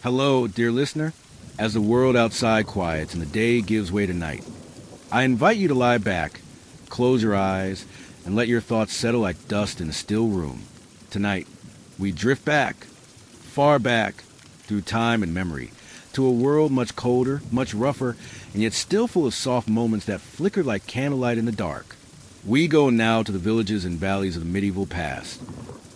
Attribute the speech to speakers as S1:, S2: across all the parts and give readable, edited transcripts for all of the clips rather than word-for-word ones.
S1: Hello, dear listener. As the world outside quiets and the day gives way to night, I invite you to lie back, close your eyes, and let your thoughts settle like dust in a still room. Tonight, we drift back, far back, through time and memory, to a world much colder, much rougher, and yet still full of soft moments that flicker like candlelight in the dark. We go now to the villages and valleys of the medieval past,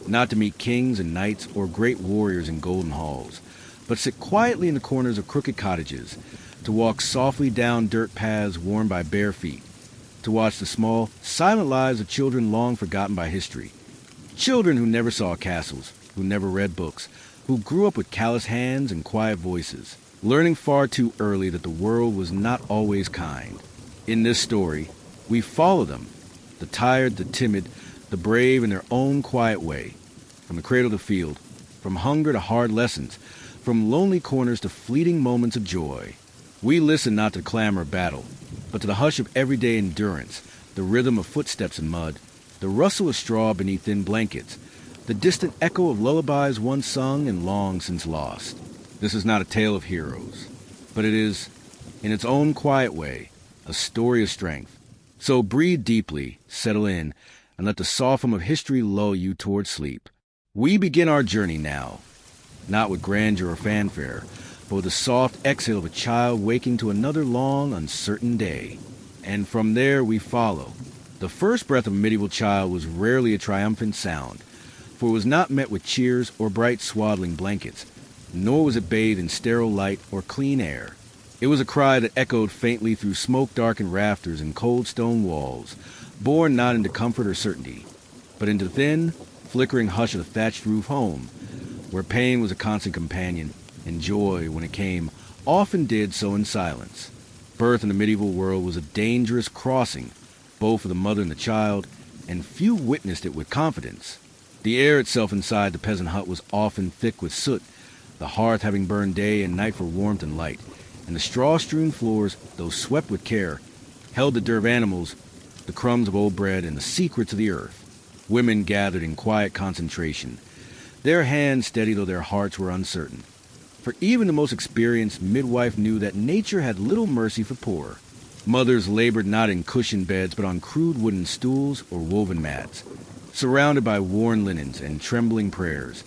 S1: not to meet kings and knights or great warriors in golden halls, but sit quietly in the corners of crooked cottages, to walk softly down dirt paths worn by bare feet, to watch the small, silent lives of children long forgotten by history. Children who never saw castles, who never read books, who grew up with callous hands and quiet voices, learning far too early that the world was not always kind. In this story, we follow them, the tired, the timid, the brave in their own quiet way, from the cradle to field, from hunger to hard lessons, from lonely corners to fleeting moments of joy. We listen not to the clamor of battle, but to the hush of everyday endurance, the rhythm of footsteps in mud, the rustle of straw beneath thin blankets, the distant echo of lullabies once sung and long since lost. This is not a tale of heroes, but it is, in its own quiet way, a story of strength. So breathe deeply, settle in, and let the soft hum of history lull you toward sleep. We begin our journey now, not with grandeur or fanfare, but with the soft exhale of a child waking to another long, uncertain day. And from there we follow. The first breath of a medieval child was rarely a triumphant sound, for it was not met with cheers or bright swaddling blankets, nor was it bathed in sterile light or clean air. It was a cry that echoed faintly through smoke-darkened rafters and cold stone walls, born not into comfort or certainty, but into the thin, flickering hush of the thatched roof home, where pain was a constant companion, and joy, when it came, often did so in silence. Birth in the medieval world was a dangerous crossing, both for the mother and the child, and few witnessed it with confidence. The air itself inside the peasant hut was often thick with soot, the hearth having burned day and night for warmth and light, and the straw-strewn floors, though swept with care, held the dirt of animals, the crumbs of old bread, and the secrets of the earth. Women gathered in quiet concentration, their hands steady though their hearts were uncertain. For even the most experienced midwife knew that nature had little mercy for poor. Mothers labored not in cushioned beds, but on crude wooden stools or woven mats, surrounded by worn linens and trembling prayers,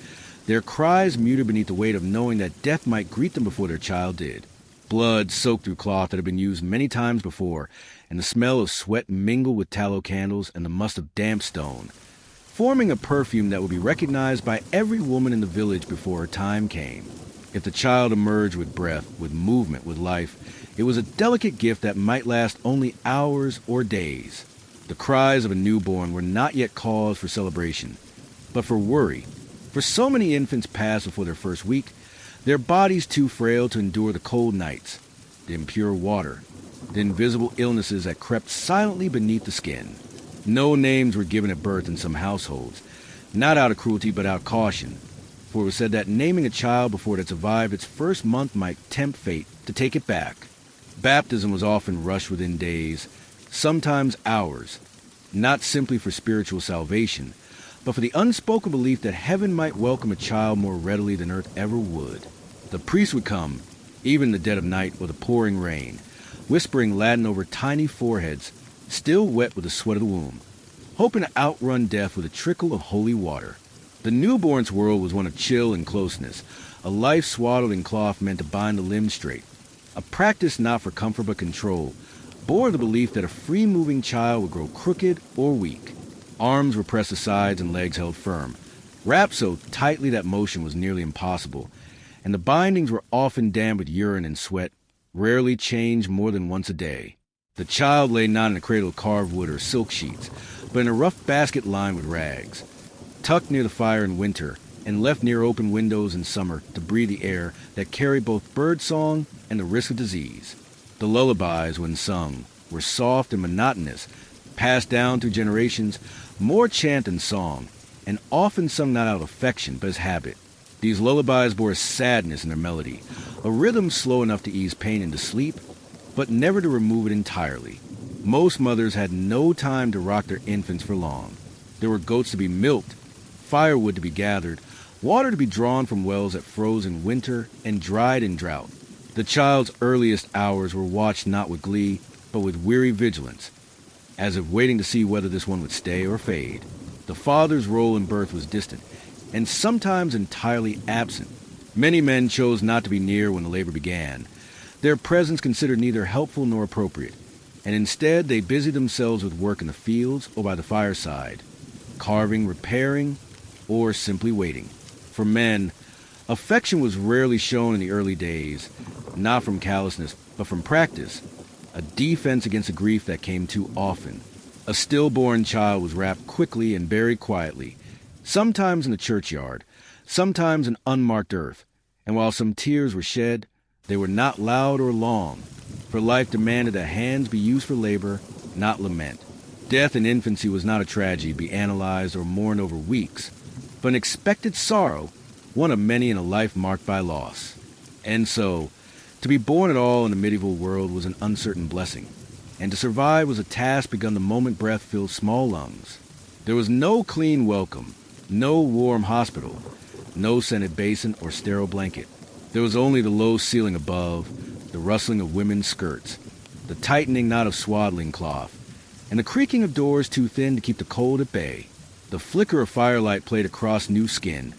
S1: their cries muted beneath the weight of knowing that death might greet them before their child did. Blood soaked through cloth that had been used many times before, and the smell of sweat mingled with tallow candles and the must of damp stone, forming a perfume that would be recognized by every woman in the village before her time came. If the child emerged with breath, with movement, with life, it was a delicate gift that might last only hours or days. The cries of a newborn were not yet cause for celebration, but for worry. For so many infants pass before their first week, their bodies too frail to endure the cold nights, the impure water, the invisible illnesses that crept silently beneath the skin. No names were given at birth in some households, not out of cruelty but out of caution, for it was said that naming a child before it had survived its first month might tempt fate to take it back. Baptism was often rushed within days, sometimes hours, not simply for spiritual salvation, but for the unspoken belief that heaven might welcome a child more readily than earth ever would. The priest would come, even in the dead of night or the pouring rain, whispering Latin over tiny foreheads, still wet with the sweat of the womb, hoping to outrun death with a trickle of holy water. The newborn's world was one of chill and closeness, a life swaddled in cloth meant to bind the limbs straight, a practice not for comfort but control, bore the belief that a free-moving child would grow crooked or weak. Arms were pressed aside and legs held firm, wrapped so tightly that motion was nearly impossible, and the bindings were often damp with urine and sweat, rarely changed more than once a day. The child lay not in a cradle of carved wood or silk sheets, but in a rough basket lined with rags, tucked near the fire in winter, and left near open windows in summer to breathe the air that carried both bird song and the risk of disease. The lullabies, when sung, were soft and monotonous, passed down through generations, more chant than song, and often sung not out of affection but as habit. These lullabies bore a sadness in their melody, a rhythm slow enough to ease pain into sleep, but never to remove it entirely. Most mothers had no time to rock their infants for long. There were goats to be milked, firewood to be gathered, water to be drawn from wells that froze in winter and dried in drought. The child's earliest hours were watched not with glee, but with weary vigilance, as if waiting to see whether this one would stay or fade. The father's role in birth was distant, and sometimes entirely absent. Many men chose not to be near when the labor began, their presence considered neither helpful nor appropriate, and instead they busied themselves with work in the fields or by the fireside, carving, repairing, or simply waiting. For men, affection was rarely shown in the early days, not from callousness, but from practice, a defense against a grief that came too often. A stillborn child was wrapped quickly and buried quietly, sometimes in the churchyard, sometimes in unmarked earth, and while some tears were shed, they were not loud or long, for life demanded that hands be used for labor, not lament. Death in infancy was not a tragedy to be analyzed or mourned over weeks, but an expected sorrow, one of many in a life marked by loss. And so, to be born at all in the medieval world was an uncertain blessing, and to survive was a task begun the moment breath filled small lungs. There was no clean welcome, no warm hospital, no scented basin or sterile blanket. There was only the low ceiling above, the rustling of women's skirts, the tightening knot of swaddling cloth, and the creaking of doors too thin to keep the cold at bay. The flicker of firelight played across new skin,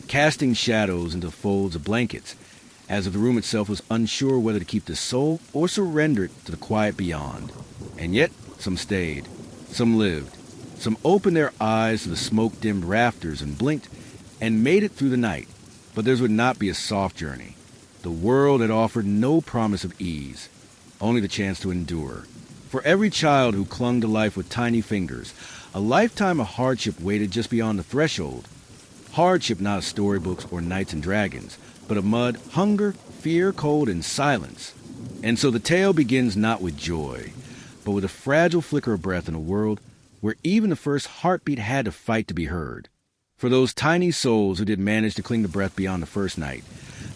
S1: casting shadows into the folds of blankets, as if the room itself was unsure whether to keep the soul or surrender it to the quiet beyond. And yet, some stayed, some lived, some opened their eyes to the smoke-dimmed rafters and blinked and made it through the night. But theirs would not be a soft journey. The world had offered no promise of ease, only the chance to endure. For every child who clung to life with tiny fingers, a lifetime of hardship waited just beyond the threshold. Hardship not of storybooks or knights and dragons, but of mud, hunger, fear, cold, and silence. And so the tale begins not with joy, but with a fragile flicker of breath in a world where even the first heartbeat had to fight to be heard. For those tiny souls who did manage to cling to breath beyond the first night,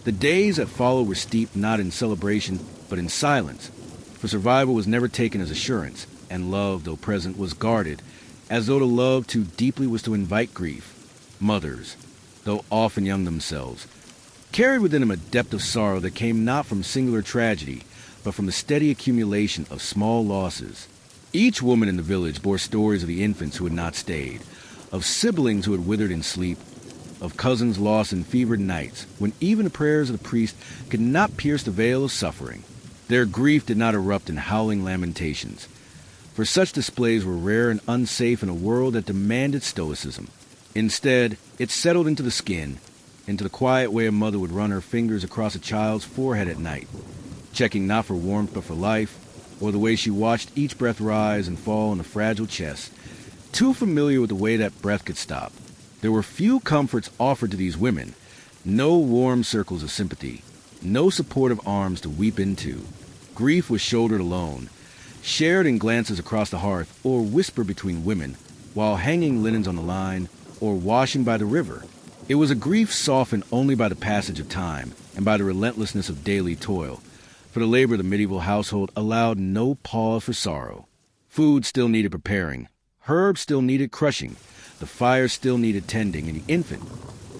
S1: the days that followed were steeped not in celebration, but in silence. For survival was never taken as assurance, and love, though present, was guarded, as though to love too deeply was to invite grief. Mothers, though often young themselves, carried within them a depth of sorrow that came not from singular tragedy, but from the steady accumulation of small losses. Each woman in the village bore stories of the infants who had not stayed, of siblings who had withered in sleep, of cousins lost in fevered nights, when even the prayers of the priest could not pierce the veil of suffering. Their grief did not erupt in howling lamentations, for such displays were rare and unsafe in a world that demanded stoicism. Instead, it settled into the skin, into the quiet way a mother would run her fingers across a child's forehead at night, checking not for warmth but for life, or the way she watched each breath rise and fall in the fragile chest, too familiar with the way that breath could stop. There were few comforts offered to these women, no warm circles of sympathy, no supportive arms to weep into. Grief was shouldered alone, shared in glances across the hearth, or whispered between women, while hanging linens on the line, or washing by the river. It was a grief softened only by the passage of time, and by the relentlessness of daily toil, for the labor of the medieval household allowed no pause for sorrow. Food still needed preparing, herbs still needed crushing, the fire still needed tending, and the infant,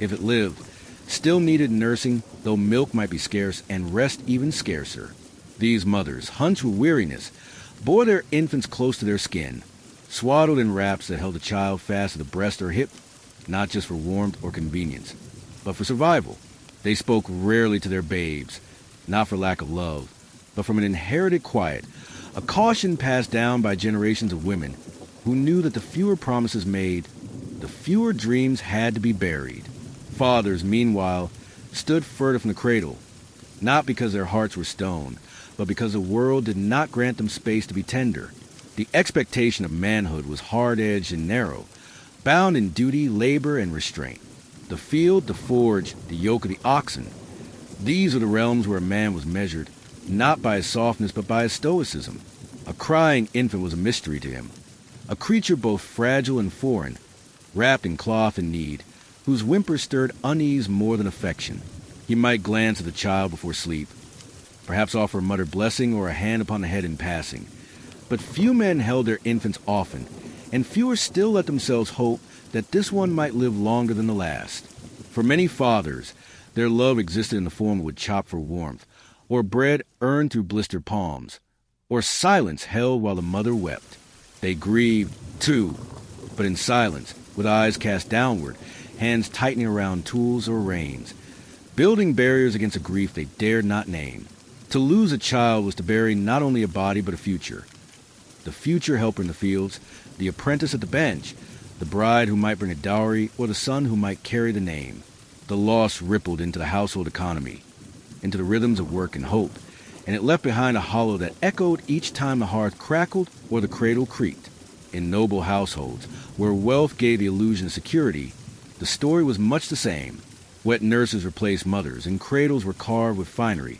S1: if it lived, still needed nursing, though milk might be scarce and rest even scarcer. These mothers, hunched with weariness, bore their infants close to their skin, swaddled in wraps that held the child fast to the breast or hip, not just for warmth or convenience, but for survival. They spoke rarely to their babes, not for lack of love, but from an inherited quiet, a caution passed down by generations of women who knew that the fewer promises made, the fewer dreams had to be buried. Fathers, meanwhile, stood furtive from the cradle, not because their hearts were stone, but because the world did not grant them space to be tender. The expectation of manhood was hard-edged and narrow, bound in duty, labor, and restraint. The field, the forge, the yoke of the oxen. These were the realms where a man was measured, not by his softness, but by his stoicism. A crying infant was a mystery to him, a creature both fragile and foreign, wrapped in cloth and need, whose whimpers stirred unease more than affection. He might glance at the child before sleep, perhaps offer a muttered blessing or a hand upon the head in passing. But few men held their infants often, and fewer still let themselves hope that this one might live longer than the last. For many fathers, their love existed in the form of wood chopped for warmth, or bread earned through blistered palms, or silence held while the mother wept. They grieved, too, but in silence, with eyes cast downward, hands tightening around tools or reins, building barriers against a grief they dared not name. To lose a child was to bury not only a body but a future. The future helper in the fields, the apprentice at the bench, the bride who might bring a dowry, or the son who might carry the name. The loss rippled into the household economy, into the rhythms of work and hope, and it left behind a hollow that echoed each time the hearth crackled or the cradle creaked. In noble households, where wealth gave the illusion of security, the story was much the same. Wet nurses replaced mothers, and cradles were carved with finery.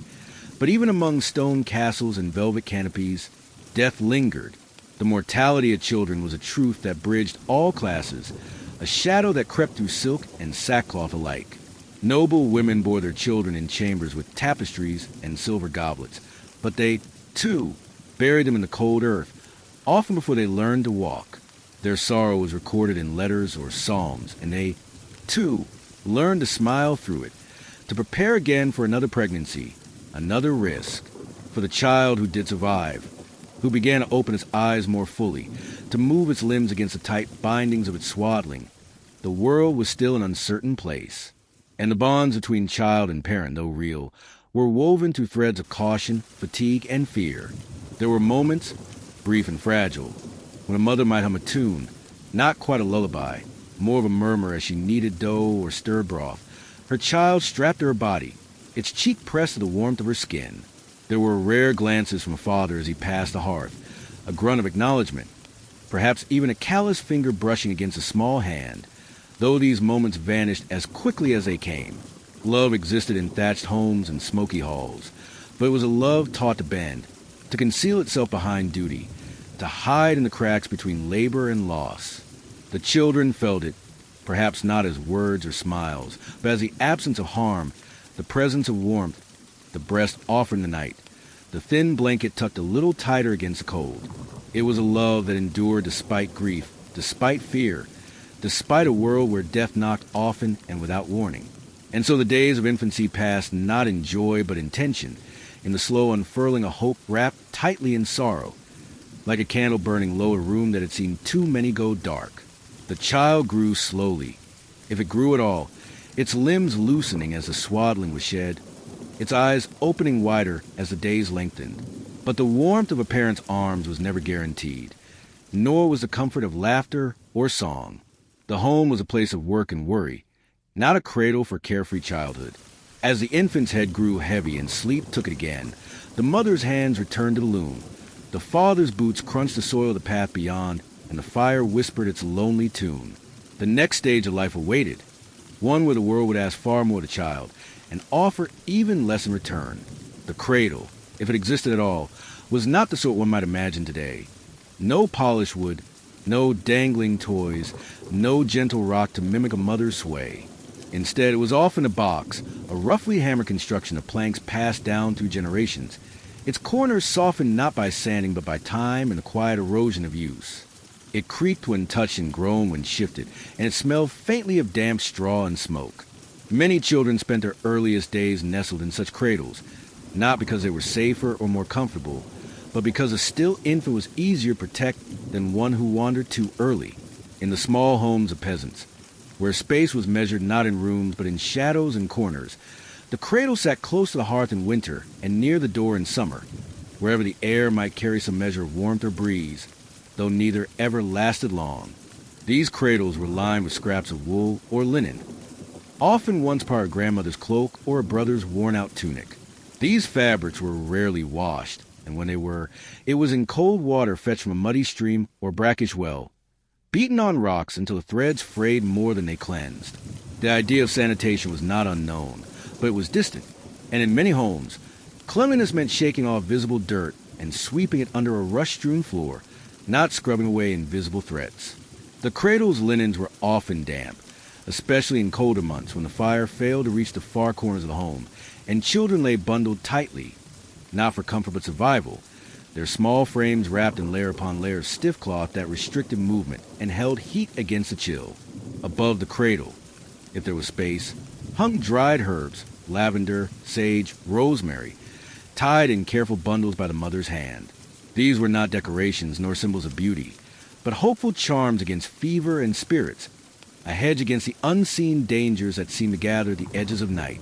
S1: But even among stone castles and velvet canopies, death lingered. The mortality of children was a truth that bridged all classes, a shadow that crept through silk and sackcloth alike. Noble women bore their children in chambers with tapestries and silver goblets, but they, too, buried them in the cold earth, often before they learned to walk. Their sorrow was recorded in letters or psalms, and they, too, learned to smile through it, to prepare again for another pregnancy, another risk, for the child who did survive, who began to open its eyes more fully, to move its limbs against the tight bindings of its swaddling. The world was still an uncertain place, and the bonds between child and parent, though real, were woven through threads of caution, fatigue, and fear. There were moments, brief and fragile, when a mother might hum a tune, not quite a lullaby, more of a murmur as she kneaded dough or stirred broth. Her child strapped to her body, its cheek pressed to the warmth of her skin. There were rare glances from a father as he passed the hearth, a grunt of acknowledgement, perhaps even a callous finger brushing against a small hand, though these moments vanished as quickly as they came. Love existed in thatched homes and smoky halls, but it was a love taught to bend, to conceal itself behind duty, to hide in the cracks between labor and loss. The children felt it, perhaps not as words or smiles, but as the absence of harm, the presence of warmth, the breast offering the night, the thin blanket tucked a little tighter against the cold. It was a love that endured despite grief, despite fear, despite a world where death knocked often and without warning. And so the days of infancy passed not in joy but in tension, in the slow unfurling of hope wrapped tightly in sorrow, like a candle burning low a room that had seen too many go dark. The child grew slowly, if it grew at all, its limbs loosening as the swaddling was shed, its eyes opening wider as the days lengthened. But the warmth of a parent's arms was never guaranteed, nor was the comfort of laughter or song. The home was a place of work and worry, not a cradle for carefree childhood. As the infant's head grew heavy and sleep took it again, the mother's hands returned to the loom. The father's boots crunched the soil of the path beyond, and the fire whispered its lonely tune. The next stage of life awaited, one where the world would ask far more of the child, and offer even less in return. The cradle, if it existed at all, was not the sort one might imagine today. No polished wood, no dangling toys, no gentle rock to mimic a mother's sway. Instead, it was often a box, a roughly hammered construction of planks passed down through generations, its corners softened not by sanding but by time and the quiet erosion of use. It creaked when touched and groaned when shifted, and it smelled faintly of damp straw and smoke. Many children spent their earliest days nestled in such cradles, not because they were safer or more comfortable, but because a still infant was easier to protect than one who wandered too early. In the small homes of peasants, where space was measured not in rooms but in shadows and corners, the cradle sat close to the hearth in winter and near the door in summer, wherever the air might carry some measure of warmth or breeze, though neither ever lasted long. These cradles were lined with scraps of wool or linen, often once part of grandmother's cloak or a brother's worn-out tunic. These fabrics were rarely washed, and when they were, it was in cold water fetched from a muddy stream or brackish well, beaten on rocks until the threads frayed more than they cleansed. The idea of sanitation was not unknown, but it was distant, and in many homes, cleanliness meant shaking off visible dirt and sweeping it under a rush-strewn floor, not scrubbing away invisible threats. The cradle's linens were often damp, especially in colder months when the fire failed to reach the far corners of the home, and children lay bundled tightly, not for comfort but survival, their small frames wrapped in layer upon layer of stiff cloth that restricted movement and held heat against the chill. Above the cradle, if there was space, hung dried herbs, lavender, sage, rosemary, tied in careful bundles by the mother's hand. These were not decorations nor symbols of beauty, but hopeful charms against fever and spirits, a hedge against the unseen dangers that seemed to gather at the edges of night.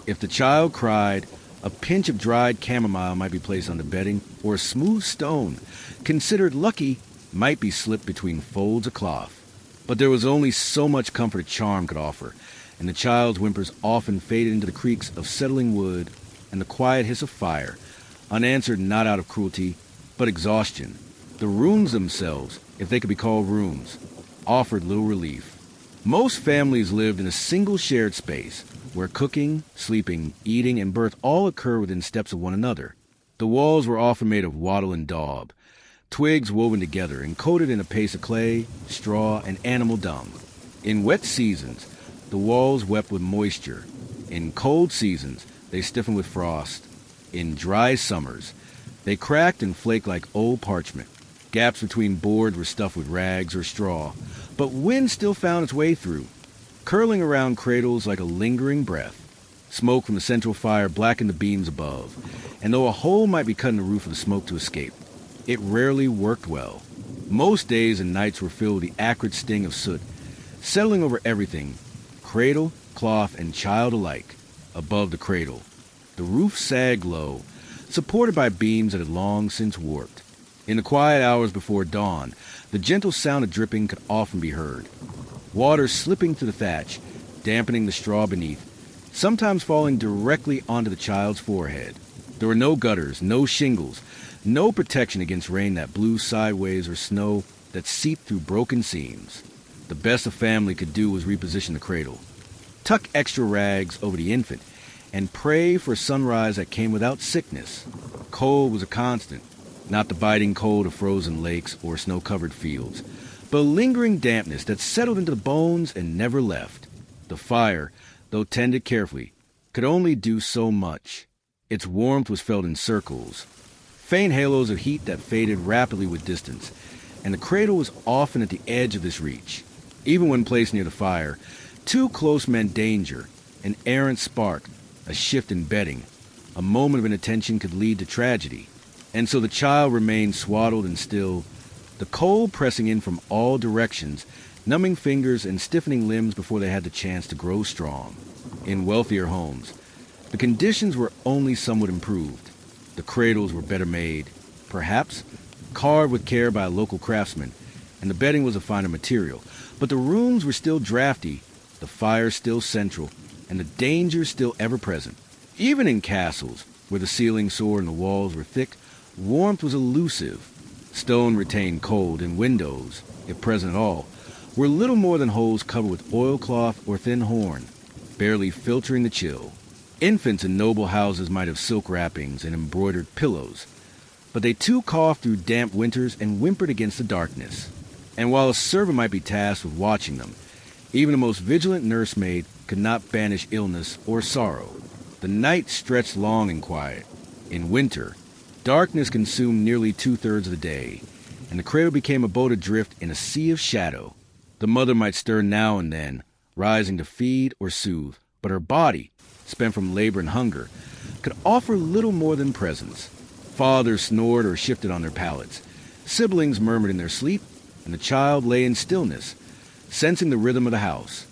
S1: If the child cried, a pinch of dried chamomile might be placed on the bedding, or a smooth stone, considered lucky, might be slipped between folds of cloth. But there was only so much comfort a charm could offer, and the child's whimpers often faded into the creaks of settling wood and the quiet hiss of fire, unanswered not out of cruelty, but exhaustion. The rooms themselves, if they could be called rooms, offered little relief. Most families lived in a single shared space, where cooking, sleeping, eating, and birth all occur within steps of one another. The walls were often made of wattle and daub, twigs woven together and coated in a paste of clay, straw, and animal dung. In wet seasons, the walls wept with moisture. In cold seasons, they stiffened with frost. In dry summers, they cracked and flaked like old parchment. Gaps between boards were stuffed with rags or straw, but wind still found its way through, curling around cradles like a lingering breath. Smoke from the central fire blackened the beams above, and though a hole might be cut in the roof for the smoke to escape, it rarely worked well. Most days and nights were filled with the acrid sting of soot, settling over everything, cradle, cloth, and child alike. Above the cradle, the roof sagged low, supported by beams that had long since warped. In the quiet hours before dawn, the gentle sound of dripping could often be heard. Water slipping through the thatch, dampening the straw beneath, sometimes falling directly onto the child's forehead. There were no gutters, no shingles, no protection against rain that blew sideways or snow that seeped through broken seams. The best a family could do was reposition the cradle, tuck extra rags over the infant, and pray for a sunrise that came without sickness. Cold was a constant, not the biting cold of frozen lakes or snow-covered fields, but a lingering dampness that settled into the bones and never left. The fire, though tended carefully, could only do so much. Its warmth was felt in circles, faint halos of heat that faded rapidly with distance, and the cradle was often at the edge of this reach. Even when placed near the fire, too close meant danger, an errant spark, a shift in bedding, a moment of inattention could lead to tragedy. And so the child remained swaddled and still, the cold pressing in from all directions, numbing fingers and stiffening limbs before they had the chance to grow strong. In wealthier homes, the conditions were only somewhat improved. The cradles were better made, perhaps carved with care by a local craftsman, and the bedding was of finer material. But the rooms were still drafty, the fire still central, and the danger still ever present. Even in castles, where the ceiling soared and the walls were thick, warmth was elusive. Stone retained cold, and windows, if present at all, were little more than holes covered with oilcloth or thin horn, barely filtering the chill. Infants in noble houses might have silk wrappings and embroidered pillows, but they too coughed through damp winters and whimpered against the darkness. And while a servant might be tasked with watching them, even the most vigilant nursemaid could not banish illness or sorrow. The night stretched long and quiet. In winter, darkness consumed nearly 2/3 of the day, and the cradle became a boat adrift in a sea of shadow. The mother might stir now and then, rising to feed or soothe, but her body, spent from labor and hunger, could offer little more than presence. Fathers snored or shifted on their pallets. Siblings murmured in their sleep, and the child lay in stillness, sensing the rhythm of the house,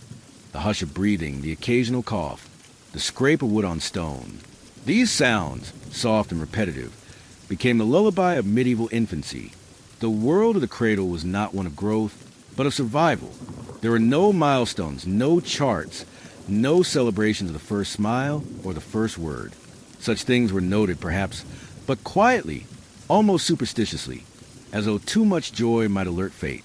S1: the hush of breathing, the occasional cough, the scrape of wood on stone. These sounds, soft and repetitive, became the lullaby of medieval infancy. The world of the cradle was not one of growth, but of survival. There were no milestones, no charts, no celebrations of the first smile or the first word. Such things were noted, perhaps, but quietly, almost superstitiously, as though too much joy might alert fate.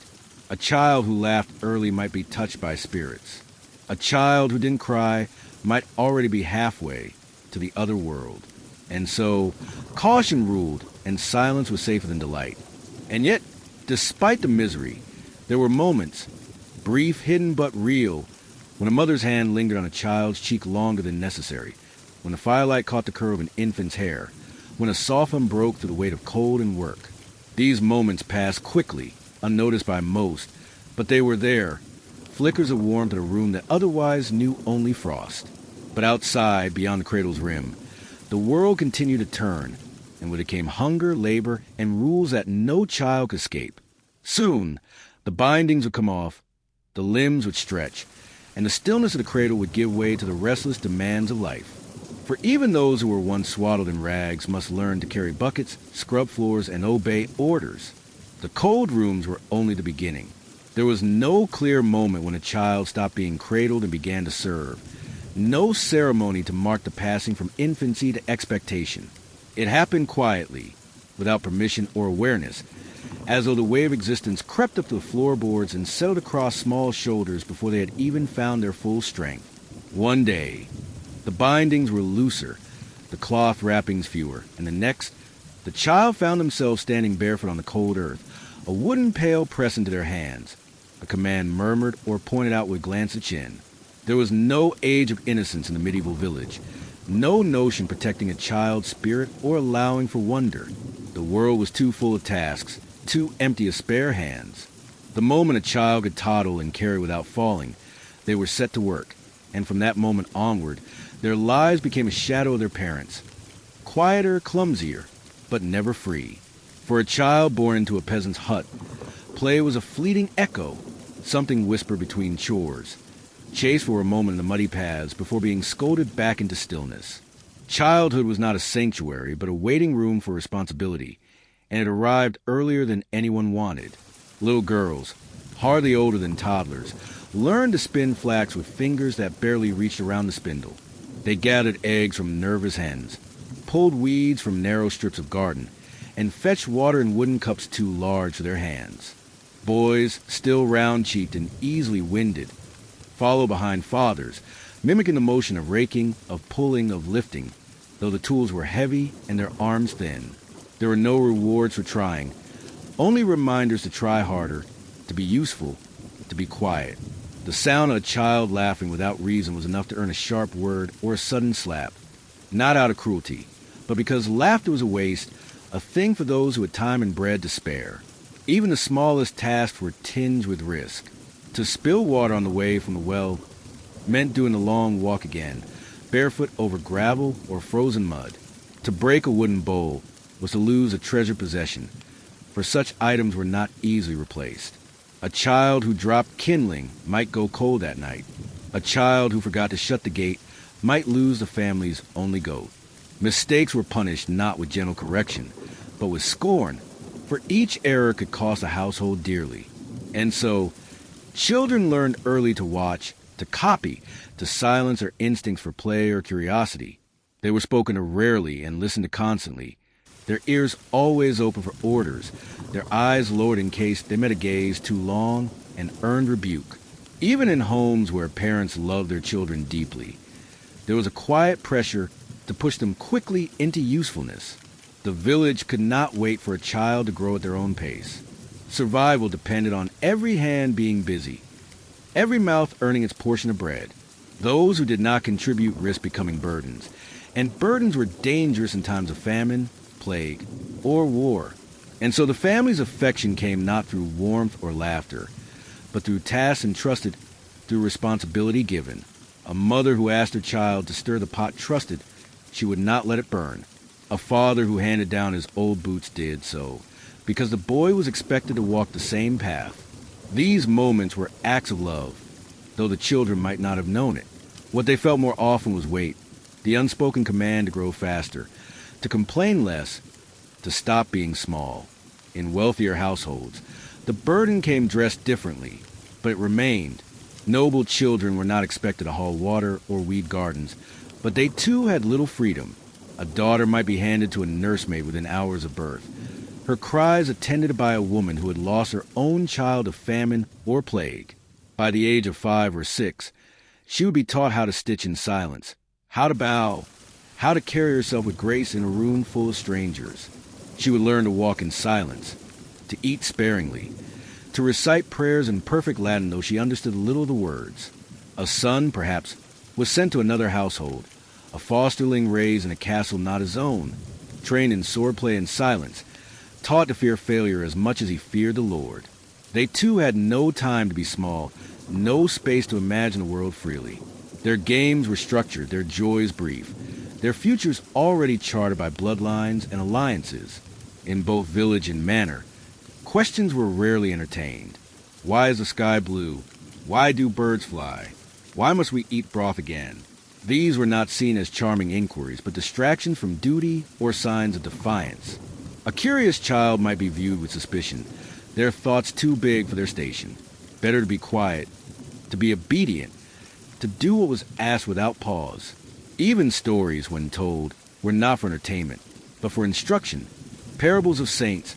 S1: A child who laughed early might be touched by spirits. A child who didn't cry might already be halfway to the other world. And so, caution ruled, and silence was safer than delight. And yet, despite the misery, there were moments, brief, hidden but real, when a mother's hand lingered on a child's cheek longer than necessary, when the firelight caught the curl of an infant's hair, when a soft hum broke through the weight of cold and work. These moments passed quickly, unnoticed by most, but they were there, flickers of warmth in a room that otherwise knew only frost. But outside, beyond the cradle's rim, the world continued to turn, and with it came hunger, labor, and rules that no child could escape. Soon, the bindings would come off, the limbs would stretch, and the stillness of the cradle would give way to the restless demands of life. For even those who were once swaddled in rags must learn to carry buckets, scrub floors, and obey orders. The cold rooms were only the beginning. There was no clear moment when a child stopped being cradled and began to serve. No ceremony to mark the passing from infancy to expectation. It happened quietly, without permission or awareness, as though the way of existence crept up to the floorboards and settled across small shoulders before they had even found their full strength. One day, the bindings were looser, the cloth wrappings fewer, and the next, the child found themselves standing barefoot on the cold earth, a wooden pail pressed into their hands. A command murmured or pointed out with glance of chin. There was no age of innocence in the medieval village, no notion protecting a child's spirit or allowing for wonder. The world was too full of tasks, too empty of spare hands. The moment a child could toddle and carry without falling, they were set to work, and from that moment onward, their lives became a shadow of their parents. Quieter, clumsier, but never free. For a child born into a peasant's hut, play was a fleeting echo, something whispered between chores, chased for a moment in the muddy paths before being scolded back into stillness. Childhood was not a sanctuary, but a waiting room for responsibility, and it arrived earlier than anyone wanted. Little girls, hardly older than toddlers, learned to spin flax with fingers that barely reached around the spindle. They gathered eggs from nervous hens, pulled weeds from narrow strips of garden, and fetched water in wooden cups too large for their hands. Boys, still round-cheeked and easily winded, followed behind fathers, mimicking the motion of raking, of pulling, of lifting, though the tools were heavy and their arms thin. There were no rewards for trying, only reminders to try harder, to be useful, to be quiet. The sound of a child laughing without reason was enough to earn a sharp word or a sudden slap, not out of cruelty, but because laughter was a waste, a thing for those who had time and bread to spare. Even the smallest tasks were tinged with risk. To spill water on the way from the well meant doing the long walk again, barefoot over gravel or frozen mud. To break a wooden bowl was to lose a treasured possession, for such items were not easily replaced. A child who dropped kindling might go cold that night. A child who forgot to shut the gate might lose the family's only goat. Mistakes were punished not with gentle correction, but with scorn, for each error could cost a household dearly. And so, children learned early to watch, to copy, to silence their instincts for play or curiosity. They were spoken to rarely and listened to constantly, their ears always open for orders, their eyes lowered in case they met a gaze too long and earned rebuke. Even in homes where parents loved their children deeply, there was a quiet pressure to push them quickly into usefulness. The village could not wait for a child to grow at their own pace. Survival depended on every hand being busy, every mouth earning its portion of bread. Those who did not contribute risked becoming burdens, and burdens were dangerous in times of famine, plague, or war. And so the family's affection came not through warmth or laughter, but through tasks entrusted, through responsibility given. A mother who asked her child to stir the pot trusted she would not let it burn. A father who handed down his old boots did so, because the boy was expected to walk the same path. These moments were acts of love, though the children might not have known it. What they felt more often was weight, the unspoken command to grow faster, to complain less, to stop being small. In wealthier households, the burden came dressed differently, but it remained. Noble children were not expected to haul water or weed gardens, but they too had little freedom. A daughter might be handed to a nursemaid within hours of birth, her cries attended by a woman who had lost her own child to famine or plague. By the age of 5 or 6, she would be taught how to stitch in silence, how to bow, how to carry herself with grace in a room full of strangers. She would learn to walk in silence, to eat sparingly, to recite prayers in perfect Latin though she understood little of the words. A son, perhaps, was sent to another household, a fosterling raised in a castle not his own, trained in swordplay and silence, taught to fear failure as much as he feared the Lord. They too had no time to be small, no space to imagine the world freely. Their games were structured, their joys brief, their futures already charted by bloodlines and alliances. In both village and manor, questions were rarely entertained. Why is the sky blue? Why do birds fly? Why must we eat broth again? These were not seen as charming inquiries, but distractions from duty or signs of defiance. A curious child might be viewed with suspicion, their thoughts too big for their station. Better to be quiet, to be obedient, to do what was asked without pause. Even stories, when told, were not for entertainment, but for instruction. Parables of saints,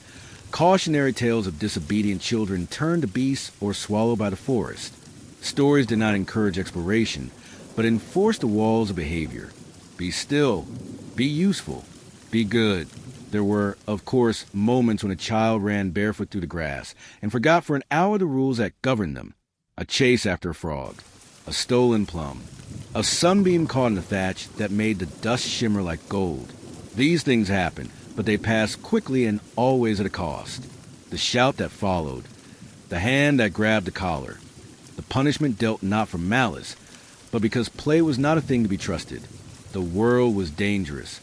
S1: cautionary tales of disobedient children turned to beasts or swallowed by the forest. Stories did not encourage exploration, but enforced the walls of behavior. Be still, be useful, be good. There were, of course, moments when a child ran barefoot through the grass and forgot for an hour the rules that governed them. A chase after a frog, a stolen plum, a sunbeam caught in the thatch that made the dust shimmer like gold. These things happened, but they passed quickly and always at a cost. The shout that followed, the hand that grabbed the collar, the punishment dealt not from malice, but because play was not a thing to be trusted. The world was dangerous,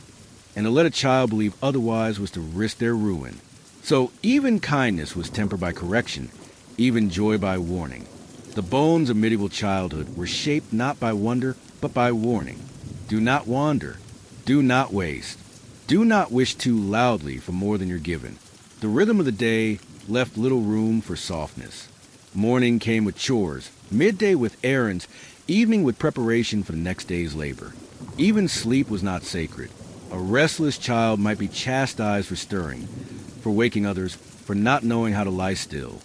S1: and to let a child believe otherwise was to risk their ruin. So even kindness was tempered by correction, even joy by warning. The bones of medieval childhood were shaped not by wonder, but by warning. Do not wander. Do not waste. Do not wish too loudly for more than you're given. The rhythm of the day left little room for softness. Morning came with chores, midday with errands, evening with preparation for the next day's labor. Even sleep was not sacred. A restless child might be chastised for stirring, for waking others, for not knowing how to lie still.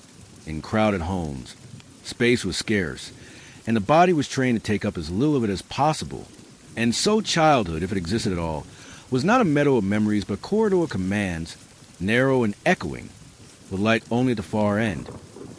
S1: In crowded homes, space was scarce, and the body was trained to take up as little of it as possible. And so childhood, if it existed at all, was not a meadow of memories but a corridor of commands, narrow and echoing, with light only at the far end,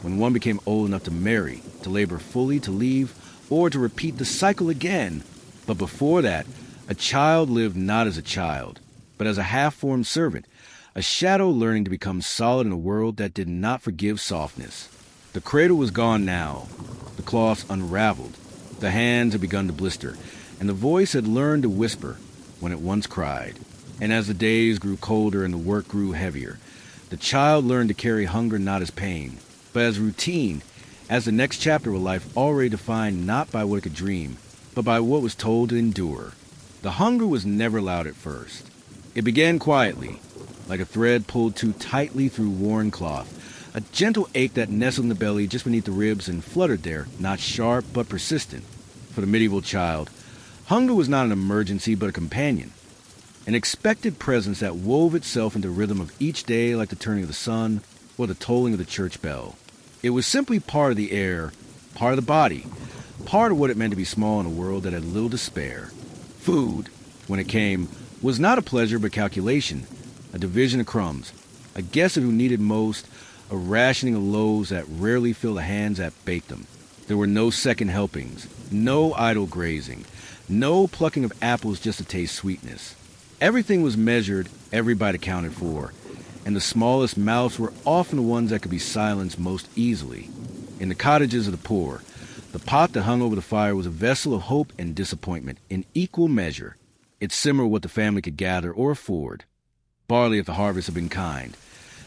S1: when one became old enough to marry, to labor fully, to leave, or to repeat the cycle again. But before that, a child lived not as a child, but as a half-formed servant, a shadow learning to become solid in a world that did not forgive softness. The cradle was gone now, the cloths unraveled, the hands had begun to blister, and the voice had learned to whisper when it once cried. And as the days grew colder and the work grew heavier, the child learned to carry hunger not as pain, but as routine, as the next chapter of life already defined not by what it could dream, but by what was told to endure. The hunger was never loud at first. It began quietly, like a thread pulled too tightly through worn cloth, a gentle ache that nestled in the belly just beneath the ribs and fluttered there, not sharp but persistent. For the medieval child, hunger was not an emergency but a companion, an expected presence that wove itself into the rhythm of each day like the turning of the sun or the tolling of the church bell. It was simply part of the air, part of the body, part of what it meant to be small in a world that had little to spare. Food, when it came, was not a pleasure but calculation, a division of crumbs, a guess of who needed most, a rationing of loaves that rarely filled the hands that baked them. There were no second helpings, no idle grazing, no plucking of apples just to taste sweetness. Everything was measured, every bite accounted for, and the smallest mouths were often the ones that could be silenced most easily. In the cottages of the poor, the pot that hung over the fire was a vessel of hope and disappointment in equal measure. It simmered what the family could gather or afford. Barley if the harvest had been kind,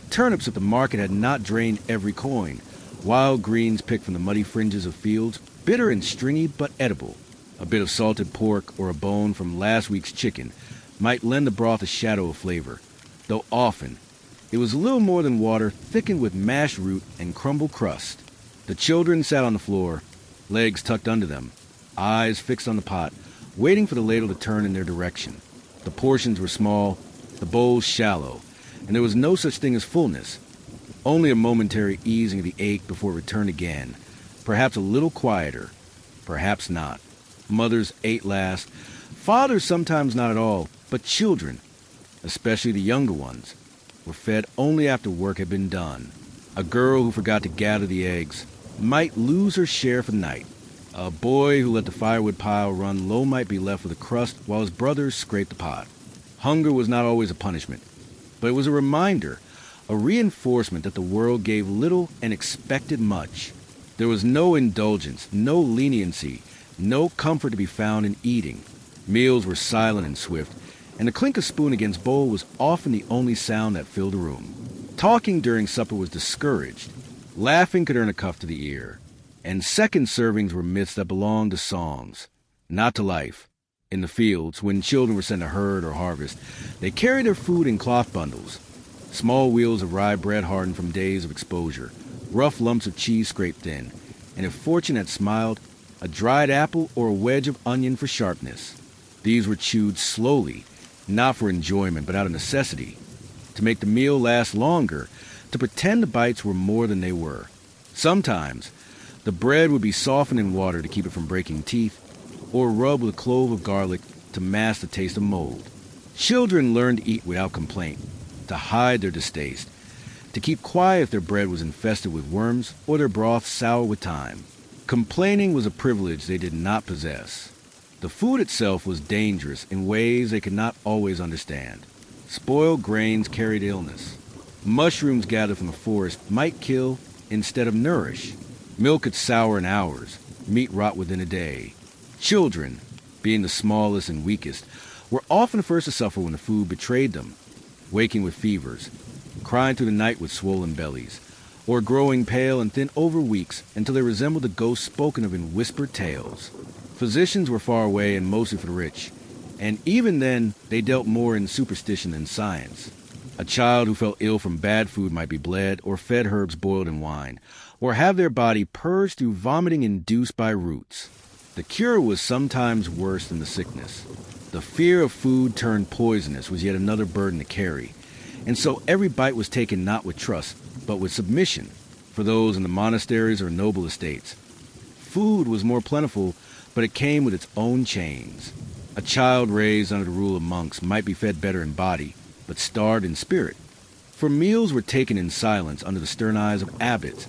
S1: turnips if the market had not drained every coin, wild greens picked from the muddy fringes of fields, bitter and stringy but edible. A bit of salted pork or a bone from last week's chicken might lend the broth a shadow of flavor, though often it was little more than water thickened with mashed root and crumbled crust. The children sat on the floor, legs tucked under them, eyes fixed on the pot, waiting for the ladle to turn in their direction. The portions were small, the bowls shallow, and there was no such thing as fullness, only a momentary easing of the ache before it returned again, perhaps a little quieter, perhaps not. Mothers ate last, fathers sometimes not at all, but children, especially the younger ones, were fed only after work had been done. A girl who forgot to gather the eggs might lose her share for the night. A boy who let the firewood pile run low might be left with a crust while his brothers scraped the pot. Hunger was not always a punishment, but it was a reminder, a reinforcement that the world gave little and expected much. There was no indulgence, no leniency, no comfort to be found in eating. Meals were silent and swift, and the clink of spoon against bowl was often the only sound that filled the room. Talking during supper was discouraged. Laughing could earn a cuff to the ear. And second servings were myths that belonged to songs, not to life. In the fields, when children were sent to herd or harvest, they carried their food in cloth bundles. Small wheels of rye bread hardened from days of exposure, rough lumps of cheese scraped thin, and if fortune had smiled, a dried apple or a wedge of onion for sharpness. These were chewed slowly, not for enjoyment, but out of necessity, to make the meal last longer, to pretend the bites were more than they were. Sometimes, the bread would be softened in water to keep it from breaking teeth, or rubbed with a clove of garlic to mask the taste of mold. Children learned to eat without complaint, to hide their distaste, to keep quiet if their bread was infested with worms or their broth sour with thyme. Complaining was a privilege they did not possess. The food itself was dangerous in ways they could not always understand. Spoiled grains carried illness. Mushrooms gathered from the forest might kill instead of nourish. Milk could sour in hours, meat rot within a day. Children, being the smallest and weakest, were often the first to suffer when the food betrayed them, waking with fevers, crying through the night with swollen bellies, or growing pale and thin over weeks until they resembled the ghosts spoken of in whispered tales. Physicians were far away and mostly for the rich, and even then they dealt more in superstition than science. A child who fell ill from bad food might be bled or fed herbs boiled in wine, or have their body purged through vomiting induced by roots. The cure was sometimes worse than the sickness. The fear of food turned poisonous was yet another burden to carry, and so every bite was taken not with trust, but with submission, for those in the monasteries or noble estates. Food was more plentiful, but it came with its own chains. A child raised under the rule of monks might be fed better in body, but starved in spirit. For meals were taken in silence under the stern eyes of abbots,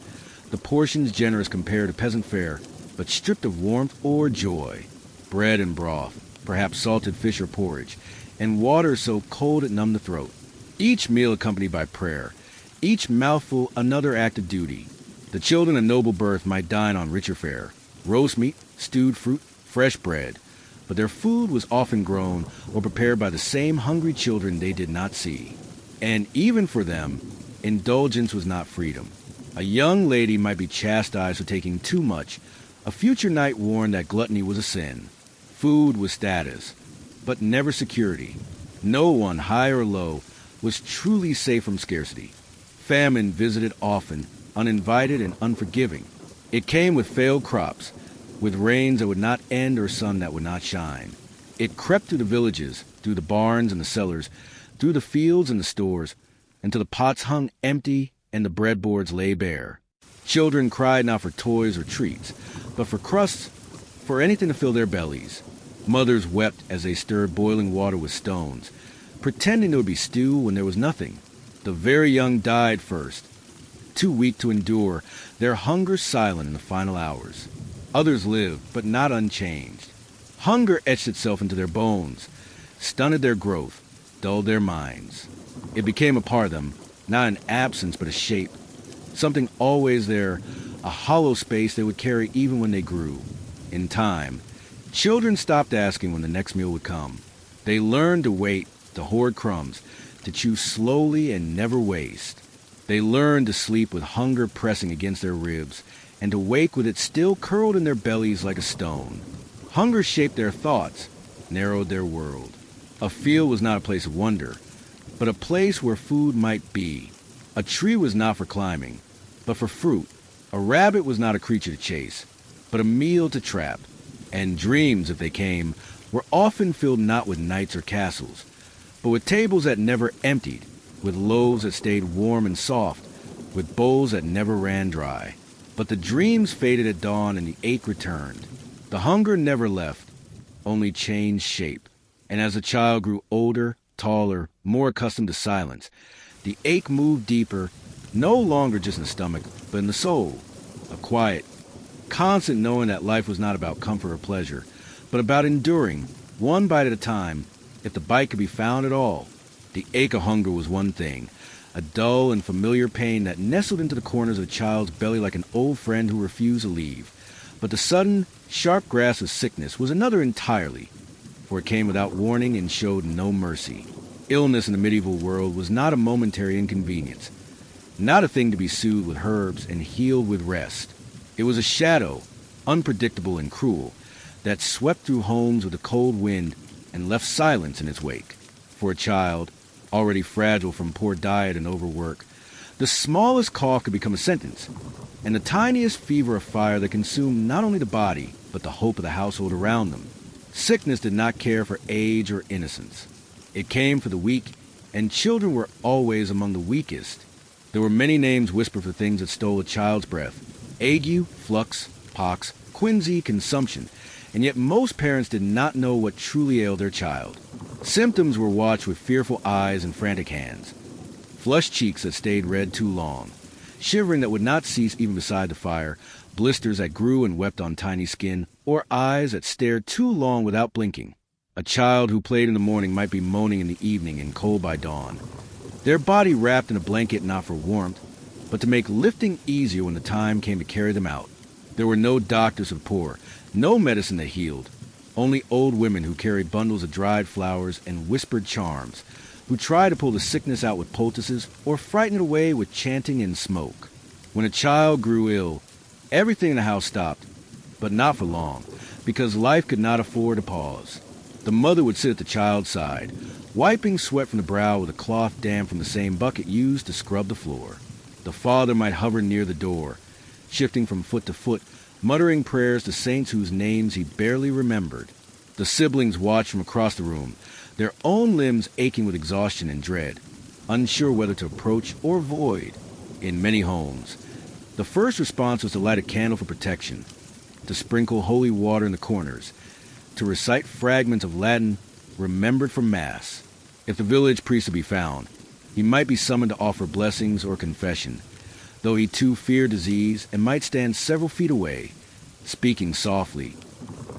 S1: the portions generous compared to peasant fare, but stripped of warmth or joy. Bread and broth, perhaps salted fish or porridge, and water so cold it numbed the throat. Each meal accompanied by prayer, each mouthful another act of duty. The children of noble birth might dine on richer fare, roast meat, stewed fruit, fresh bread, but their food was often grown or prepared by the same hungry children they did not see. And even for them, indulgence was not freedom. A young lady might be chastised for taking too much. A future knight warned that gluttony was a sin. Food was status, but never security. No one, high or low, was truly safe from scarcity. Famine visited often, uninvited and unforgiving. It came with failed crops, with rains that would not end or sun that would not shine. It crept through the villages, through the barns and the cellars, through the fields and the stores, until the pots hung empty and the breadboards lay bare. Children cried not for toys or treats, but for crusts, for anything to fill their bellies. Mothers wept as they stirred boiling water with stones, pretending there would be stew when there was nothing. The very young died first, too weak to endure, their hunger silent in the final hours. Others lived, but not unchanged. Hunger etched itself into their bones, stunted their growth, dulled their minds. It became a part of them, not an absence but a shape, something always there, a hollow space they would carry even when they grew. In time, children stopped asking when the next meal would come. They learned to wait, to hoard crumbs, to chew slowly and never waste. They learned to sleep with hunger pressing against their ribs, and to wake with it still curled in their bellies like a stone. Hunger shaped their thoughts, narrowed their world. A field was not a place of wonder, but a place where food might be. A tree was not for climbing, but for fruit. A rabbit was not a creature to chase, but a meal to trap. And dreams, if they came, were often filled not with knights or castles, but with tables that never emptied, with loaves that stayed warm and soft, with bowls that never ran dry. But the dreams faded at dawn and the ache returned. The hunger never left, only changed shape. And as the child grew older, taller, more accustomed to silence, the ache moved deeper, no longer just in the stomach, but in the soul. A quiet, constant knowing that life was not about comfort or pleasure, but about enduring, one bite at a time, if the bite could be found at all. The ache of hunger was one thing, a dull and familiar pain that nestled into the corners of the child's belly like an old friend who refused to leave. But the sudden, sharp grasp of sickness was another entirely, for it came without warning and showed no mercy. Illness in the medieval world was not a momentary inconvenience, not a thing to be soothed with herbs and healed with rest. It was a shadow, unpredictable and cruel, that swept through homes with a cold wind and left silence in its wake. For a child, already fragile from poor diet and overwork, the smallest cough could become a sentence, and the tiniest fever a fire that consumed not only the body, but the hope of the household around them. Sickness did not care for age or innocence. It came for the weak, and children were always among the weakest. There were many names whispered for things that stole a child's breath: ague, flux, pox, quinsy, consumption, and yet most parents did not know what truly ailed their child. Symptoms were watched with fearful eyes and frantic hands. Flushed cheeks that stayed red too long, shivering that would not cease even beside the fire, blisters that grew and wept on tiny skin, or eyes that stared too long without blinking. A child who played in the morning might be moaning in the evening and cold by dawn, their body wrapped in a blanket not for warmth, but to make lifting easier when the time came to carry them out. There were no doctors for the poor, no medicine that healed, only old women who carried bundles of dried flowers and whispered charms, who tried to pull the sickness out with poultices or frighten it away with chanting and smoke. When a child grew ill, everything in the house stopped, but not for long, because life could not afford a pause. The mother would sit at the child's side, wiping sweat from the brow with a cloth damp from the same bucket used to scrub the floor. The father might hover near the door, shifting from foot to foot, muttering prayers to saints whose names he barely remembered. The siblings watched from across the room, their own limbs aching with exhaustion and dread, unsure whether to approach or avoid. In many homes, the first response was to light a candle for protection, to sprinkle holy water in the corners, to recite fragments of Latin remembered from Mass. If the village priest could be found, he might be summoned to offer blessings or confession, though he too feared disease and might stand several feet away, speaking softly,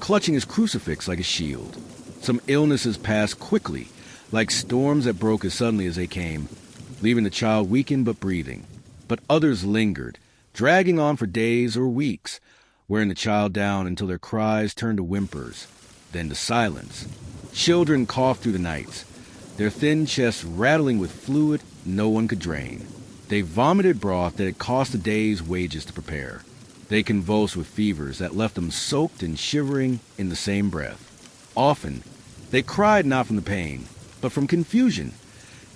S1: clutching his crucifix like a shield. Some illnesses passed quickly, like storms that broke as suddenly as they came, leaving the child weakened but breathing. But others lingered, dragging on for days or weeks, wearing the child down until their cries turned to whimpers, then to silence. Children coughed through the nights, their thin chests rattling with fluid no one could drain. They vomited broth that had cost a day's wages to prepare. They convulsed with fevers that left them soaked and shivering in the same breath. Often, they cried not from the pain, but from confusion,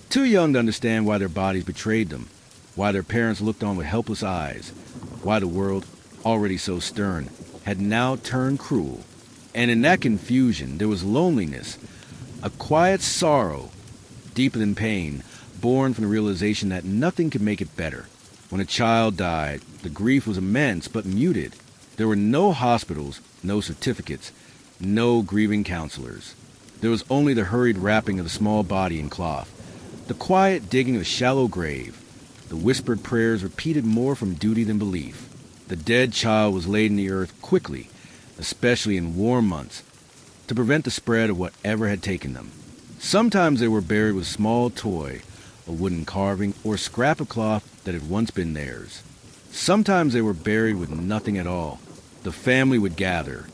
S1: too young to understand why their bodies betrayed them, why their parents looked on with helpless eyes, why the world, already so stern, had now turned cruel. And in that confusion there was loneliness, a quiet sorrow, deeper than pain, born from the realization that nothing could make it better. When a child died, the grief was immense but muted. There were no hospitals, no certificates, no grieving counselors. There was only the hurried wrapping of the small body in cloth, the quiet digging of a shallow grave, the whispered prayers repeated more from duty than belief. The dead child was laid in the earth quickly, especially in warm months, to prevent the spread of whatever had taken them. Sometimes they were buried with a small toy, a wooden carving, or a scrap of cloth that had once been theirs. Sometimes they were buried with nothing at all. The family would gather,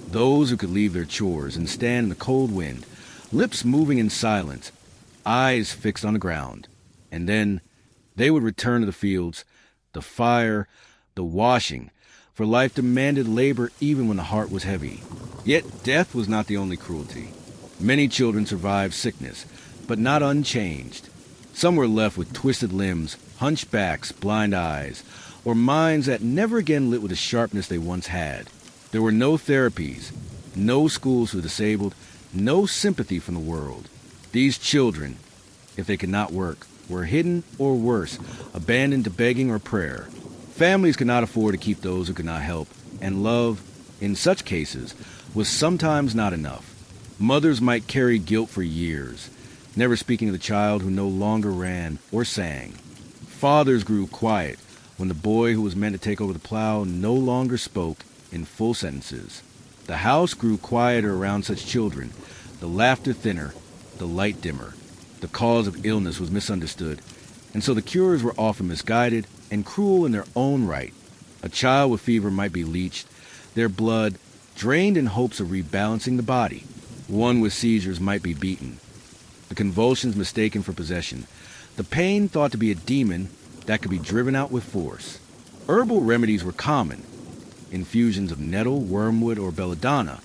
S1: those who could leave their chores and stand in the cold wind, lips moving in silence, eyes fixed on the ground. And then they would return to the fields, the fire, the washing, for life demanded labor even when the heart was heavy. Yet death was not the only cruelty. Many children survived sickness, but not unchanged. Some were left with twisted limbs, hunched backs, blind eyes, or minds that never again lit with the sharpness they once had. There were no therapies, no schools for the disabled, no sympathy from the world. These children, if they could not work, were hidden or worse, abandoned to begging or prayer. Families could not afford to keep those who could not help, and love, in such cases, was sometimes not enough. Mothers might carry guilt for years, never speaking of the child who no longer ran or sang. Fathers grew quiet when the boy who was meant to take over the plow no longer spoke in full sentences. The house grew quieter around such children, the laughter thinner, the light dimmer. The cause of illness was misunderstood, and so the cures were often misguided and cruel in their own right. A child with fever might be leached, their blood drained in hopes of rebalancing the body. One with seizures might be beaten, the convulsions mistaken for possession, the pain thought to be a demon that could be driven out with force. Herbal remedies were common, infusions of nettle, wormwood, or belladonna,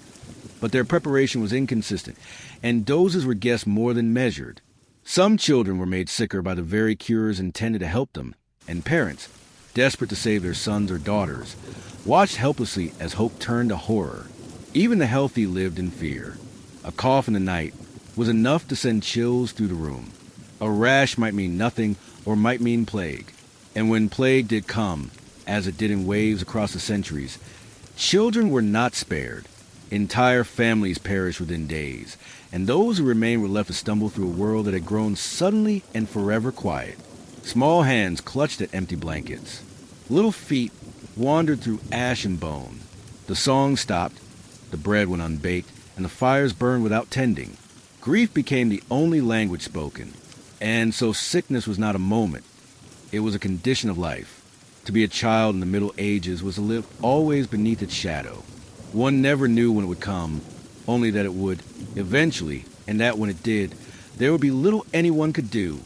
S1: but their preparation was inconsistent, and doses were guessed more than measured. Some children were made sicker by the very cures intended to help them, and parents, desperate to save their sons or daughters, watched helplessly as hope turned to horror. Even the healthy lived in fear. A cough in the night was enough to send chills through the room. A rash might mean nothing or might mean plague. And when plague did come, as it did in waves across the centuries, children were not spared. Entire families perished within days, and those who remained were left to stumble through a world that had grown suddenly and forever quiet. Small hands clutched at empty blankets. Little feet wandered through ash and bone. The song stopped, the bread went unbaked, and the fires burned without tending. Grief became the only language spoken, and so sickness was not a moment. It was a condition of life. To be a child in the Middle Ages was to live always beneath its shadow. One never knew when it would come, only that it would, eventually, and that when it did, there would be little anyone could do.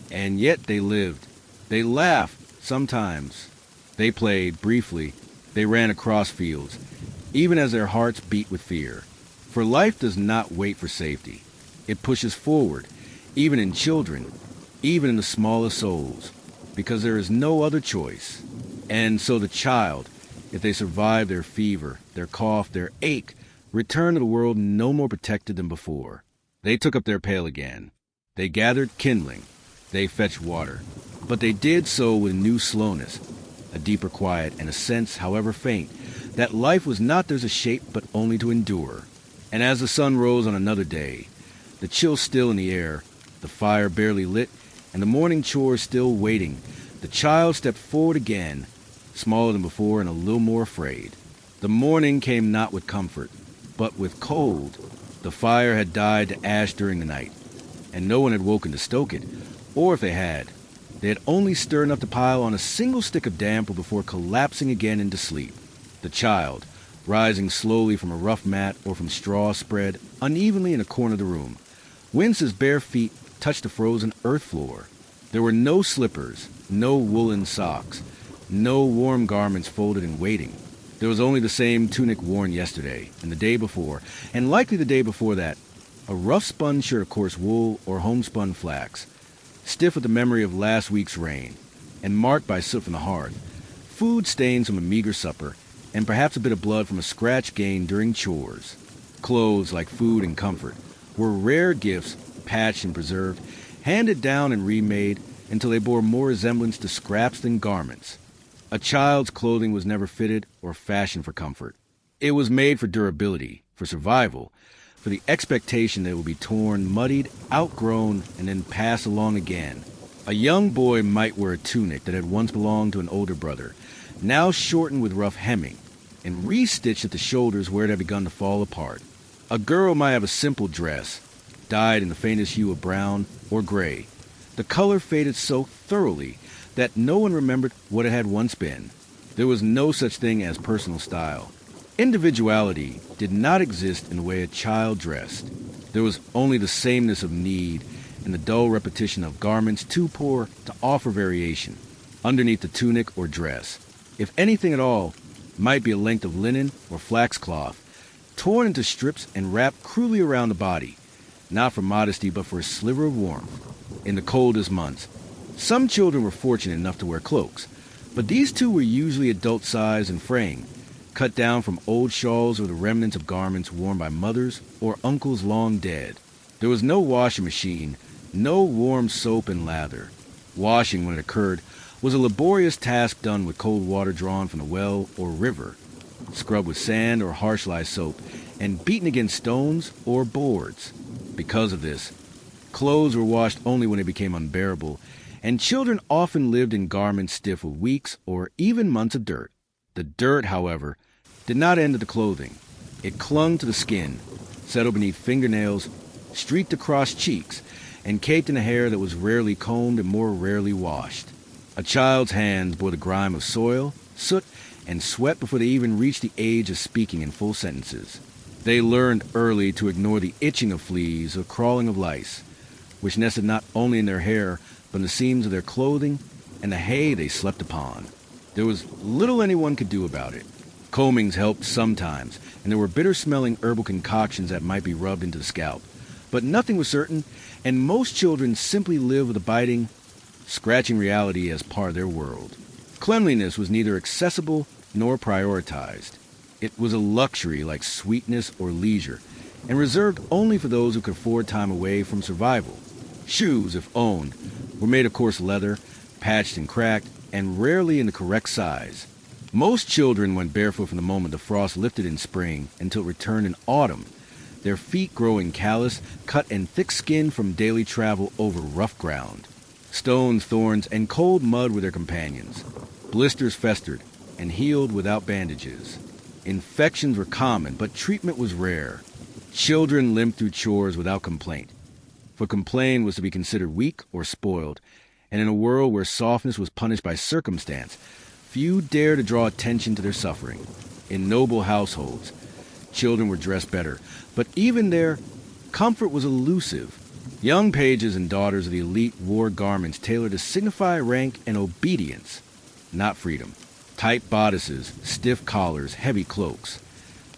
S1: And yet they lived. They laughed, sometimes. They played, briefly. They ran across fields, even as their hearts beat with fear. For life does not wait for safety. It pushes forward, even in children, even in the smallest souls, because there is no other choice. And so the child, if they survive their fever, their cough, their ache, return to the world no more protected than before. They took up their pail again. They gathered kindling. They fetched water. But they did so with new slowness, a deeper quiet, and a sense, however faint, that life was not theirs to shape but only to endure. And as the sun rose on another day, the chill still in the air, the fire barely lit, and the morning chores still waiting, the child stepped forward again, smaller than before and a little more afraid. The morning came not with comfort, but with cold. The fire had died to ash during the night, and no one had woken to stoke it, or if they had only stirred enough to pile on a single stick of damp before collapsing again into sleep. The child, rising slowly from a rough mat or from straw spread unevenly in a corner of the room, whence his bare feet touched the frozen earth floor. There were no slippers, no woolen socks, no warm garments folded and waiting. There was only the same tunic worn yesterday and the day before, and likely the day before that, a rough-spun shirt of coarse wool or homespun flax, stiff with the memory of last week's rain, and marked by soot from the hearth, food stains from a meager supper, and perhaps a bit of blood from a scratch gained during chores. Clothes, like food and comfort, were rare gifts, patched and preserved, handed down and remade until they bore more resemblance to scraps than garments. A child's clothing was never fitted or fashioned for comfort. It was made for durability, for survival, for the expectation that it would be torn, muddied, outgrown, and then passed along again. A young boy might wear a tunic that had once belonged to an older brother, now shortened with rough hemming, and re-stitched at the shoulders where it had begun to fall apart. A girl might have a simple dress, dyed in the faintest hue of brown or gray. The color faded so thoroughly that no one remembered what it had once been. There was no such thing as personal style. Individuality did not exist in the way a child dressed. There was only the sameness of need and the dull repetition of garments too poor to offer variation. Underneath the tunic or dress, if anything at all, might be a length of linen or flax cloth, torn into strips and wrapped crudely around the body, not for modesty but for a sliver of warmth. In the coldest months, some children were fortunate enough to wear cloaks, but these too were usually adult size and fraying, cut down from old shawls or the remnants of garments worn by mothers or uncles long dead. There was no washing machine, no warm soap and lather. Washing, when it occurred, was a laborious task done with cold water drawn from the well or river, scrubbed with sand or harsh lye soap, and beaten against stones or boards. Because of this, clothes were washed only when they became unbearable, and children often lived in garments stiff with weeks or even months of dirt. The dirt, however, did not end at the clothing. It clung to the skin, settled beneath fingernails, streaked across cheeks, and caked in a hair that was rarely combed and more rarely washed. A child's hands bore the grime of soil, soot, and sweat before they even reached the age of speaking in full sentences. They learned early to ignore the itching of fleas or crawling of lice, which nested not only in their hair, but in the seams of their clothing and the hay they slept upon. There was little anyone could do about it. Combings helped sometimes, and there were bitter-smelling herbal concoctions that might be rubbed into the scalp. But nothing was certain, and most children simply lived with a biting, scratching reality as part of their world. Cleanliness was neither accessible nor prioritized. It was a luxury like sweetness or leisure, and reserved only for those who could afford time away from survival. Shoes, if owned, were made of coarse leather, patched and cracked, and rarely in the correct size. Most children went barefoot from the moment the frost lifted in spring until it returned in autumn, their feet growing callous, cut and thick-skinned from daily travel over rough ground. Stones, thorns, and cold mud were their companions. Blisters festered and healed without bandages. Infections were common, but treatment was rare. Children limped through chores without complaint, for complaint was to be considered weak or spoiled, and in a world where softness was punished by circumstance, few dared to draw attention to their suffering. In noble households, children were dressed better, but even there, comfort was elusive. Young pages and daughters of the elite wore garments tailored to signify rank and obedience, not freedom. Tight bodices, stiff collars, heavy cloaks.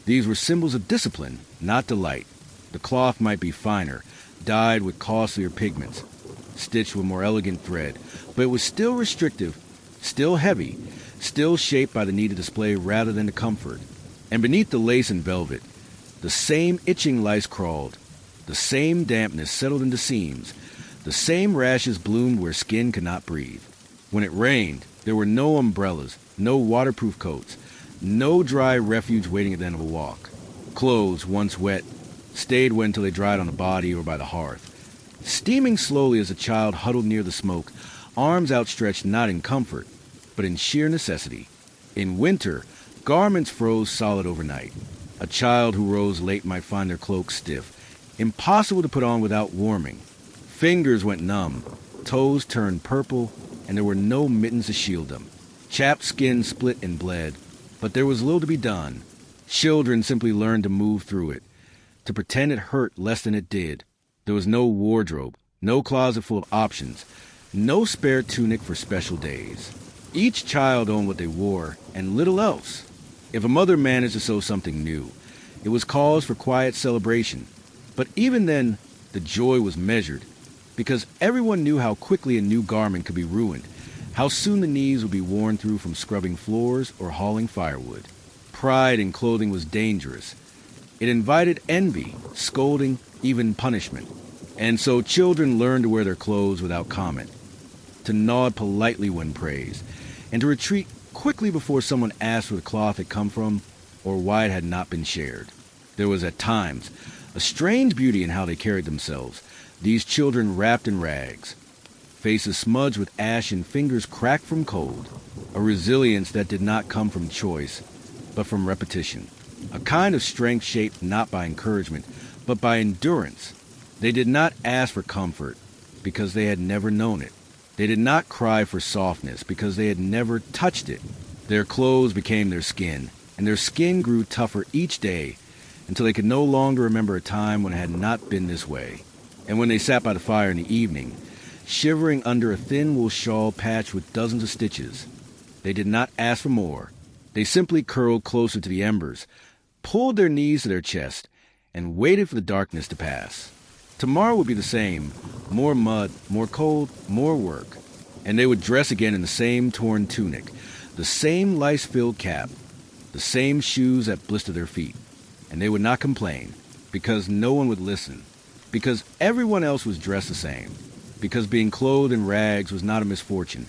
S1: These were symbols of discipline, not delight. The cloth might be finer, dyed with costlier pigments, stitched with more elegant thread, but it was still restrictive, still heavy, still shaped by the need to display rather than to comfort. And beneath the lace and velvet, the same itching lice crawled, the same dampness settled into seams, the same rashes bloomed where skin could not breathe. When it rained, there were no umbrellas, no waterproof coats, no dry refuge waiting at the end of a walk. Clothes, once wet, stayed wet until they dried on the body or by the hearth. Steaming slowly as a child huddled near the smoke, arms outstretched not in comfort, but in sheer necessity. In winter, garments froze solid overnight. A child who rose late might find their cloak stiff, impossible to put on without warming. Fingers went numb, toes turned purple, and there were no mittens to shield them. Chapped skin split and bled, but there was little to be done. Children simply learned to move through it, to pretend it hurt less than it did. There was no wardrobe, no closet full of options, no spare tunic for special days. Each child owned what they wore, and little else. If a mother managed to sew something new, it was cause for quiet celebration. But even then, the joy was measured, because everyone knew how quickly a new garment could be ruined, how soon the knees would be worn through from scrubbing floors or hauling firewood. Pride in clothing was dangerous. It invited envy, scolding, even punishment. And so children learned to wear their clothes without comment, to nod politely when praised, and to retreat quickly before someone asked where the cloth had come from or why it had not been shared. There was at times a strange beauty in how they carried themselves, these children wrapped in rags, faces smudged with ash and fingers cracked from cold, a resilience that did not come from choice, but from repetition, a kind of strength shaped not by encouragement, but by endurance. They did not ask for comfort because they had never known it. They did not cry for softness because they had never touched it. Their clothes became their skin, and their skin grew tougher each day until they could no longer remember a time when it had not been this way. And when they sat by the fire in the evening, shivering under a thin wool shawl patched with dozens of stitches, they did not ask for more. They simply curled closer to the embers, pulled their knees to their chest, and waited for the darkness to pass. Tomorrow would be the same, more mud, more cold, more work. And they would dress again in the same torn tunic, the same lice-filled cap, the same shoes that blistered their feet. And they would not complain, because no one would listen, because everyone else was dressed the same, because being clothed in rags was not a misfortune.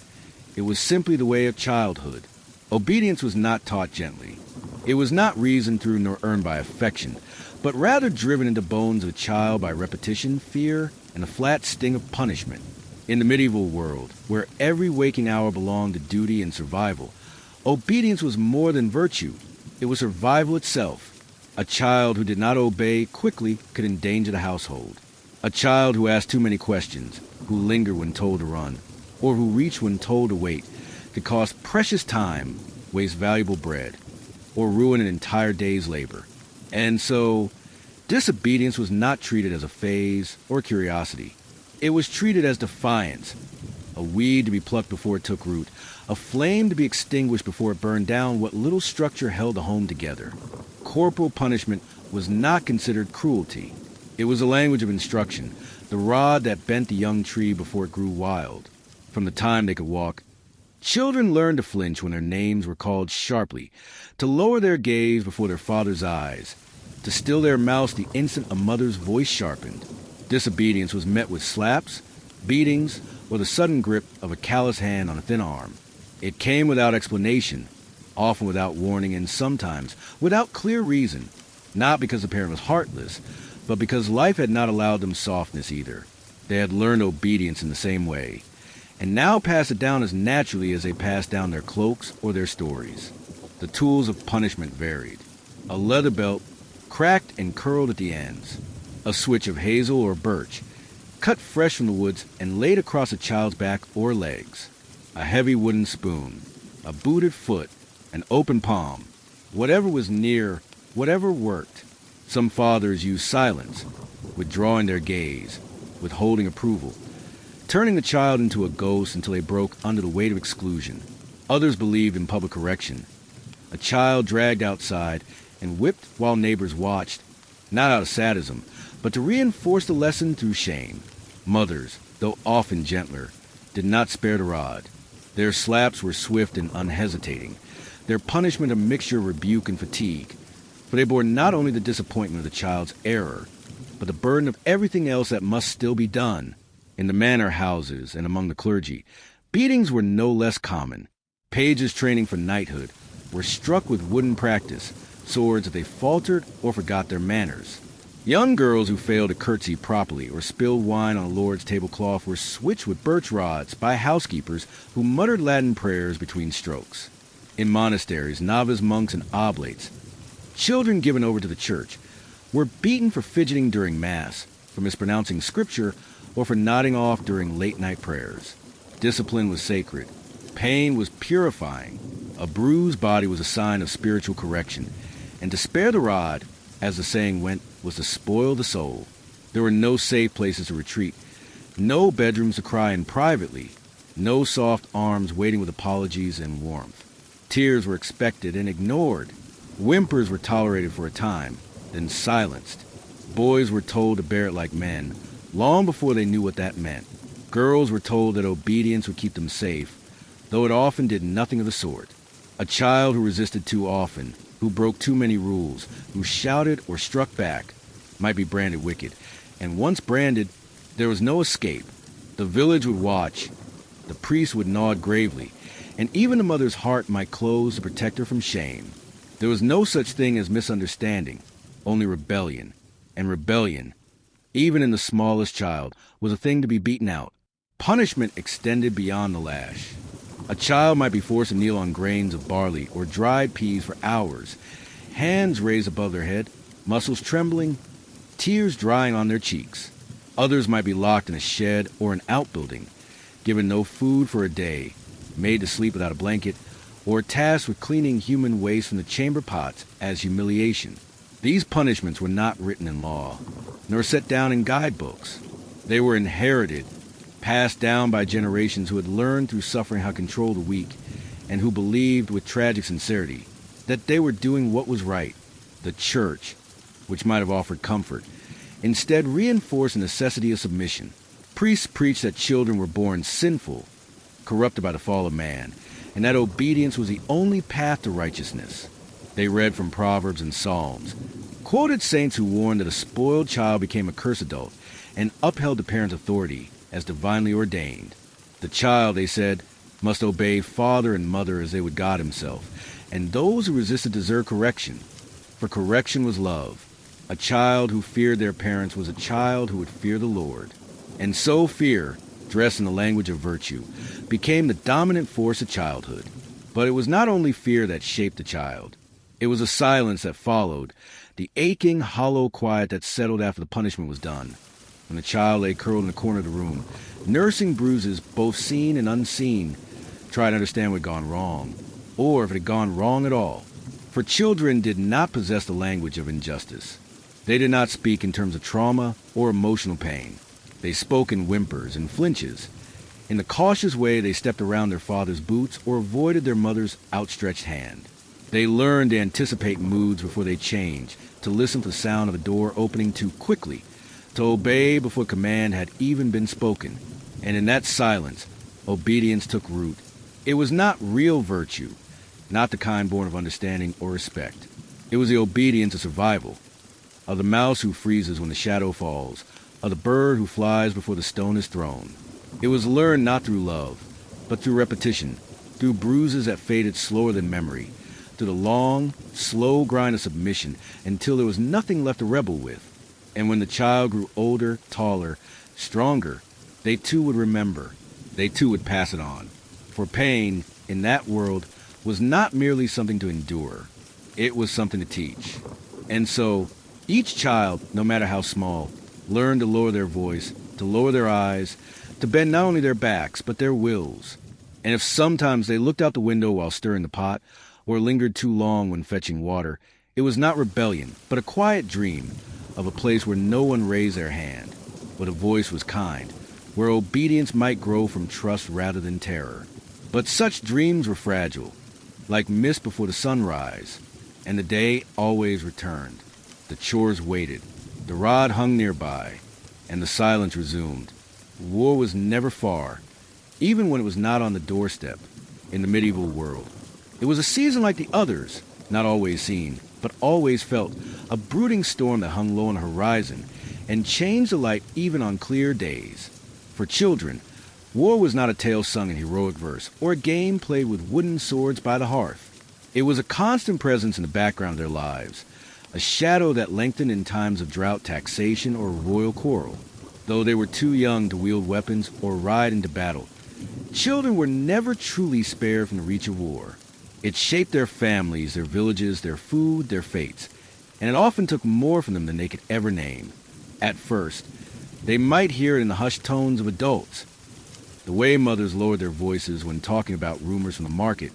S1: It was simply the way of childhood. Obedience was not taught gently. It was not reasoned through nor earned by affection, but rather driven into bones of a child by repetition, fear, and the flat sting of punishment. In the medieval world, where every waking hour belonged to duty and survival, obedience was more than virtue. It was survival itself. A child who did not obey quickly could endanger the household. A child who asks too many questions, who linger when told to run, or who reach when told to wait, could cost precious time, waste valuable bread, or ruin an entire day's labor. And so, disobedience was not treated as a phase or curiosity. It was treated as defiance, a weed to be plucked before it took root, a flame to be extinguished before it burned down what little structure held the home together. Corporal punishment was not considered cruelty. It was a language of instruction, the rod that bent the young tree before it grew wild. From the time they could walk, children learned to flinch when their names were called sharply, to lower their gaze before their father's eyes, to still their mouths the instant a mother's voice sharpened. Disobedience was met with slaps, beatings, or the sudden grip of a callous hand on a thin arm. It came without explanation, often without warning, and sometimes without clear reason, not because the parent was heartless, but because life had not allowed them softness either. They had learned obedience in the same way, and now passed it down as naturally as they passed down their cloaks or their stories. The tools of punishment varied. A leather belt, cracked and curled at the ends, a switch of hazel or birch, cut fresh from the woods and laid across a child's back or legs, a heavy wooden spoon, a booted foot, an open palm, whatever was near, whatever worked. Some fathers used silence, withdrawing their gaze, withholding approval, turning the child into a ghost until they broke under the weight of exclusion. Others believed in public correction. A child dragged outside and whipped while neighbors watched, not out of sadism, but to reinforce the lesson through shame. Mothers, though often gentler, did not spare the rod. Their slaps were swift and unhesitating, their punishment a mixture of rebuke and fatigue, for they bore not only the disappointment of the child's error, but the burden of everything else that must still be done. In the manor houses and among the clergy, beatings were no less common. Pages training for knighthood were struck with wooden practice, swords if they faltered or forgot their manners. Young girls who failed to curtsy properly or spilled wine on a lord's tablecloth were switched with birch rods by housekeepers who muttered Latin prayers between strokes. In monasteries, novice monks and oblates, children given over to the church, were beaten for fidgeting during Mass, for mispronouncing scripture, or for nodding off during late-night prayers. Discipline was sacred. Pain was purifying. A bruised body was a sign of spiritual correction. And to spare the rod, as the saying went, was to spoil the soul. There were no safe places to retreat, no bedrooms to cry in privately, no soft arms waiting with apologies and warmth. Tears were expected and ignored. Whimpers were tolerated for a time, then silenced. Boys were told to bear it like men, long before they knew what that meant. Girls were told that obedience would keep them safe, though it often did nothing of the sort. A child who resisted too often, who broke too many rules, who shouted or struck back, might be branded wicked. And once branded, there was no escape. The village would watch, the priest would nod gravely, and even the mother's heart might close to protect her from shame. There was no such thing as misunderstanding, only rebellion. And rebellion, even in the smallest child, was a thing to be beaten out. Punishment extended beyond the lash. A child might be forced to kneel on grains of barley or dried peas for hours, hands raised above their head, muscles trembling, tears drying on their cheeks. Others might be locked in a shed or an outbuilding, given no food for a day, made to sleep without a blanket, or tasked with cleaning human waste from the chamber pots as humiliation. These punishments were not written in law, nor set down in guidebooks. They were inherited, passed down by generations who had learned through suffering how to control the weak, and who believed with tragic sincerity that they were doing what was right. The church, which might have offered comfort, instead reinforced the necessity of submission. Priests preached that children were born sinful, corrupted by the fall of man, and that obedience was the only path to righteousness. They read from Proverbs and Psalms, quoted saints who warned that a spoiled child became a cursed adult, and upheld the parent's authority as divinely ordained. The child, they said, must obey father and mother as they would God himself, and those who resisted deserved correction, for correction was love. A child who feared their parents was a child who would fear the Lord. And so fear, dressed in the language of virtue, became the dominant force of childhood. But it was not only fear that shaped the child. It was a silence that followed, the aching, hollow quiet that settled after the punishment was done. when the child lay curled in the corner of the room, nursing bruises both seen and unseen, trying to understand what had gone wrong, or if it had gone wrong at all. For children did not possess the language of injustice. They did not speak in terms of trauma or emotional pain. They spoke in whimpers and flinches. In the cautious way, they stepped around their father's boots or avoided their mother's outstretched hand. They learned to anticipate moods before they change, to listen for the sound of a door opening too quickly, to obey before command had even been spoken. And in that silence, obedience took root. It was not real virtue, not the kind born of understanding or respect. It was the obedience of survival, of the mouse who freezes when the shadow falls, of the bird who flies before the stone is thrown. It was learned not through love, but through repetition, through bruises that faded slower than memory, through the long, slow grind of submission until there was nothing left to rebel with. And when the child grew older, taller, stronger, they too would remember. They too would pass it on. For pain, in that world, was not merely something to endure. It was something to teach. And so, each child, no matter how small, learned to lower their voice, to lower their eyes, to bend not only their backs, but their wills. And if sometimes they looked out the window while stirring the pot, or lingered too long when fetching water, it was not rebellion, but a quiet dream of a place where no one raised their hand, where the voice was kind, where obedience might grow from trust rather than terror. But such dreams were fragile, like mist before the sunrise, and the day always returned. The chores waited, the rod hung nearby, and the silence resumed. War was never far, even when it was not on the doorstep, in the medieval world. It was a season like the others, not always seen, but always felt, a brooding storm that hung low on the horizon and changed the light even on clear days. For children, war was not a tale sung in heroic verse or a game played with wooden swords by the hearth. It was a constant presence in the background of their lives, a shadow that lengthened in times of drought, taxation, or royal quarrel. Though they were too young to wield weapons or ride into battle, children were never truly spared from the reach of war. It shaped their families, their villages, their food, their fates, and it often took more from them than they could ever name. At first, they might hear it in the hushed tones of adults, the way mothers lowered their voices when talking about rumors from the market,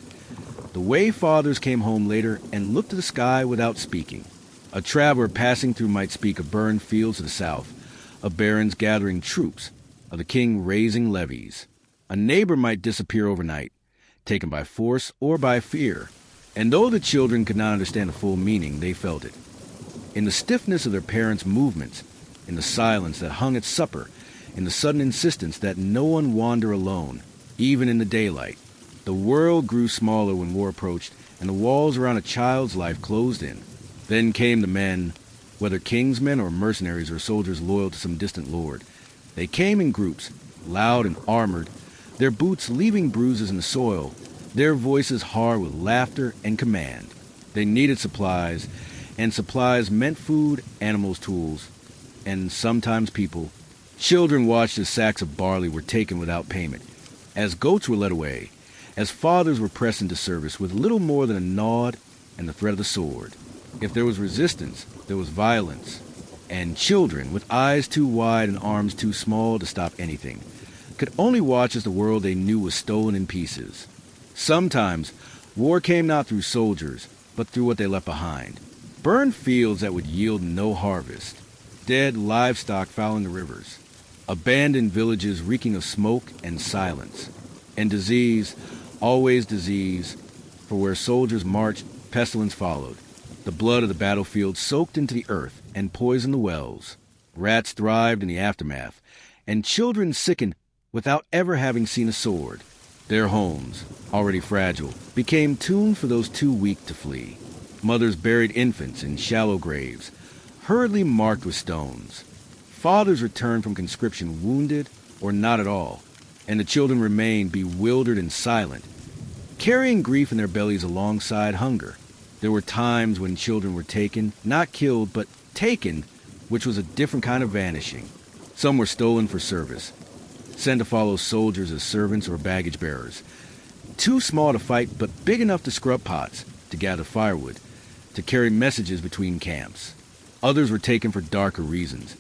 S1: the way fathers came home later and looked to the sky without speaking. A traveler passing through might speak of burned fields to the south, of barons gathering troops, of the king raising levies. A neighbor might disappear overnight, taken by force or by fear, and though the children could not understand the full meaning, they felt it. In the stiffness of their parents' movements, in the silence that hung at supper, in the sudden insistence that no one wander alone, even in the daylight. The world grew smaller when war approached, and the walls around a child's life closed in. Then came the men, whether kingsmen or mercenaries or soldiers loyal to some distant lord. They came in groups, loud and armored, their boots leaving bruises in the soil, their voices hard with laughter and command. They needed supplies, and supplies meant food, animals, tools, and sometimes people. Children watched as sacks of barley were taken without payment, as goats were led away, as fathers were pressed into service with little more than a nod and the threat of the sword. If there was resistance, there was violence, and children, with eyes too wide and arms too small to stop anything, could only watch as the world they knew was stolen in pieces. Sometimes, war came not through soldiers, but through what they left behind. Burned fields that would yield no harvest, dead livestock fouling the rivers, abandoned villages reeking of smoke and silence, and disease, always disease, for where soldiers marched, pestilence followed. The blood of the battlefield soaked into the earth and poisoned the wells. Rats thrived in the aftermath, and children sickened without ever having seen a sword. Their homes, already fragile, became tuned for those too weak to flee. Mothers buried infants in shallow graves, hurriedly marked with stones. Fathers returned from conscription wounded or not at all, and the children remained bewildered and silent, carrying grief in their bellies alongside hunger. There were times when children were taken, not killed, but taken, which was a different kind of vanishing. Some were stolen for service, sent to follow soldiers as servants or baggage bearers. Too small to fight, but big enough to scrub pots, to gather firewood, to carry messages between camps. Others were taken for darker reasons,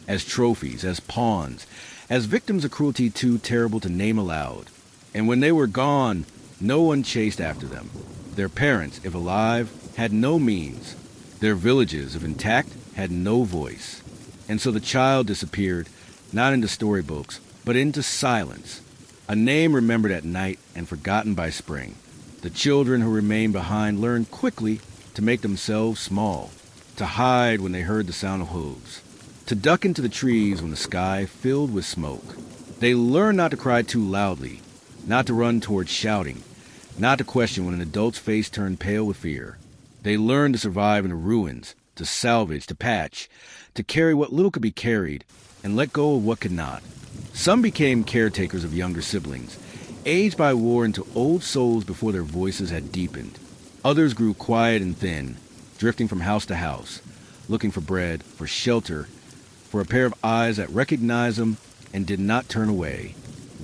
S1: as trophies, as pawns, as victims of cruelty too terrible to name aloud. And when they were gone, no one chased after them. Their parents, if alive, had no means. Their villages, if intact, had no voice. And so the child disappeared, not into storybooks, but into silence. A name remembered at night and forgotten by spring. The children who remained behind learned quickly to make themselves small, to hide when they heard the sound of hooves, to duck into the trees when the sky filled with smoke. They learned not to cry too loudly, not to run towards shouting, not to question when an adult's face turned pale with fear. They learned to survive in the ruins, to salvage, to patch, to carry what little could be carried, and let go of what could not. Some became caretakers of younger siblings, aged by war into old souls before their voices had deepened. Others grew quiet and thin, drifting from house to house, looking for bread, for shelter, for a pair of eyes that recognized them and did not turn away.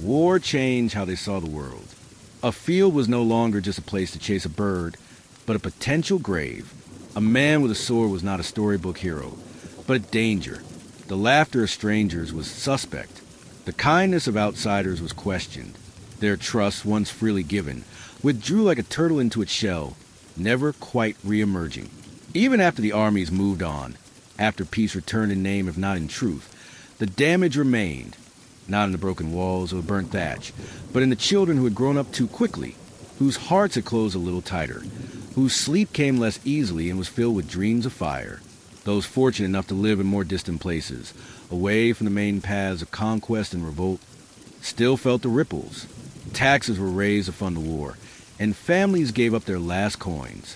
S1: War changed how they saw the world. A field was no longer just a place to chase a bird, but a potential grave. A man with a sword was not a storybook hero, but a danger. The laughter of strangers was suspect. The kindness of outsiders was questioned. Their trust, once freely given, withdrew like a turtle into its shell, never quite re-emerging. Even after the armies moved on, after peace returned in name if not in truth, the damage remained, not in the broken walls or the burnt thatch, but in the children who had grown up too quickly, whose hearts had closed a little tighter, whose sleep came less easily and was filled with dreams of fire. Those fortunate enough to live in more distant places, away from the main paths of conquest and revolt, still felt the ripples. Taxes were raised to fund the war, and families gave up their last coins.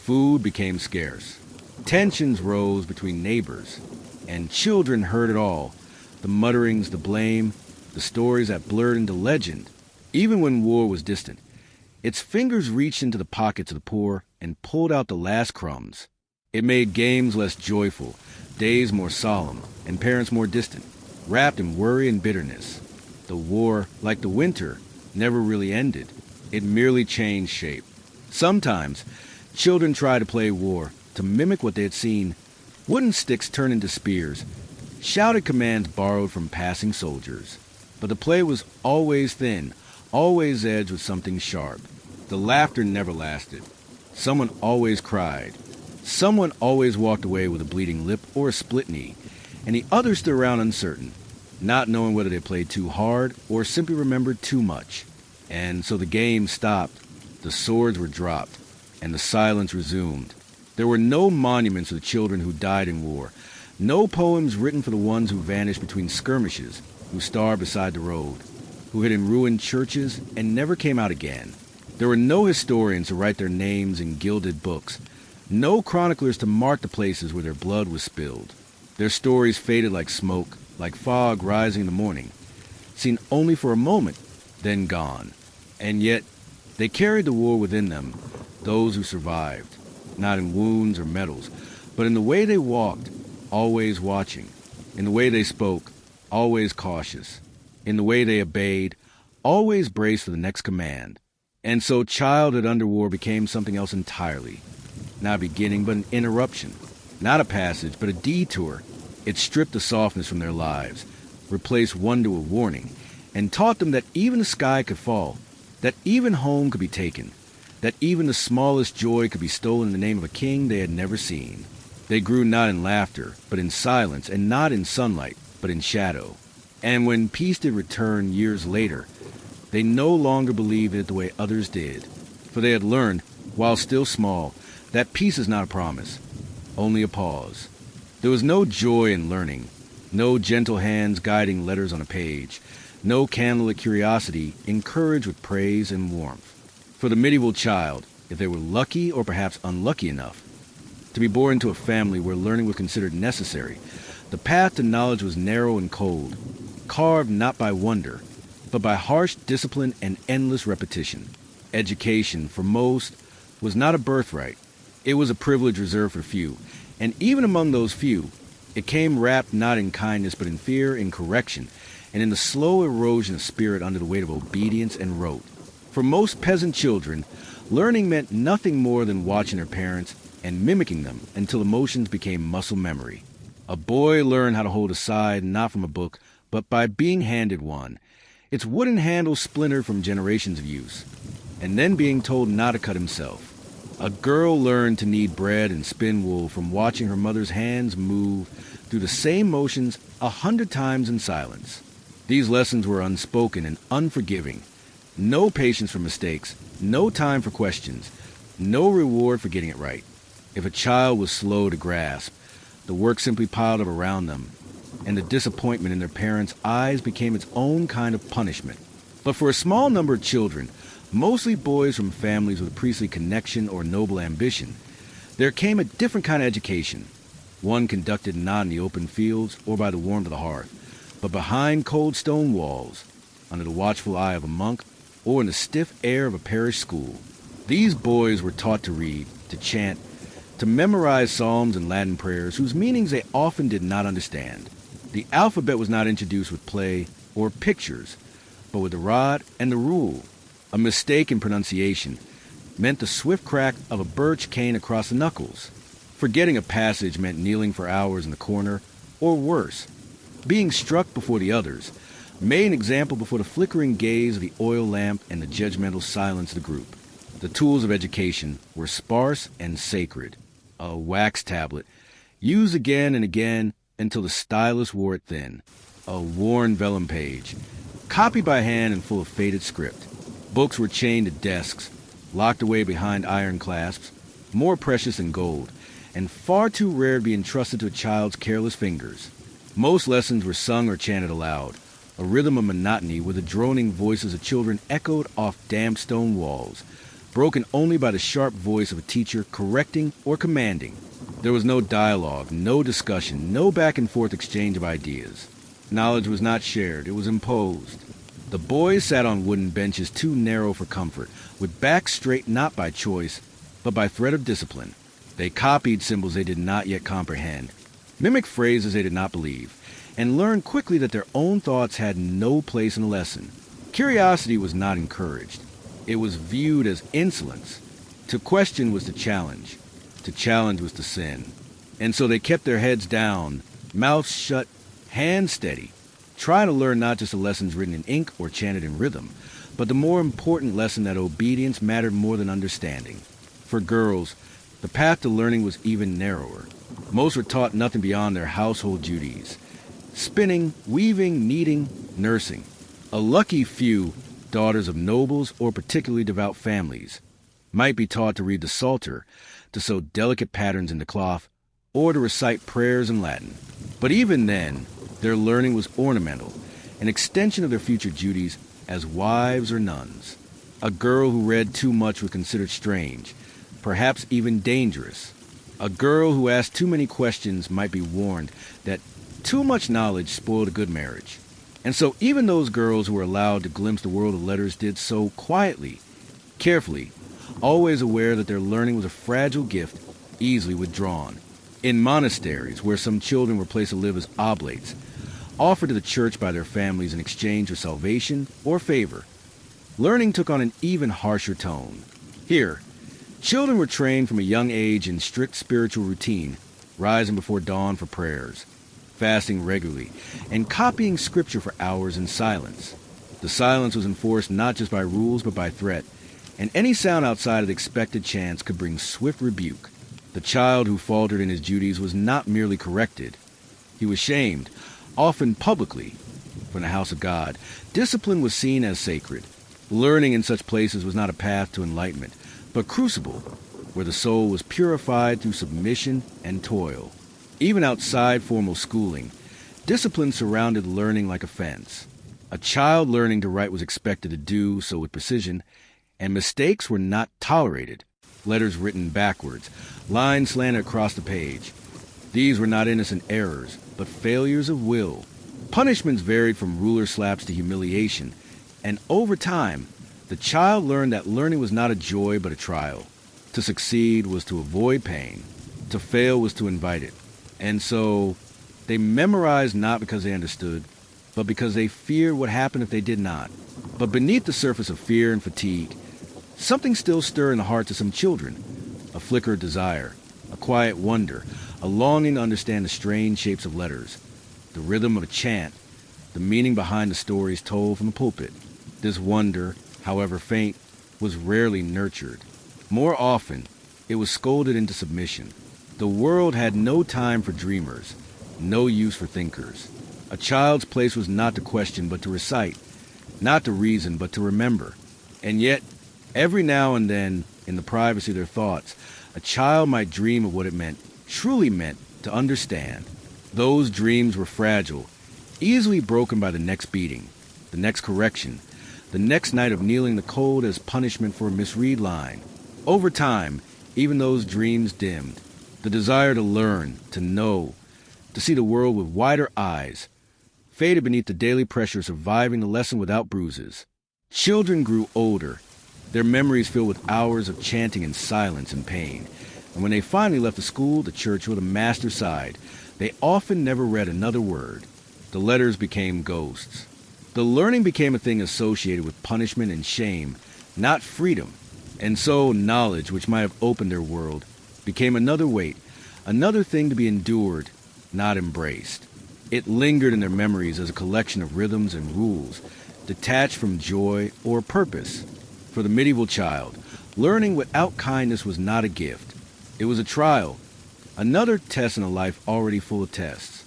S1: Food became scarce. Tensions rose between neighbors, and children heard it all. The mutterings, the blame, the stories that blurred into legend. Even when war was distant, its fingers reached into the pockets of the poor and pulled out the last crumbs. It made games less joyful, days more solemn, and parents more distant, wrapped in worry and bitterness. The war, like the winter, never really ended. It merely changed shape. Sometimes, children tried to play war, to mimic what they had seen. Wooden sticks turned into spears, shouted commands borrowed from passing soldiers. But the play was always thin, always edged with something sharp. The laughter never lasted. Someone always cried. Someone always walked away with a bleeding lip or a split knee, and the others stood around uncertain, not knowing whether they played too hard or simply remembered too much. And so the game stopped, the swords were dropped, and the silence resumed. There were no monuments for the children who died in war, no poems written for the ones who vanished between skirmishes, who starved beside the road, who hid in ruined churches and never came out again. There were no historians to write their names in gilded books, no chroniclers to mark the places where their blood was spilled. Their stories faded like smoke, like fog rising in the morning, seen only for a moment, then gone. And yet, they carried the war within them, those who survived, not in wounds or medals, but in the way they walked, always watching, in the way they spoke, always cautious, in the way they obeyed, always braced for the next command. And so childhood under war became something else entirely, not a beginning but an interruption, not a passage but a detour. It stripped the softness from their lives, replaced wonder with warning, and taught them that even the sky could fall, that even home could be taken, that even the smallest joy could be stolen in the name of a king they had never seen. They grew not in laughter, but in silence, and not in sunlight, but in shadow. And when peace did return years later, they no longer believed it the way others did, for they had learned, while still small, that peace is not a promise, only a pause. There was no joy in learning, no gentle hands guiding letters on a page, no candlelit curiosity encouraged with praise and warmth. For the medieval child, if they were lucky or perhaps unlucky enough to be born into a family where learning was considered necessary, the path to knowledge was narrow and cold, carved not by wonder, but by harsh discipline and endless repetition. Education, for most, was not a birthright. It was a privilege reserved for few, and even among those few, it came wrapped not in kindness but in fear, in correction, and in the slow erosion of spirit under the weight of obedience and rote. For most peasant children, learning meant nothing more than watching their parents and mimicking them until emotions became muscle memory. A boy learned how to hold a scythe not from a book, but by being handed one. Its wooden handle splintered from generations of use, and then being told not to cut himself. A girl learned to knead bread and spin wool from watching her mother's hands move through the same motions 100 times in silence. These lessons were unspoken and unforgiving. No patience for mistakes, no time for questions, no reward for getting it right. If a child was slow to grasp, the work simply piled up around them, and the disappointment in their parents' eyes became its own kind of punishment. But for a small number of children, mostly boys from families with a priestly connection or noble ambition, there came a different kind of education, one conducted not in the open fields or by the warmth of the hearth, but behind cold stone walls, under the watchful eye of a monk, or in the stiff air of a parish school. These boys were taught to read, to chant, to memorize psalms and Latin prayers whose meanings they often did not understand. The alphabet was not introduced with play or pictures, but with the rod and the rule. A mistake in pronunciation meant the swift crack of a birch cane across the knuckles. Forgetting a passage meant kneeling for hours in the corner, or worse, being struck before the others, made an example before the flickering gaze of the oil lamp and the judgmental silence of the group. The tools of education were sparse and sacred. A wax tablet, used again and again until the stylus wore it thin. A worn vellum page, copied by hand and full of faded script. Books were chained to desks, locked away behind iron clasps, more precious than gold, and far too rare to be entrusted to a child's careless fingers. Most lessons were sung or chanted aloud, a rhythm of monotony where the droning voices of children echoed off damp stone walls, broken only by the sharp voice of a teacher correcting or commanding. There was no dialogue, no discussion, no back-and-forth exchange of ideas. Knowledge was not shared, it was imposed. The boys sat on wooden benches too narrow for comfort, with backs straight not by choice, but by threat of discipline. They copied symbols they did not yet comprehend, mimicked phrases they did not believe, and learned quickly that their own thoughts had no place in the lesson. Curiosity was not encouraged. It was viewed as insolence. To question was to challenge. To challenge was to sin. And so they kept their heads down, mouths shut, hands steady, trying to learn not just the lessons written in ink or chanted in rhythm, but the more important lesson that obedience mattered more than understanding. For girls, the path to learning was even narrower. Most were taught nothing beyond their household duties: spinning, weaving, kneading, nursing. A lucky few, daughters of nobles or particularly devout families, might be taught to read the Psalter, to sew delicate patterns into cloth, or to recite prayers in Latin. But even then, their learning was ornamental, an extension of their future duties as wives or nuns. A girl who read too much was considered strange, perhaps even dangerous. A girl who asked too many questions might be warned that too much knowledge spoiled a good marriage. And so even those girls who were allowed to glimpse the world of letters did so quietly, carefully, always aware that their learning was a fragile gift, easily withdrawn. In monasteries, where some children were placed to live as oblates, offered to the church by their families in exchange for salvation or favor, learning took on an even harsher tone. Here, children were trained from a young age in strict spiritual routine, rising before dawn for prayers, fasting regularly, and copying scripture for hours in silence. The silence was enforced not just by rules but by threat, and any sound outside of the expected chants could bring swift rebuke. The child who faltered in his duties was not merely corrected. He was shamed, often publicly, from the house of God. Discipline was seen as sacred. Learning in such places was not a path to enlightenment, but crucible, where the soul was purified through submission and toil. Even outside formal schooling, discipline surrounded learning like a fence. A child learning to write was expected to do so with precision, and mistakes were not tolerated. Letters written backwards, lines slanted across the page. These were not innocent errors, but failures of will. Punishments varied from ruler slaps to humiliation, and over time, the child learned that learning was not a joy but a trial. To succeed was to avoid pain. To fail was to invite it. And so, they memorized not because they understood, but because they feared what happened if they did not. But beneath the surface of fear and fatigue, something still stirred in the hearts of some children. A flicker of desire, a quiet wonder, a longing to understand the strange shapes of letters, the rhythm of a chant, the meaning behind the stories told from the pulpit. This wonder, however faint, was rarely nurtured. More often, it was scolded into submission. The world had no time for dreamers, no use for thinkers. A child's place was not to question but to recite, not to reason but to remember. And yet, every now and then, in the privacy of their thoughts, a child might dream of what it meant, truly meant, to understand. Those dreams were fragile, easily broken by the next beating, the next correction, the next night of kneeling the cold as punishment for a misread line. Over time, even those dreams dimmed. The desire to learn, to know, to see the world with wider eyes, faded beneath the daily pressure of surviving the lesson without bruises. Children grew older, their memories filled with hours of chanting in silence and pain. And when they finally left the school, the church, or the master's side, they often never read another word. The letters became ghosts. The learning became a thing associated with punishment and shame, not freedom. And so knowledge, which might have opened their world, became another weight, another thing to be endured, not embraced. It lingered in their memories as a collection of rhythms and rules, detached from joy or purpose. For the medieval child, learning without kindness was not a gift. It was a trial, another test in a life already full of tests.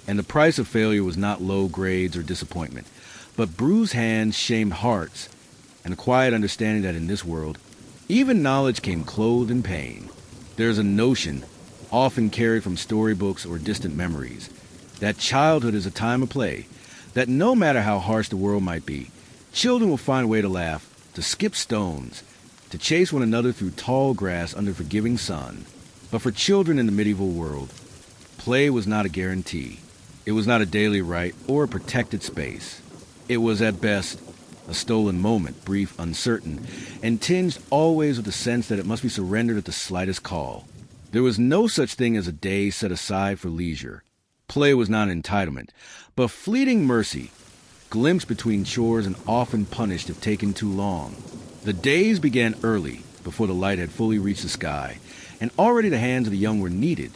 S1: And the price of failure was not low grades or disappointment, but bruised hands, shamed hearts, and a quiet understanding that in this world, even knowledge came clothed in pain. There's a notion, often carried from storybooks or distant memories, that childhood is a time of play, that no matter how harsh the world might be, children will find a way to laugh, to skip stones, to chase one another through tall grass under forgiving sun. But for children in the medieval world, play was not a guarantee. It was not a daily right or a protected space. It was at best a stolen moment, brief, uncertain, and tinged always with the sense that it must be surrendered at the slightest call. There was no such thing as a day set aside for leisure. Play was not an entitlement, but fleeting mercy, glimpsed between chores and often punished if taken too long. The days began early, before the light had fully reached the sky, and already the hands of the young were needed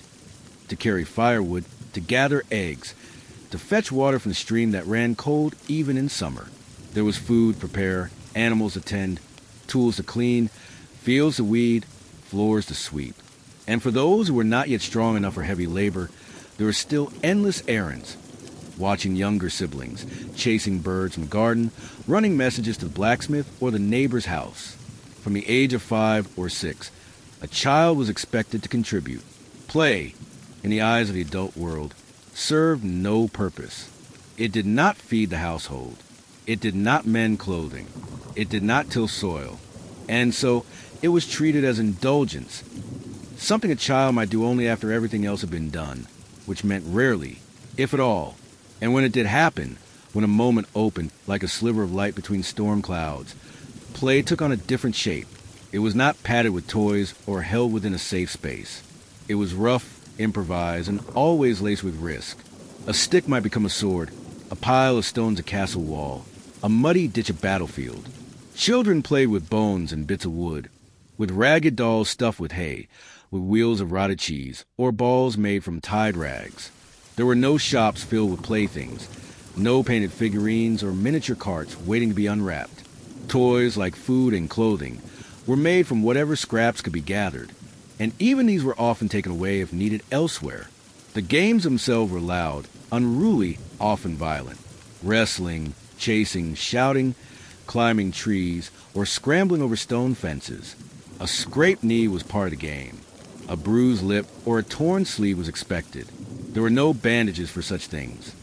S1: to carry firewood, to gather eggs, to fetch water from the stream that ran cold even in summer. There was food to prepare, animals to tend, tools to clean, fields to weed, floors to sweep. And for those who were not yet strong enough for heavy labor, there were still endless errands, watching younger siblings, chasing birds from the garden, running messages to the blacksmith or the neighbor's house. From the age of 5 or 6, a child was expected to contribute. Play, in the eyes of the adult world, served no purpose. It did not feed the household. It did not mend clothing. It did not till soil. And so it was treated as indulgence, something a child might do only after everything else had been done, which meant rarely, if at all. And when it did happen, when a moment opened like a sliver of light between storm clouds, play took on a different shape. It was not padded with toys or held within a safe space. It was rough, improvised, and always laced with risk. A stick might become a sword, a pile of stones a castle wall, a muddy ditch a battlefield. Children played with bones and bits of wood, with ragged dolls stuffed with hay, with wheels of rotted cheese, or balls made from tied rags. There were no shops filled with playthings, no painted figurines or miniature carts waiting to be unwrapped. Toys, like food and clothing, were made from whatever scraps could be gathered, and even these were often taken away if needed elsewhere. The games themselves were loud, unruly, often violent. Wrestling, chasing, shouting, climbing trees, or scrambling over stone fences. A scraped knee was part of the game. A bruised lip or a torn sleeve was expected. There were no bandages for such things.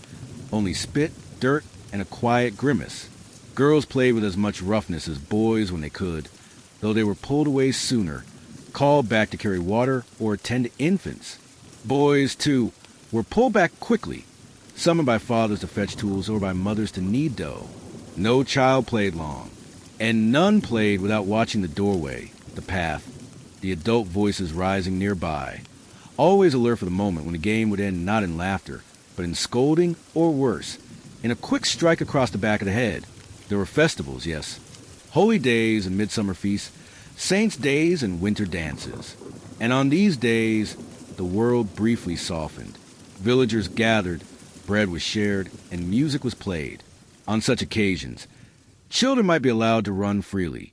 S1: Only spit, dirt, and a quiet grimace. Girls played with as much roughness as boys when they could, though they were pulled away sooner, called back to carry water or attend to infants. Boys, too, were pulled back quickly, summoned by fathers to fetch tools or by mothers to knead dough. No child played long, and none played without watching the doorway, the path, the adult voices rising nearby, always alert for the moment when the game would end not in laughter, but in scolding or worse, in a quick strike across the back of the head. There were festivals, yes, holy days and midsummer feasts, saints' days and winter dances. And on these days, the world briefly softened. Villagers gathered, bread was shared, and music was played. On such occasions, children might be allowed to run freely,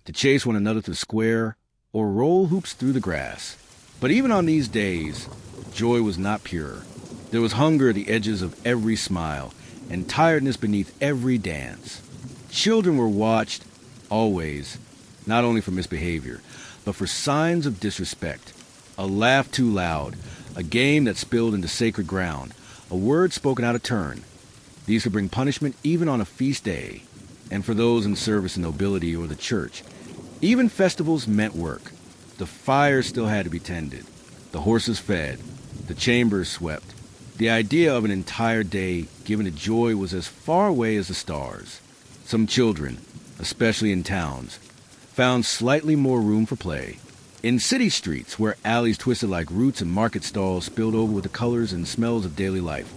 S1: to chase one another through the square, or roll hoops through the grass. But even on these days, joy was not pure. There was hunger at the edges of every smile, and tiredness beneath every dance. Children were watched, always, not only for misbehavior, but for signs of disrespect. A laugh too loud, a game that spilled into sacred ground, a word spoken out of turn. These could bring punishment even on a feast day, and for those in service in nobility or the church. Even festivals meant work. The fire still had to be tended, the horses fed, the chambers swept. The idea of an entire day given to joy was as far away as the stars. Some children, especially in towns, found slightly more room for play. In city streets, where alleys twisted like roots and market stalls spilled over with the colors and smells of daily life,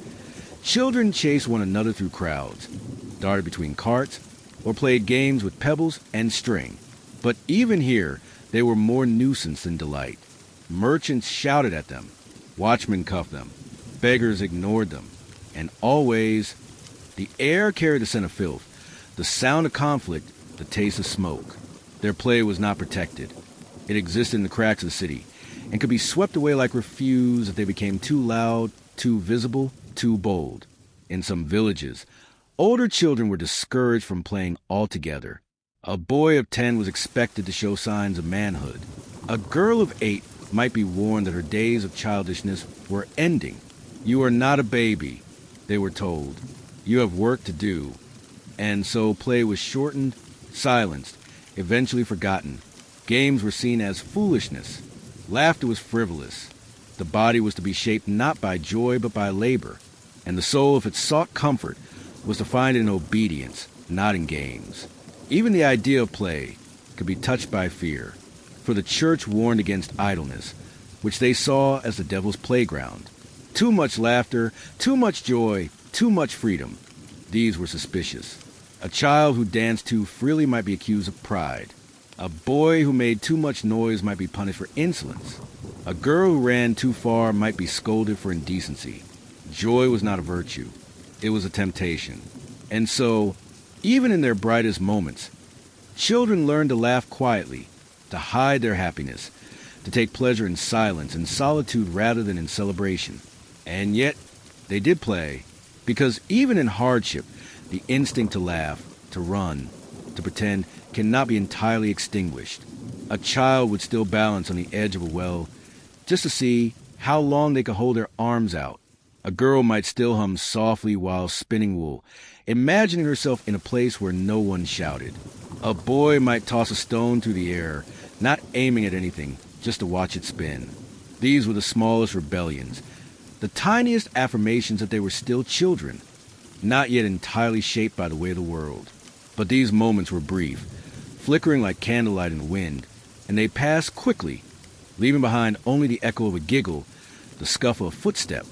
S1: children chased one another through crowds, darted between carts, or played games with pebbles and string. But even here, they were more nuisance than delight. Merchants shouted at them, watchmen cuffed them, beggars ignored them, and always, the air carried the scent of filth, the sound of conflict, the taste of smoke. Their play was not protected. It existed in the cracks of the city, and could be swept away like refuse if they became too loud, too visible, too bold. In some villages, older children were discouraged from playing altogether. A boy of 10 was expected to show signs of manhood. A girl of 8 might be warned that her days of childishness were ending. You are not a baby, they were told. You have work to do. And so play was shortened, silenced, eventually forgotten. Games were seen as foolishness. Laughter was frivolous. The body was to be shaped not by joy but by labor. And the soul, if it sought comfort, was to find it in obedience, not in games. Even the idea of play could be touched by fear, for the church warned against idleness, which they saw as the devil's playground. Too much laughter, too much joy, too much freedom. These were suspicious. A child who danced too freely might be accused of pride. A boy who made too much noise might be punished for insolence. A girl who ran too far might be scolded for indecency. Joy was not a virtue. It was a temptation. And so, even in their brightest moments, children learned to laugh quietly, to hide their happiness, to take pleasure in silence and solitude rather than in celebration. And yet, they did play, because even in hardship, the instinct to laugh, to run, to pretend cannot be entirely extinguished. A child would still balance on the edge of a well just to see how long they could hold their arms out. A girl might still hum softly while spinning wool, imagining herself in a place where no one shouted. A boy might toss a stone through the air, not aiming at anything, just to watch it spin. These were the smallest rebellions, the tiniest affirmations that they were still children, not yet entirely shaped by the way of the world. But these moments were brief, flickering like candlelight in the wind, and they passed quickly, leaving behind only the echo of a giggle, the scuff of a footstep,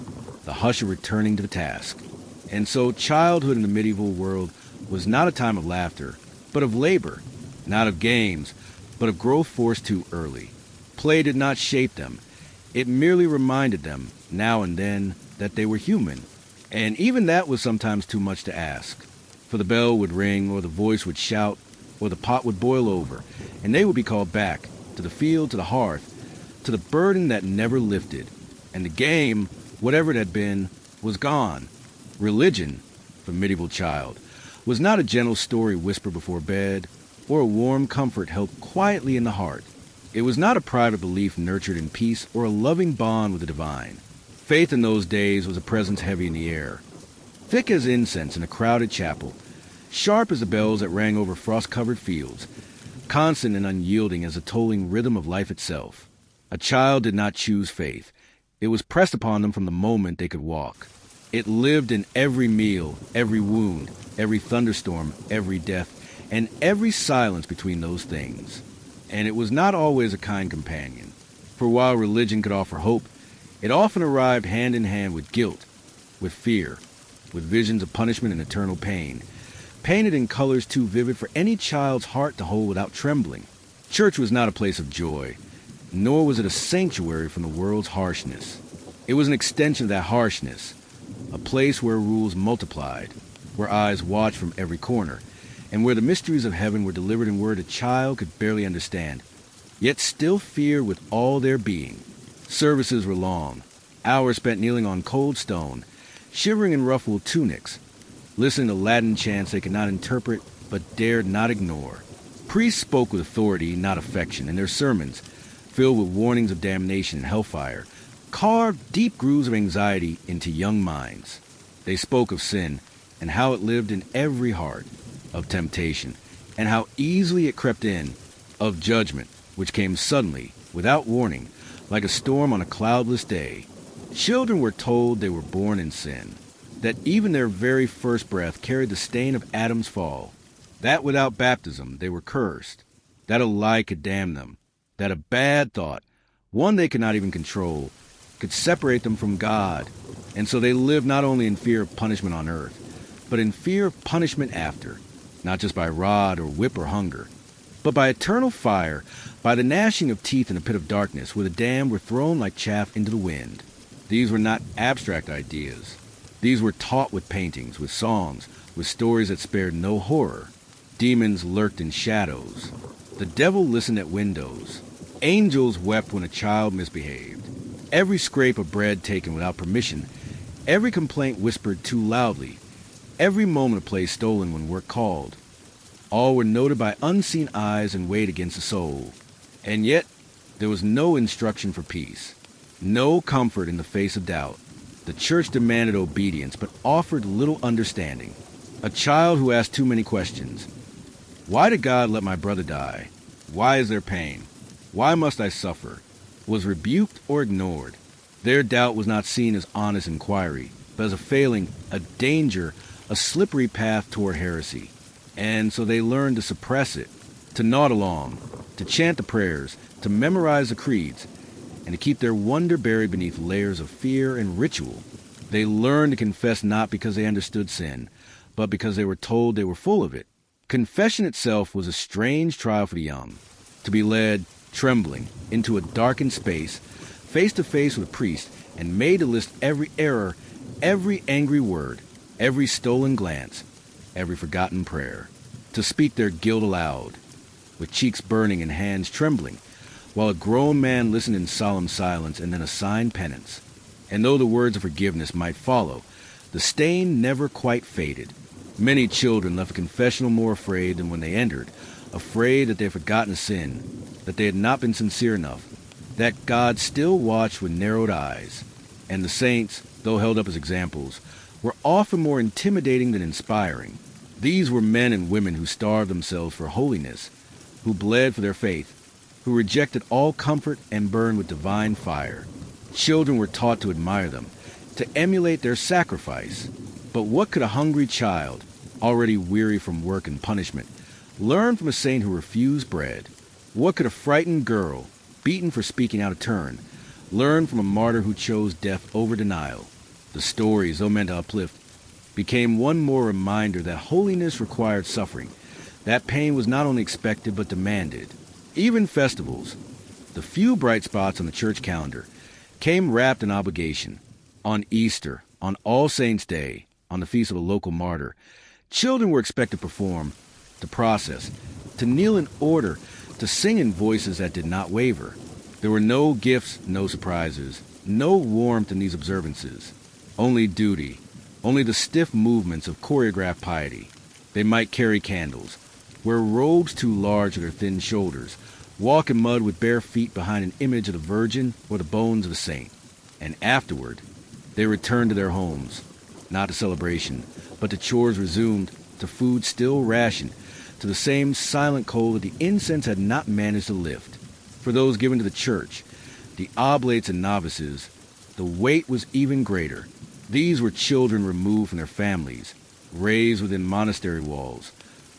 S1: the hush of returning to the task. And so childhood in the medieval world was not a time of laughter, but of labor, not of games, but of growth forced too early. Play did not shape them. It merely reminded them, now and then, that they were human. And even that was sometimes too much to ask. For the bell would ring, or the voice would shout, or the pot would boil over, and they would be called back, to the field, to the hearth, to the burden that never lifted. And the game, whatever it had been, was gone. Religion, for medieval child, was not a gentle story whispered before bed, or a warm comfort held quietly in the heart. It was not a private belief nurtured in peace or a loving bond with the divine. Faith in those days was a presence heavy in the air, thick as incense in a crowded chapel, sharp as the bells that rang over frost-covered fields, constant and unyielding as the tolling rhythm of life itself. A child did not choose faith. It was pressed upon them from the moment they could walk. It lived in every meal, every wound, every thunderstorm, every death, and every silence between those things. And it was not always a kind companion. For while religion could offer hope, it often arrived hand in hand with guilt, with fear, with visions of punishment and eternal pain, painted in colors too vivid for any child's heart to hold without trembling. Church was not a place of joy. nor was it a sanctuary from the world's harshness. It was an extension of that harshness, a place where rules multiplied, where eyes watched from every corner, and where the mysteries of heaven were delivered in word a child could barely understand, yet still feared with all their being. Services were long, hours spent kneeling on cold stone, shivering in ruffled tunics, listening to Latin chants they could not interpret but dared not ignore. Priests spoke with authority, not affection, and their sermons, filled with warnings of damnation and hellfire, carved deep grooves of anxiety into young minds. They spoke of sin and how it lived in every heart, of temptation and how easily it crept in, of judgment which came suddenly, without warning, like a storm on a cloudless day. Children were told they were born in sin, that even their very first breath carried the stain of Adam's fall, that without baptism they were cursed, that a lie could damn them, that a bad thought, one they could not even control, could separate them from God, and so they lived not only in fear of punishment on earth, but in fear of punishment after, not just by rod or whip or hunger, but by eternal fire, by the gnashing of teeth in a pit of darkness where the damned were thrown like chaff into the wind. These were not abstract ideas. These were taught with paintings, with songs, with stories that spared no horror. Demons lurked in shadows. The devil listened at windows. Angels wept when a child misbehaved. Every scrape of bread taken without permission, every complaint whispered too loudly, every moment of play stolen when work called. All were noted by unseen eyes and weighed against the soul. And yet, there was no instruction for peace, no comfort in the face of doubt. The church demanded obedience, but offered little understanding. A child who asked too many questions. Why did God let my brother die? Why is there pain? Why must I suffer? Was rebuked or ignored. Their doubt was not seen as honest inquiry, but as a failing, a danger, a slippery path toward heresy. And so they learned to suppress it, to nod along, to chant the prayers, to memorize the creeds, and to keep their wonder buried beneath layers of fear and ritual. They learned to confess not because they understood sin, but because they were told they were full of it. Confession itself was a strange trial for the young, to be led, trembling, into a darkened space, face to face with a priest, and made to list every error, every angry word, every stolen glance, every forgotten prayer, to speak their guilt aloud, with cheeks burning and hands trembling, while a grown man listened in solemn silence and then assigned penance. And though the words of forgiveness might follow, the stain never quite faded. Many children left a confessional more afraid than when they entered, afraid that they had forgotten sin, that they had not been sincere enough, that God still watched with narrowed eyes. And the saints, though held up as examples, were often more intimidating than inspiring. These were men and women who starved themselves for holiness, who bled for their faith, who rejected all comfort and burned with divine fire. Children were taught to admire them, to emulate their sacrifice. But what could a hungry child, already weary from work and punishment, learn from a saint who refused bread? What could a frightened girl, beaten for speaking out of turn, learn from a martyr who chose death over denial? The stories, though meant to uplift, became one more reminder that holiness required suffering, that pain was not only expected but demanded. Even festivals, the few bright spots on the church calendar, came wrapped in obligation. On Easter, on All Saints' Day, on the feast of a local martyr, children were expected to perform, to process, to kneel in order, to sing in voices that did not waver. There were no gifts, no surprises, no warmth in these observances. Only duty, only the stiff movements of choreographed piety. They might carry candles, wear robes too large for their thin shoulders, walk in mud with bare feet behind an image of the Virgin or the bones of a saint. And afterward, they returned to their homes, not to celebration, but to chores resumed, to food still rationed, to the same silent coal that the incense had not managed to lift. For those given to the church, the oblates and novices, the weight was even greater. These were children removed from their families, raised within monastery walls,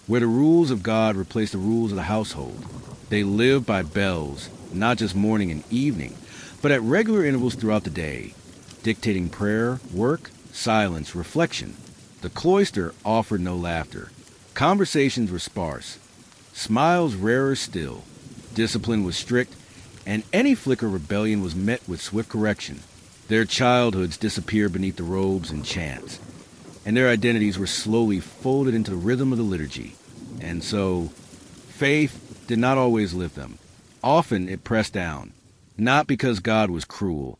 S1: where the rules of God replaced the rules of the household. They lived by bells, not just morning and evening, but at regular intervals throughout the day, dictating prayer, work, silence, reflection. The cloister offered no laughter. Conversations were sparse, smiles rarer still. Discipline was strict, and any flicker of rebellion was met with swift correction. Their childhoods disappeared beneath the robes and chants, and their identities were slowly folded into the rhythm of the liturgy. And so, faith did not always lift them. Often it pressed down, not because God was cruel,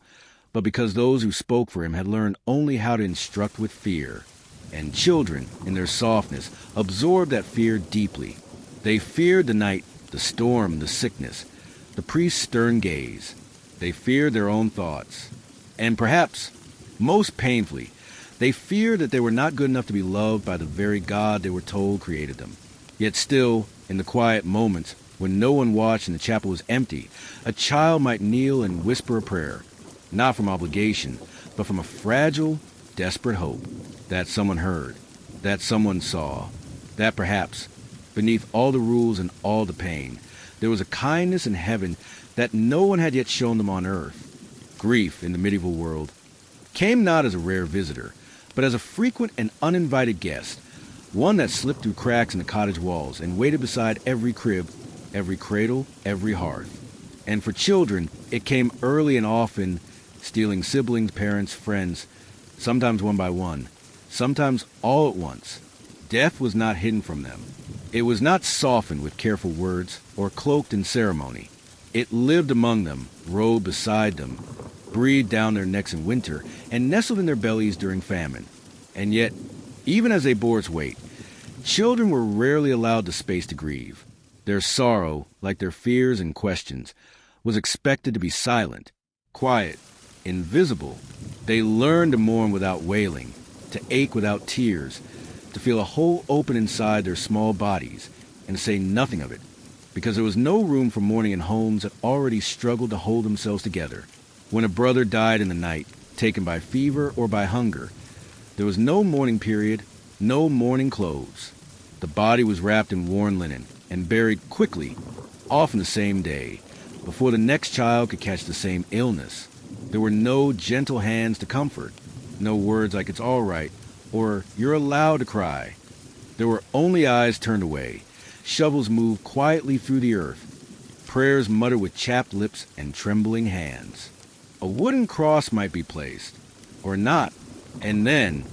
S1: but because those who spoke for him had learned only how to instruct with fear. And children, in their softness, absorbed that fear deeply. They feared the night, the storm, the sickness, the priest's stern gaze. They feared their own thoughts. And perhaps, most painfully, they feared that they were not good enough to be loved by the very God they were told created them. Yet still, in the quiet moments, when no one watched and the chapel was empty, a child might kneel and whisper a prayer, not from obligation, but from a fragile, desperate hope that someone heard, that someone saw, that perhaps, beneath all the rules and all the pain, there was a kindness in heaven that no one had yet shown them on earth. Grief, in the medieval world, came not as a rare visitor, but as a frequent and uninvited guest, one that slipped through cracks in the cottage walls and waited beside every crib, every cradle, every hearth. And for children, it came early and often, stealing siblings, parents, friends, sometimes one by one, sometimes all at once. Death was not hidden from them. It was not softened with careful words or cloaked in ceremony. It lived among them, rode beside them, breathed down their necks in winter, and nestled in their bellies during famine. And yet, even as they bore its weight, children were rarely allowed the space to grieve. Their sorrow, like their fears and questions, was expected to be silent, quiet, invisible. They learned to mourn without wailing, to ache without tears, to feel a hole open inside their small bodies, and to say nothing of it, because there was no room for mourning in homes that already struggled to hold themselves together. When a brother died in the night, taken by fever or by hunger, there was no mourning period, no mourning clothes. The body was wrapped in worn linen and buried quickly, often the same day, before the next child could catch the same illness. There were no gentle hands to comfort, no words like "it's all right" or "you're allowed to cry." There were only eyes turned away, shovels moved quietly through the earth, prayers muttered with chapped lips and trembling hands. A wooden cross might be placed, or not, and then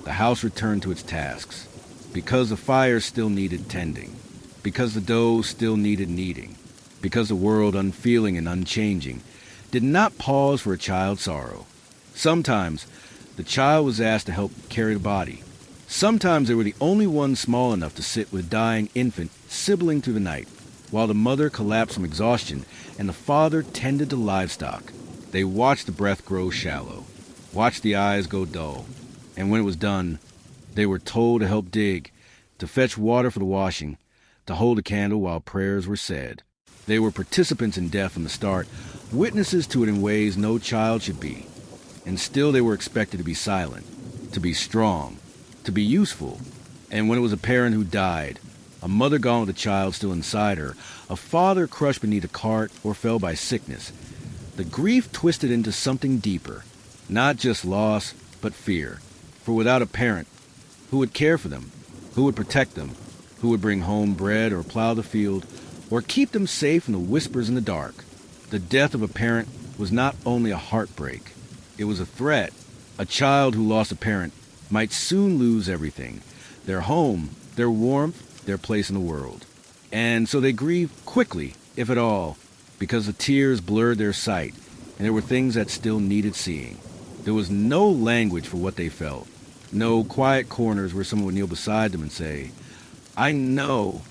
S1: the house returned to its tasks, because the fire still needed tending, because the dough still needed kneading, because the world, unfeeling and unchanging, did not pause for a child's sorrow. Sometimes the child was asked to help carry the body. Sometimes they were the only ones small enough to sit with a dying infant sibling through the night, while the mother collapsed from exhaustion and the father tended the livestock. They watched the breath grow shallow, watched the eyes go dull, and when it was done, they were told to help dig, to fetch water for the washing, to hold a candle while prayers were said. They were participants in death from the start, witnesses to it in ways no child should be. And still they were expected to be silent, to be strong, to be useful. And when it was a parent who died, a mother gone with a child still inside her, a father crushed beneath a cart or fell by sickness, the grief twisted into something deeper, not just loss, but fear. For without a parent, who would care for them, who would protect them, who would bring home bread or plow the field, or keep them safe from the whispers in the dark, the death of a parent was not only a heartbreak, it was a threat. A child who lost a parent might soon lose everything, their home, their warmth, their place in the world. And so they grieved quickly, if at all, because the tears blurred their sight, and there were things that still needed seeing. There was no language for what they felt, no quiet corners where someone would kneel beside them and say, "I know."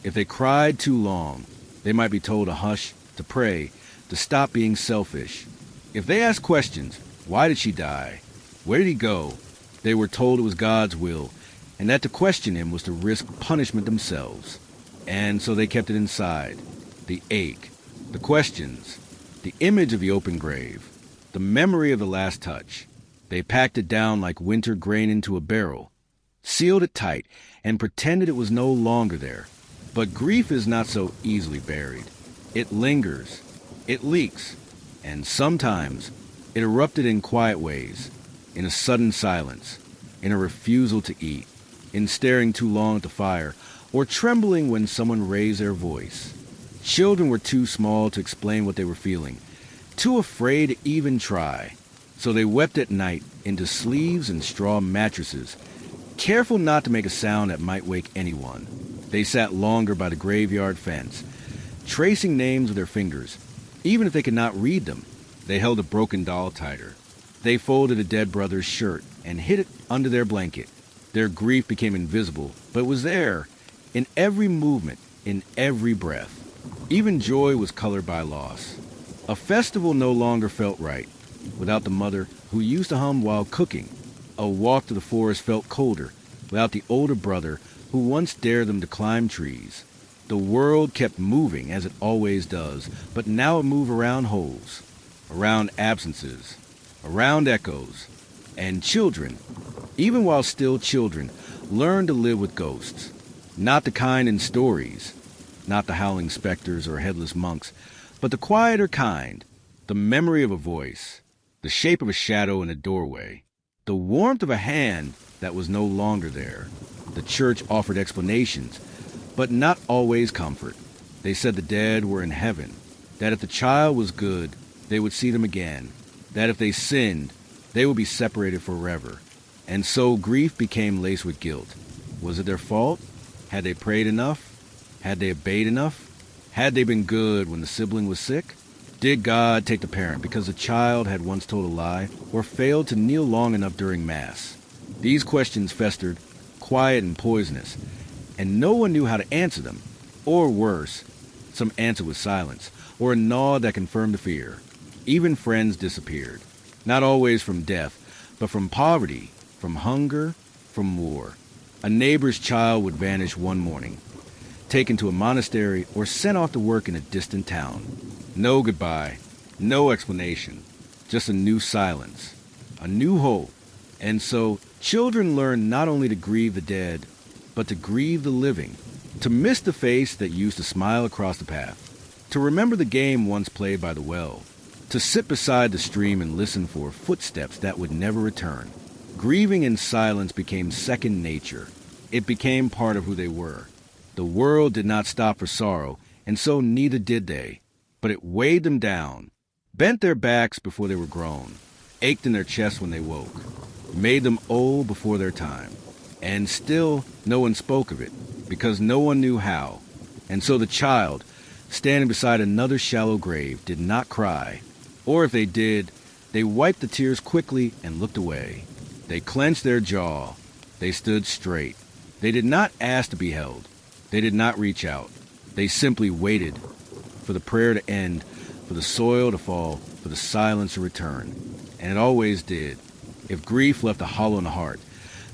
S1: If they cried too long, they might be told to hush, to pray, to stop being selfish. If they asked questions, why did she die? Where did he go? They were told it was God's will, and that to question him was to risk punishment themselves. And so they kept it inside. The ache, the questions, the image of the open grave, the memory of the last touch. They packed it down like winter grain into a barrel, sealed it tight, and pretended it was no longer there. But grief is not so easily buried. It lingers, it leaks, and sometimes it erupted in quiet ways, in a sudden silence, in a refusal to eat, in staring too long at the fire, or trembling when someone raised their voice. Children were too small to explain what they were feeling, too afraid to even try. So they wept at night into sleeves and straw mattresses, careful not to make a sound that might wake anyone. They sat longer by the graveyard fence, tracing names with their fingers. Even if they could not read them, they held a broken doll tighter. They folded a dead brother's shirt and hid it under their blanket. Their grief became invisible, but it was there, in every movement, in every breath. Even joy was colored by loss. A festival no longer felt right without the mother who used to hum while cooking. A walk to the forest felt colder without the older brother who once dared them to climb trees. The world kept moving as it always does, but now it moved around holes, around absences, around echoes. And children, even while still children, learned to live with ghosts. Not the kind in stories, not the howling specters or headless monks, but the quieter kind, the memory of a voice, the shape of a shadow in a doorway, the warmth of a hand that was no longer there. The church offered explanations, but not always comfort. They said the dead were in heaven, that if the child was good, they would see them again, that if they sinned, they would be separated forever. And so grief became laced with guilt. Was it their fault? Had they prayed enough? Had they obeyed enough? Had they been good when the sibling was sick? Did God take the parent because the child had once told a lie or failed to kneel long enough during Mass? These questions festered, quiet and poisonous, and no one knew how to answer them. Or worse, some answer was silence, or a nod that confirmed the fear. Even friends disappeared, not always from death, but from poverty, from hunger, from war. A neighbor's child would vanish one morning, taken to a monastery or sent off to work in a distant town. No goodbye, no explanation, just a new silence, a new hope. And so children learn not only to grieve the dead, but to grieve the living, to miss the face that used to smile across the path, to remember the game once played by the well, to sit beside the stream and listen for footsteps that would never return. Grieving in silence became second nature. It became part of who they were. The world did not stop for sorrow, and so neither did they. But it weighed them down, bent their backs before they were grown, ached in their chests when they woke, made them old before their time. And still no one spoke of it, because no one knew how. And so the child, standing beside another shallow grave, did not cry. Or if they did, they wiped the tears quickly and looked away. They clenched their jaw. They stood straight. They did not ask to be held. They did not reach out. They simply waited for the prayer to end, for the soil to fall, for the silence to return. And it always did. If grief left a hollow in the heart,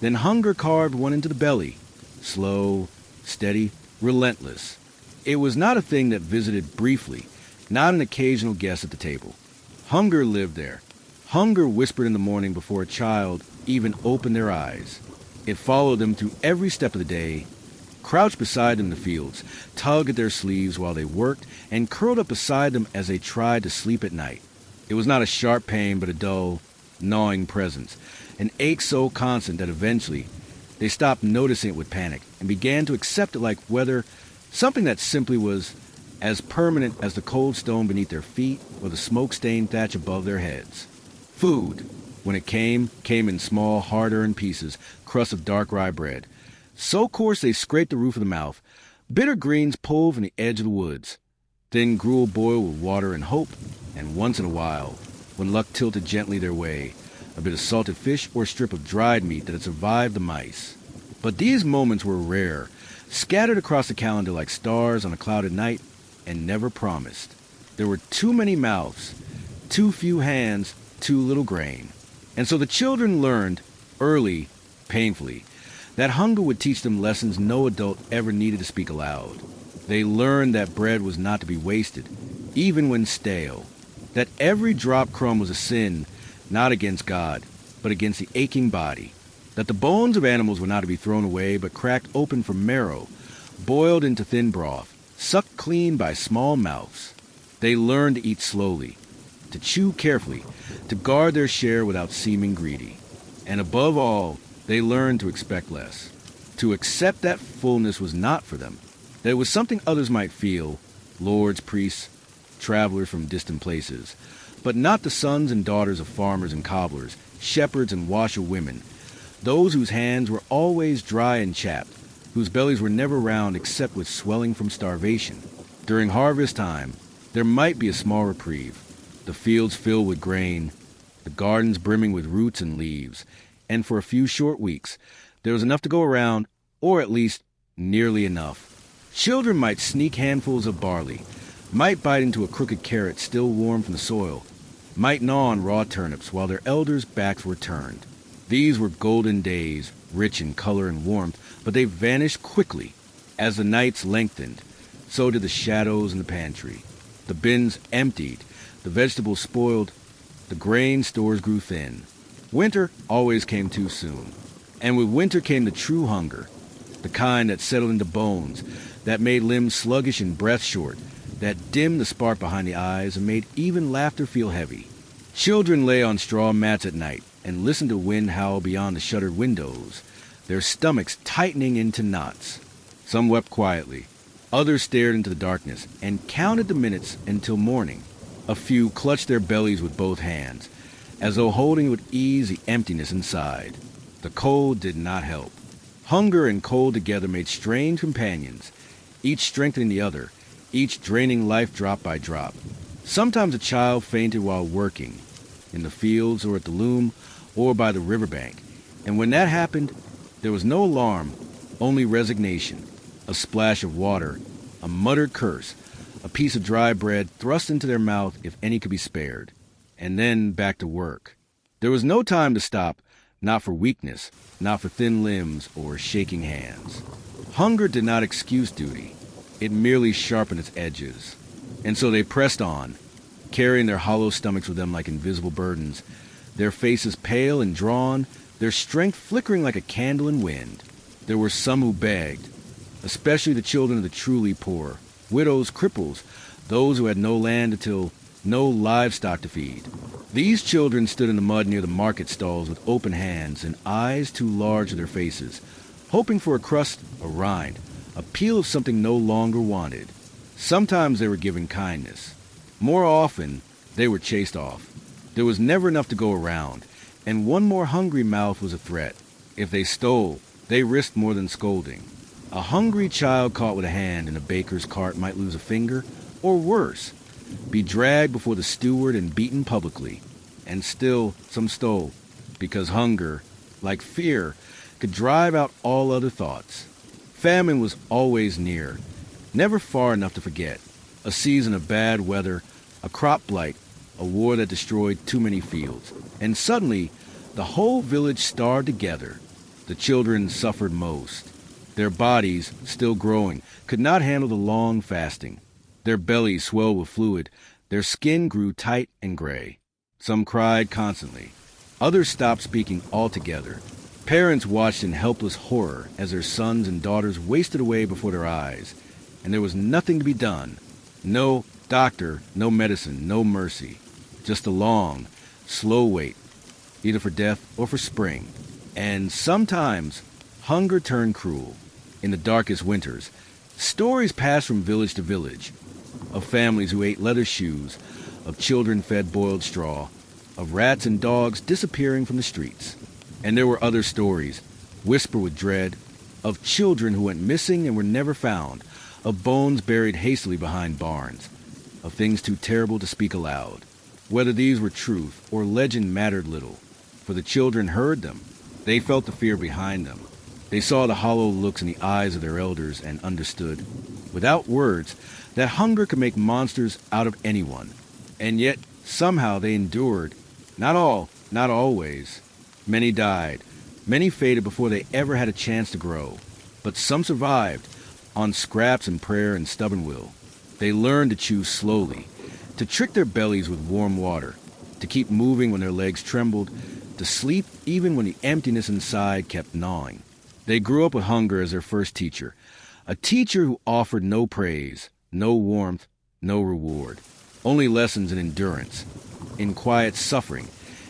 S1: then hunger carved one into the belly. Slow, steady, relentless. It was not a thing that visited briefly, not an occasional guest at the table. Hunger lived there. Hunger whispered in the morning before a child even opened their eyes. It followed them through every step of the day, crouched beside them in the fields, tugged at their sleeves while they worked, and curled up beside them as they tried to sleep at night. It was not a sharp pain, but a dull, gnawing presence, an ache so constant that eventually they stopped noticing it with panic and began to accept it like weather, something that simply was as permanent as the cold stone beneath their feet or the smoke-stained thatch above their heads. Food, when it came in small, hard-earned pieces, crusts of dark rye bread, so coarse they scraped the roof of the mouth, bitter greens pulled from the edge of the woods, thin gruel boiled with water and hope, and once in a while, when luck tilted gently their way, a bit of salted fish or a strip of dried meat that had survived the mice. But these moments were rare, scattered across the calendar like stars on a clouded night, and never promised. There were too many mouths, too few hands, too little grain. And so the children learned, early, painfully, that hunger would teach them lessons no adult ever needed to speak aloud. They learned that bread was not to be wasted, even when stale, that every drop crumb was a sin, not against God, but against the aching body, that the bones of animals were not to be thrown away, but cracked open for marrow, boiled into thin broth, sucked clean by small mouths. They learned to eat slowly, to chew carefully, to guard their share without seeming greedy. And above all, they learned to expect less, to accept that fullness was not for them, that it was something others might feel, lords, priests, travelers from distant places, but not the sons and daughters of farmers and cobblers, shepherds and washerwomen, those whose hands were always dry and chapped, whose bellies were never round except with swelling from starvation. During harvest time, there might be a small reprieve, the fields filled with grain, the gardens brimming with roots and leaves, and for a few short weeks, there was enough to go around, or at least nearly enough. Children might sneak handfuls of barley, might bite into a crooked carrot still warm from the soil, might gnaw on raw turnips while their elders' backs were turned. These were golden days, rich in color and warmth, but they vanished quickly. As the nights lengthened, so did the shadows in the pantry. The bins emptied, the vegetables spoiled, the grain stores grew thin. Winter always came too soon. And with winter came the true hunger, the kind that settled into bones, that made limbs sluggish and breath short, that dimmed the spark behind the eyes and made even laughter feel heavy. Children lay on straw mats at night and listened to wind howl beyond the shuttered windows, their stomachs tightening into knots. Some wept quietly. Others stared into the darkness and counted the minutes until morning. A few clutched their bellies with both hands, as though holding with ease the emptiness inside. The cold did not help. Hunger and cold together made strange companions, each strengthening the other, each draining life drop by drop. Sometimes a child fainted while working, in the fields or at the loom or by the riverbank, and when that happened, there was no alarm, only resignation, a splash of water, a muttered curse, a piece of dry bread thrust into their mouth if any could be spared, and then back to work. There was no time to stop, not for weakness, not for thin limbs or shaking hands. Hunger did not excuse duty. It merely sharpened its edges. And so they pressed on, carrying their hollow stomachs with them like invisible burdens, their faces pale and drawn, their strength flickering like a candle in wind. There were some who begged, especially the children of the truly poor, widows, cripples, those who had no land to till, no livestock to feed. These children stood in the mud near the market stalls with open hands and eyes too large for their faces, hoping for a crust, a rind, a peel of something no longer wanted. Sometimes they were given kindness. More often, they were chased off. There was never enough to go around, and one more hungry mouth was a threat. If they stole, they risked more than scolding. A hungry child caught with a hand in a baker's cart might lose a finger, or worse, be dragged before the steward and beaten publicly. And still, some stole, because hunger, like fear, could drive out all other thoughts. Famine was always near, never far enough to forget. A season of bad weather, a crop blight, a war that destroyed too many fields. And suddenly, the whole village starved together. The children suffered most. Their bodies, still growing, could not handle the long fasting. Their bellies swelled with fluid. Their skin grew tight and gray. Some cried constantly. Others stopped speaking altogether. Parents watched in helpless horror as their sons and daughters wasted away before their eyes. And there was nothing to be done. No doctor, no medicine, no mercy. Just a long, slow wait, either for death or for spring. And sometimes hunger turned cruel. In the darkest winters, stories passed from village to village, of families who ate leather shoes, of children fed boiled straw, of rats and dogs disappearing from the streets. And there were other stories, whispered with dread, of children who went missing and were never found, of bones buried hastily behind barns, of things too terrible to speak aloud. Whether these were truth or legend mattered little, for the children heard them. They felt the fear behind them. They saw the hollow looks in the eyes of their elders and understood, without words, that hunger could make monsters out of anyone. And yet, somehow they endured. Not all, not always. Many died. Many faded before they ever had a chance to grow. But some survived, on scraps and prayer and stubborn will. They learned to chew slowly, to trick their bellies with warm water, to keep moving when their legs trembled, to sleep even when the emptiness inside kept gnawing. They grew up with hunger as their first teacher, a teacher who offered no praise, no warmth, no reward, only lessons in endurance, in quiet suffering,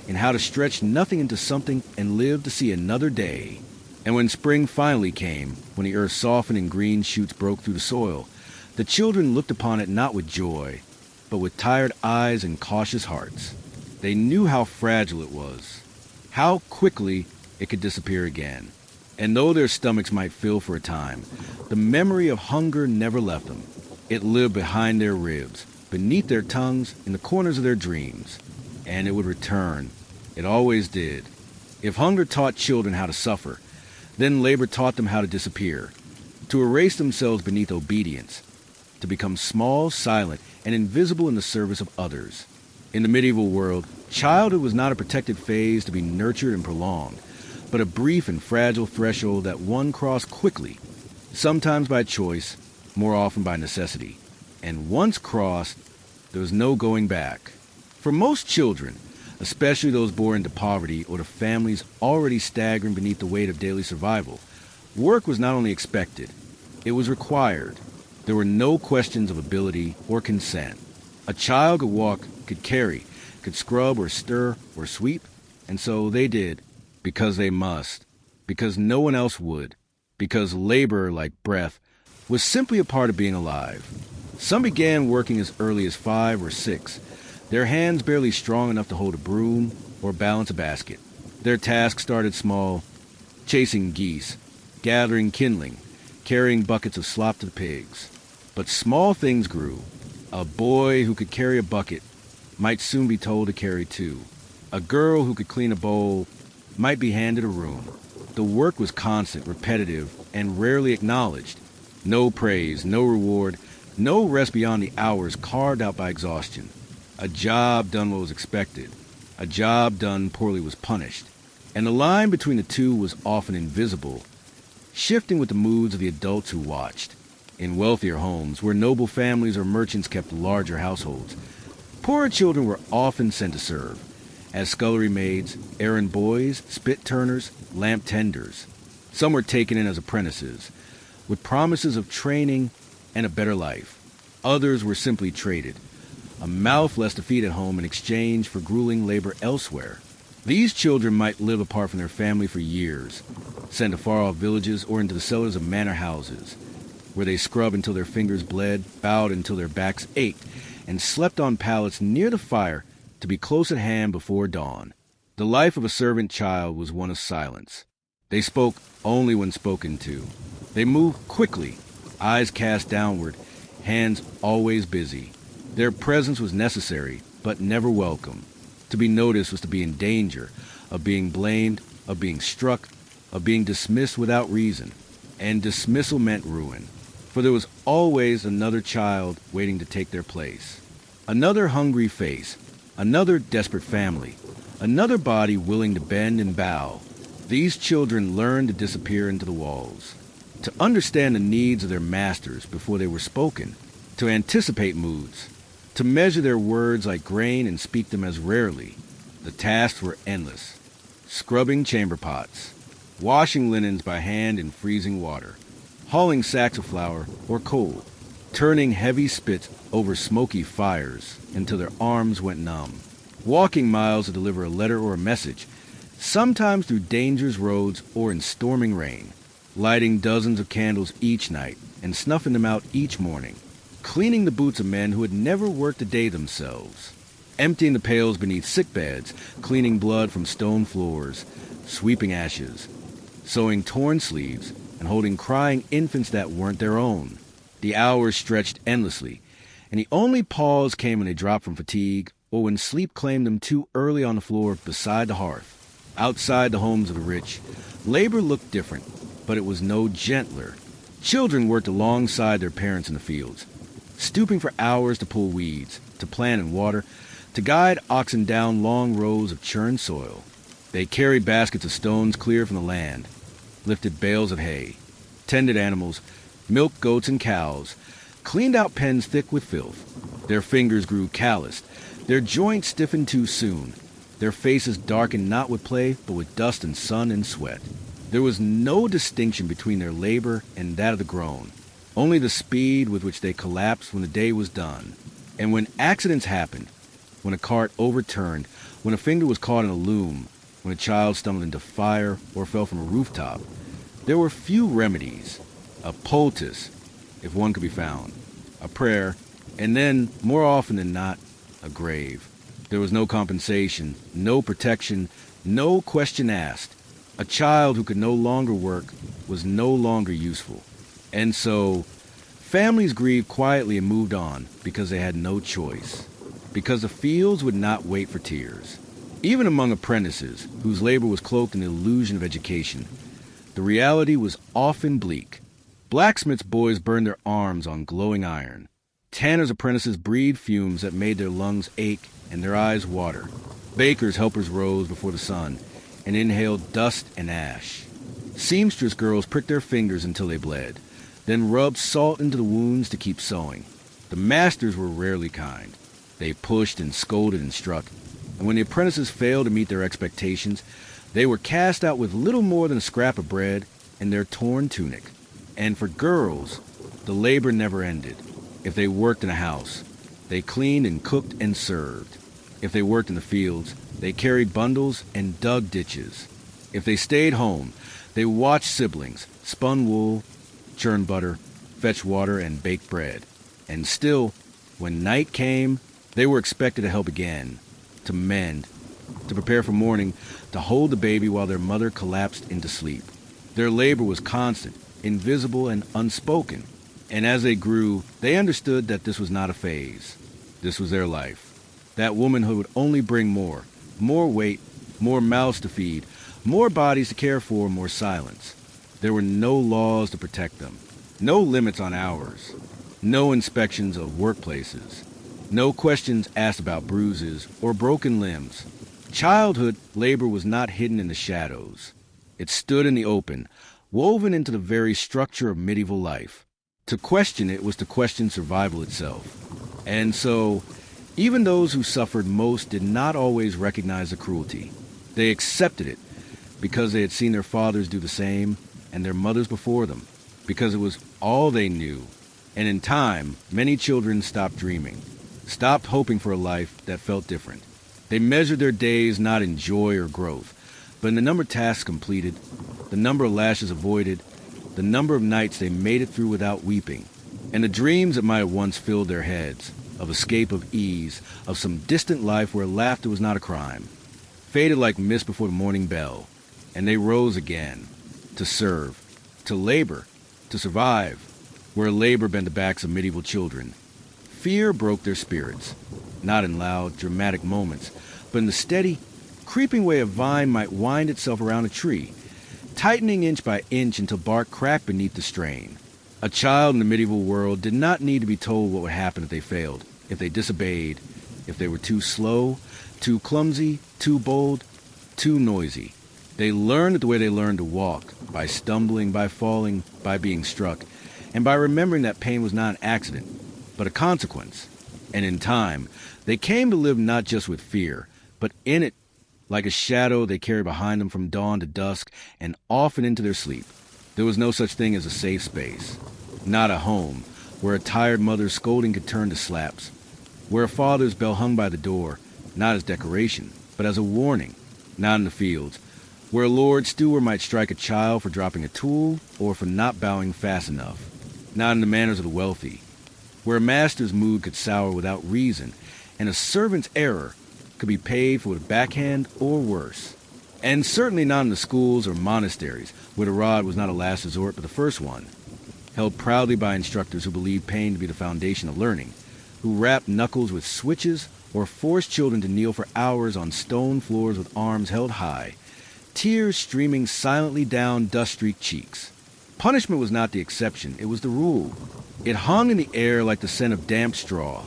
S1: in how to stretch nothing into something and live to see another day. And when spring finally came, when the earth softened and green shoots broke through the soil, The children looked upon it not with joy, but with tired eyes and cautious hearts. They knew how fragile it was, how quickly it could disappear again. And though their stomachs might fill for a time, the memory of hunger never left them. It lived behind their ribs, beneath their tongues, in the corners of their dreams. And it would return. It always did. If hunger taught children how to suffer, then labor taught them how to disappear, to erase themselves beneath obedience, to become small, silent, and invisible in the service of others. In the medieval world, childhood was not a protected phase to be nurtured and prolonged, but a brief and fragile threshold that one crossed quickly, sometimes by choice, more often by necessity. And once crossed, there was no going back. For most children, especially those born into poverty or to families already staggering beneath the weight of daily survival, work was not only expected, it was required. There were no questions of ability or consent. A child could walk, could carry, could scrub or stir or sweep, and so they did, because they must, because no one else would, because labor, like breath, was simply a part of being alive. Some began working as early as 5 or 6, their hands barely strong enough to hold a broom or balance a basket. Their tasks started small, chasing geese, gathering kindling, carrying buckets of slop to the pigs. But small things grew. A boy who could carry a bucket might soon be told to carry 2. A girl who could clean a bowl might be handed a room. The work was constant, repetitive, and rarely acknowledged. No praise, no reward, no rest beyond the hours carved out by exhaustion. A job done what was expected. A job done poorly was punished. And the line between the two was often invisible, shifting with the moods of the adults who watched. In wealthier homes, where noble families or merchants kept larger households, poorer children were often sent to serve, as scullery maids, errand boys, spit turners, lamp tenders. Some were taken in as apprentices, with promises of training and a better life. Others were simply traded, a mouth less to feed at home in exchange for grueling labor elsewhere. These children might live apart from their family for years, sent to far-off villages or into the cellars of manor houses, where they scrubbed until their fingers bled, bowed until their backs ached, and slept on pallets near the fire to be close at hand before dawn. The life of a servant child was one of silence. They spoke only when spoken to. They moved quickly, eyes cast downward, hands always busy. Their presence was necessary, but never welcome. To be noticed was to be in danger, of being blamed, of being struck, of being dismissed without reason. And dismissal meant ruin, for there was always another child waiting to take their place. Another hungry face, another desperate family, another body willing to bend and bow. These children learned to disappear into the walls, to understand the needs of their masters before they were spoken, to anticipate moods, to measure their words like grain and speak them as rarely. The tasks were endless. Scrubbing chamber pots, washing linens by hand in freezing water, hauling sacks of flour or coal, turning heavy spits over smoky fires until their arms went numb, walking miles to deliver a letter or a message, sometimes through dangerous roads or in storming rain, lighting dozens of candles each night and snuffing them out each morning, cleaning the boots of men who had never worked a day themselves, emptying the pails beneath sick beds, cleaning blood from stone floors, sweeping ashes, sewing torn sleeves, and holding crying infants that weren't their own. The hours stretched endlessly, and the only pause came when they dropped from fatigue or when sleep claimed them too early on the floor beside the hearth. Outside the homes of the rich, labor looked different, but it was no gentler. Children worked alongside their parents in the fields, stooping for hours to pull weeds, to plant and water, to guide oxen down long rows of churned soil. They carried baskets of stones clear from the land, lifted bales of hay, tended animals, milked goats and cows, cleaned out pens thick with filth. Their fingers grew calloused, their joints stiffened too soon, their faces darkened not with play, but with dust and sun and sweat. There was no distinction between their labor and that of the grown, only the speed with which they collapsed when the day was done. And when accidents happened, when a cart overturned, when a finger was caught in a loom, when a child stumbled into fire or fell from a rooftop, there were few remedies, a poultice, if one could be found. a prayer, and then, more often than not, a grave. There was no compensation, no protection, no question asked. A child who could no longer work was no longer useful. And so, families grieved quietly and moved on because they had no choice. Because the fields would not wait for tears. Even among apprentices, whose labor was cloaked in the illusion of education, the reality was often bleak. Blacksmiths' boys burned their arms on glowing iron. Tanners' apprentices breathed fumes that made their lungs ache and their eyes water. Bakers' helpers rose before the sun and inhaled dust and ash. Seamstress girls pricked their fingers until they bled, then rubbed salt into the wounds to keep sewing. The masters were rarely kind. They pushed and scolded and struck, and when the apprentices failed to meet their expectations, they were cast out with little more than a scrap of bread and their torn tunic. And for girls, the labor never ended. If they worked in a house, they cleaned and cooked and served. If they worked in the fields, they carried bundles and dug ditches. If they stayed home, they watched siblings, spun wool, churned butter, fetched water, and baked bread. And still, when night came, they were expected to help again, to mend, to prepare for morning, to hold the baby while their mother collapsed into sleep. Their labor was constant, invisible, and unspoken. And as they grew, they understood that this was not a phase. This was their life. That womanhood would only bring more weight, more mouths to feed, more bodies to care for, more silence. There were no laws to protect them, no limits on hours, no inspections of workplaces, no questions asked about bruises or broken limbs. Childhood labor was not hidden in the shadows. It stood in the open, woven into the very structure of medieval life. To question it was to question survival itself. And so, even those who suffered most did not always recognize the cruelty. They accepted it because they had seen their fathers do the same and their mothers before them, because it was all they knew. And in time, many children stopped dreaming, stopped hoping for a life that felt different. They measured their days not in joy or growth, but in the number of tasks completed, the number of lashes avoided, the number of nights they made it through without weeping, and the dreams that might have once filled their heads, of escape, of ease, of some distant life where laughter was not a crime, faded like mist before the morning bell, and they rose again, to serve, to labor, to survive, where labor bent the backs of medieval children. Fear broke their spirits, not in loud, dramatic moments, but in the steady, creeping way a vine might wind itself around a tree, tightening inch by inch until bark cracked beneath the strain. A child in the medieval world did not need to be told what would happen if they failed, if they disobeyed, if they were too slow, too clumsy, too bold, too noisy. They learned it the way they learned to walk, by stumbling, by falling, by being struck, and by remembering that pain was not an accident, but a consequence. And in time, they came to live not just with fear, but in it, like a shadow they carried behind them from dawn to dusk and often into their sleep. There was no such thing as a safe space. Not a home, where a tired mother's scolding could turn to slaps, where a father's bell hung by the door, not as decoration, but as a warning. Not in the fields, where a lord steward might strike a child for dropping a tool or for not bowing fast enough. Not in the manners of the wealthy, where a master's mood could sour without reason, and a servant's error could be paid for with a backhand or worse. And certainly not in the schools or monasteries, where the rod was not a last resort but the first one, held proudly by instructors who believed pain to be the foundation of learning, who rapped knuckles with switches or forced children to kneel for hours on stone floors with arms held high, tears streaming silently down dust-streaked cheeks. Punishment was not the exception, it was the rule. It hung in the air like the scent of damp straw,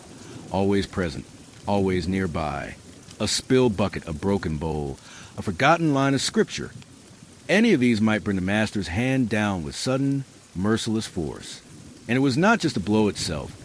S1: always present, always nearby. A spilled bucket, a broken bowl, a forgotten line of scripture. Any of these might bring the master's hand down with sudden, merciless force. And it was not just the blow itself,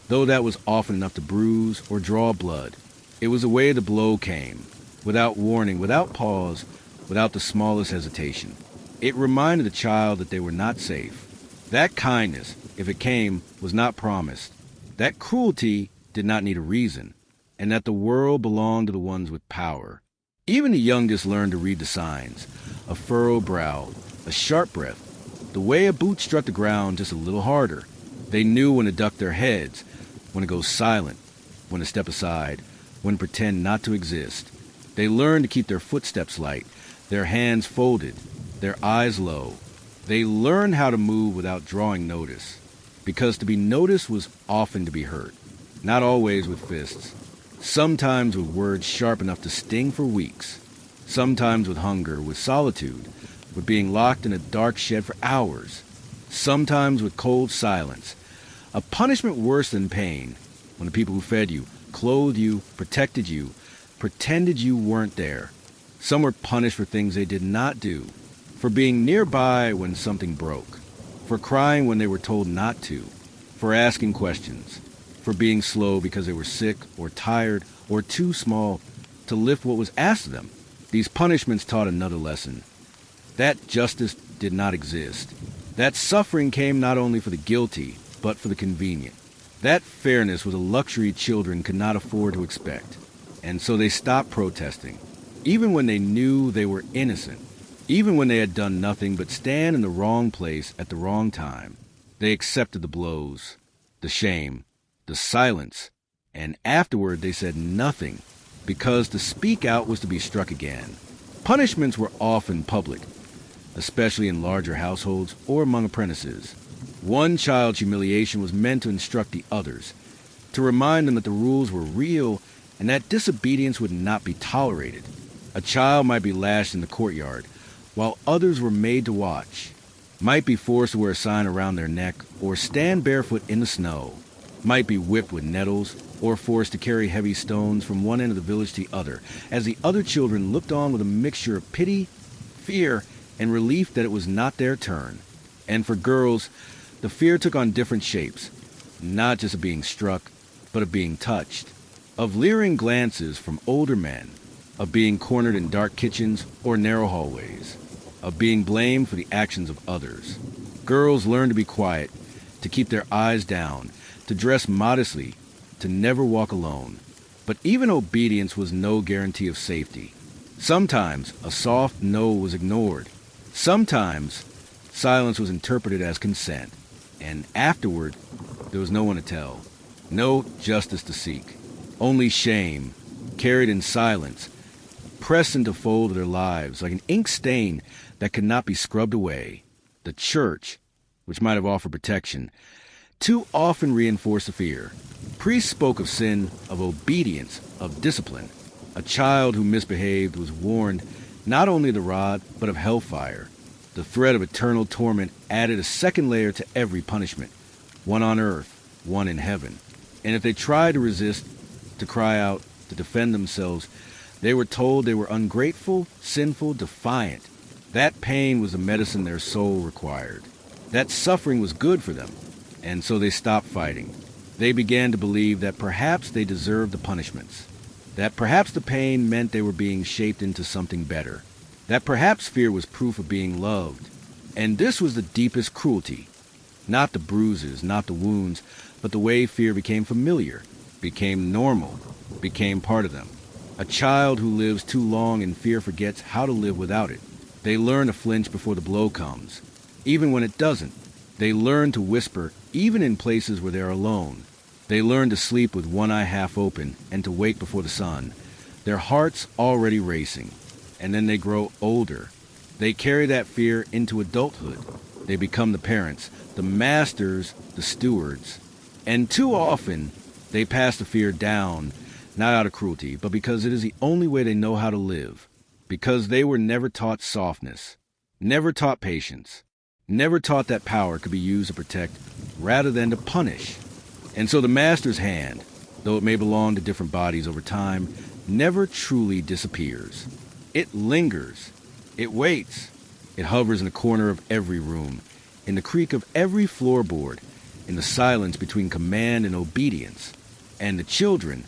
S1: though that was often enough to bruise or draw blood. It was the way the blow came, without warning, without pause, without the smallest hesitation. It reminded the child that they were not safe. That kindness, if it came, was not promised. That cruelty did not need a reason, and that the world belonged to the ones with power. Even the youngest learned to read the signs. A furrowed brow, a sharp breath, the way a boot struck the ground just a little harder. They knew when to duck their heads, when to go silent, when to step aside, when to pretend not to exist. They learned to keep their footsteps light, their hands folded, their eyes low. They learned how to move without drawing notice, because to be noticed was often to be hurt, not always with fists, sometimes with words sharp enough to sting for weeks, sometimes with hunger, with solitude, with being locked in a dark shed for hours, sometimes with cold silence. A punishment worse than pain, when the people who fed you, clothed you, protected you, pretended you weren't there. Some were punished for things they did not do, for being nearby when something broke, for crying when they were told not to, for asking questions, for being slow because they were sick or tired or too small to lift what was asked of them. These punishments taught another lesson, that justice did not exist, that suffering came not only for the guilty, but for the convenient. That fairness was a luxury children could not afford to expect, and so they stopped protesting, even when they knew they were innocent, even when they had done nothing but stand in the wrong place at the wrong time. They accepted the blows, the shame, the silence, and afterward they said nothing, because to speak out was to be struck again. Punishments were often public, especially in larger households or among apprentices. One child's humiliation was meant to instruct the others, to remind them that the rules were real and that disobedience would not be tolerated. A child might be lashed in the courtyard, while others were made to watch, might be forced to wear a sign around their neck or stand barefoot in the snow, might be whipped with nettles or forced to carry heavy stones from one end of the village to the other, as the other children looked on with a mixture of pity, fear, and relief that it was not their turn. And for girls, the fear took on different shapes, not just of being struck, but of being touched, of leering glances from older men, of being cornered in dark kitchens or narrow hallways, of being blamed for the actions of others. Girls learned to be quiet, to keep their eyes down, to dress modestly, to never walk alone. But even obedience was no guarantee of safety. Sometimes a soft no was ignored. Sometimes silence was interpreted as consent. And afterward, there was no one to tell, no justice to seek, only shame, carried in silence, pressed into fold of their lives like an ink stain that could not be scrubbed away. The church, which might have offered protection, too often reinforced the fear. Priests spoke of sin, of obedience, of discipline. A child who misbehaved was warned not only of the rod, but of hellfire. The threat of eternal torment added a second layer to every punishment, one on earth, one in heaven. And if they tried to resist, to cry out, to defend themselves, they were told they were ungrateful, sinful, defiant. That pain was the medicine their soul required. That suffering was good for them, and so they stopped fighting. They began to believe that perhaps they deserved the punishments, that perhaps the pain meant they were being shaped into something better, that perhaps fear was proof of being loved. And this was the deepest cruelty. Not the bruises, not the wounds, but the way fear became familiar, became normal, became part of them. A child who lives too long in fear forgets how to live without it. They learn to flinch before the blow comes, even when it doesn't. They learn to whisper, even in places where they're alone. They learn to sleep with one eye half open and to wake before the sun, their hearts already racing. And then they grow older. They carry that fear into adulthood. They become the parents, the masters, the stewards. And too often, they pass the fear down, not out of cruelty, but because it is the only way they know how to live. Because they were never taught softness, never taught patience, never taught that power could be used to protect rather than to punish. And so the master's hand, though it may belong to different bodies over time, never truly disappears. It lingers. It waits. It hovers in the corner of every room, in the creak of every floorboard, in the silence between command and obedience. And the children,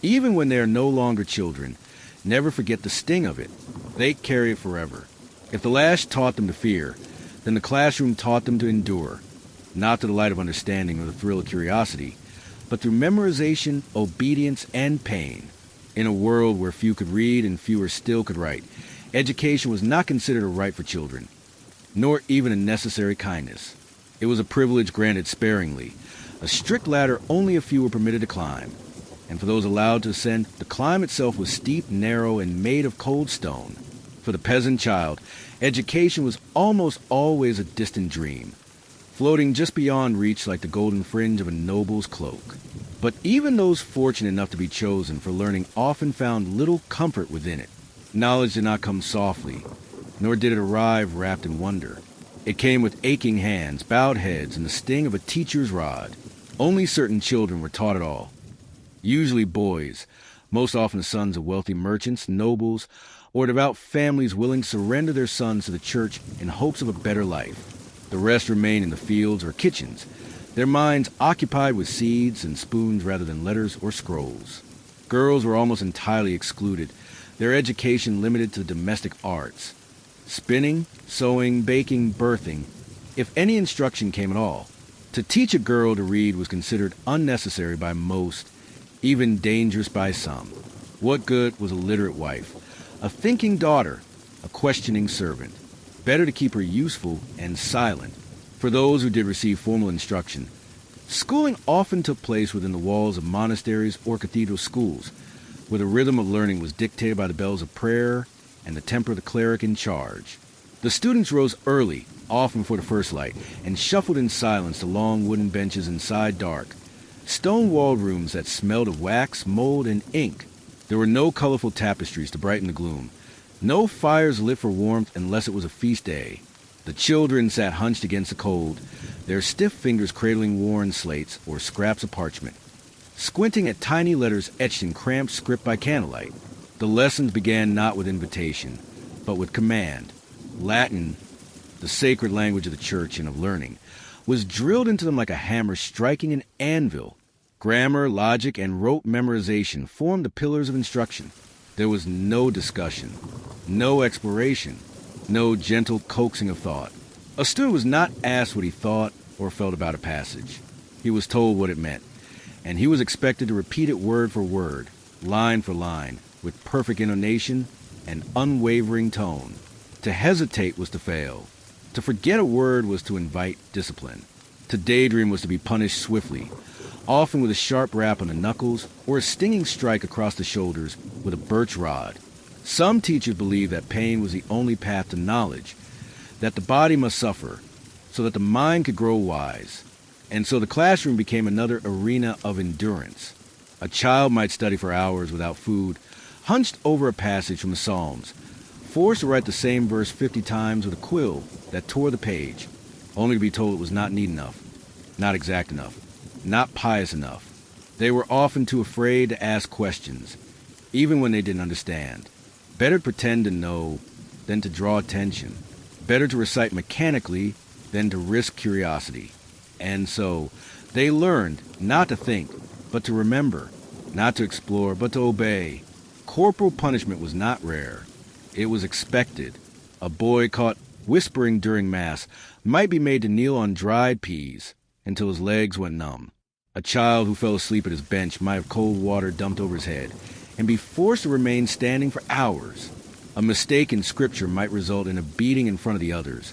S1: even when they are no longer children, never forget the sting of it. They carry it forever. If the lash taught them to fear, then the classroom taught them to endure, not through the light of understanding or the thrill of curiosity, but through memorization, obedience, and pain. In a world where few could read and fewer still could write, education was not considered a right for children, nor even a necessary kindness. It was a privilege granted sparingly, a strict ladder only a few were permitted to climb. And for those allowed to ascend, the climb itself was steep, narrow, and made of cold stone. For the peasant child, education was almost always a distant dream, floating just beyond reach like the golden fringe of a noble's cloak. But even those fortunate enough to be chosen for learning often found little comfort within it. Knowledge did not come softly, nor did it arrive wrapped in wonder. It came with aching hands, bowed heads, and the sting of a teacher's rod. Only certain children were taught at all. Usually boys, most often the sons of wealthy merchants, nobles, or devout families willing to surrender their sons to the church in hopes of a better life. The rest remained in the fields or kitchens, their minds occupied with seeds and spoons rather than letters or scrolls. Girls were almost entirely excluded, their education limited to the domestic arts. Spinning, sewing, baking, birthing, if any instruction came at all. To teach a girl to read was considered unnecessary by most, even dangerous by some. What good was a literate wife, a thinking daughter, a questioning servant? Better to keep her useful and silent. For those who did receive formal instruction, schooling often took place within the walls of monasteries or cathedral schools, where the rhythm of learning was dictated by the bells of prayer and the temper of the cleric in charge. The students rose early, often for the first light, and shuffled in silence to long wooden benches inside dark, stone-walled rooms that smelled of wax, mold, and ink. There were no colorful tapestries to brighten the gloom, no fires lit for warmth unless it was a feast day. The children sat hunched against the cold, their stiff fingers cradling worn slates or scraps of parchment, squinting at tiny letters etched in cramped script by candlelight. The lessons began not with invitation, but with command. Latin, the sacred language of the church and of learning, was drilled into them like a hammer striking an anvil. Grammar, logic, and rote memorization formed the pillars of instruction. There was no discussion, no exploration, no gentle coaxing of thought. A student was not asked what he thought or felt about a passage. He was told what it meant, and he was expected to repeat it word for word, line for line, with perfect intonation and unwavering tone. To hesitate was to fail. To forget a word was to invite discipline. To daydream was to be punished swiftly, often with a sharp rap on the knuckles or a stinging strike across the shoulders with a birch rod. Some teachers believed that pain was the only path to knowledge, that the body must suffer so that the mind could grow wise. And so the classroom became another arena of endurance. A child might study for hours without food, hunched over a passage from the Psalms, forced to write the same verse 50 times with a quill that tore the page, only to be told it was not neat enough, not exact enough, not pious enough. They were often too afraid to ask questions, even when they didn't understand. Better to pretend to know than to draw attention. Better to recite mechanically than to risk curiosity. And so, they learned not to think, but to remember, not to explore, but to obey. Corporal punishment was not rare. It was expected. A boy caught whispering during Mass might be made to kneel on dried peas until his legs went numb. A child who fell asleep at his bench might have cold water dumped over his head and be forced to remain standing for hours. A mistake in Scripture might result in a beating in front of the others,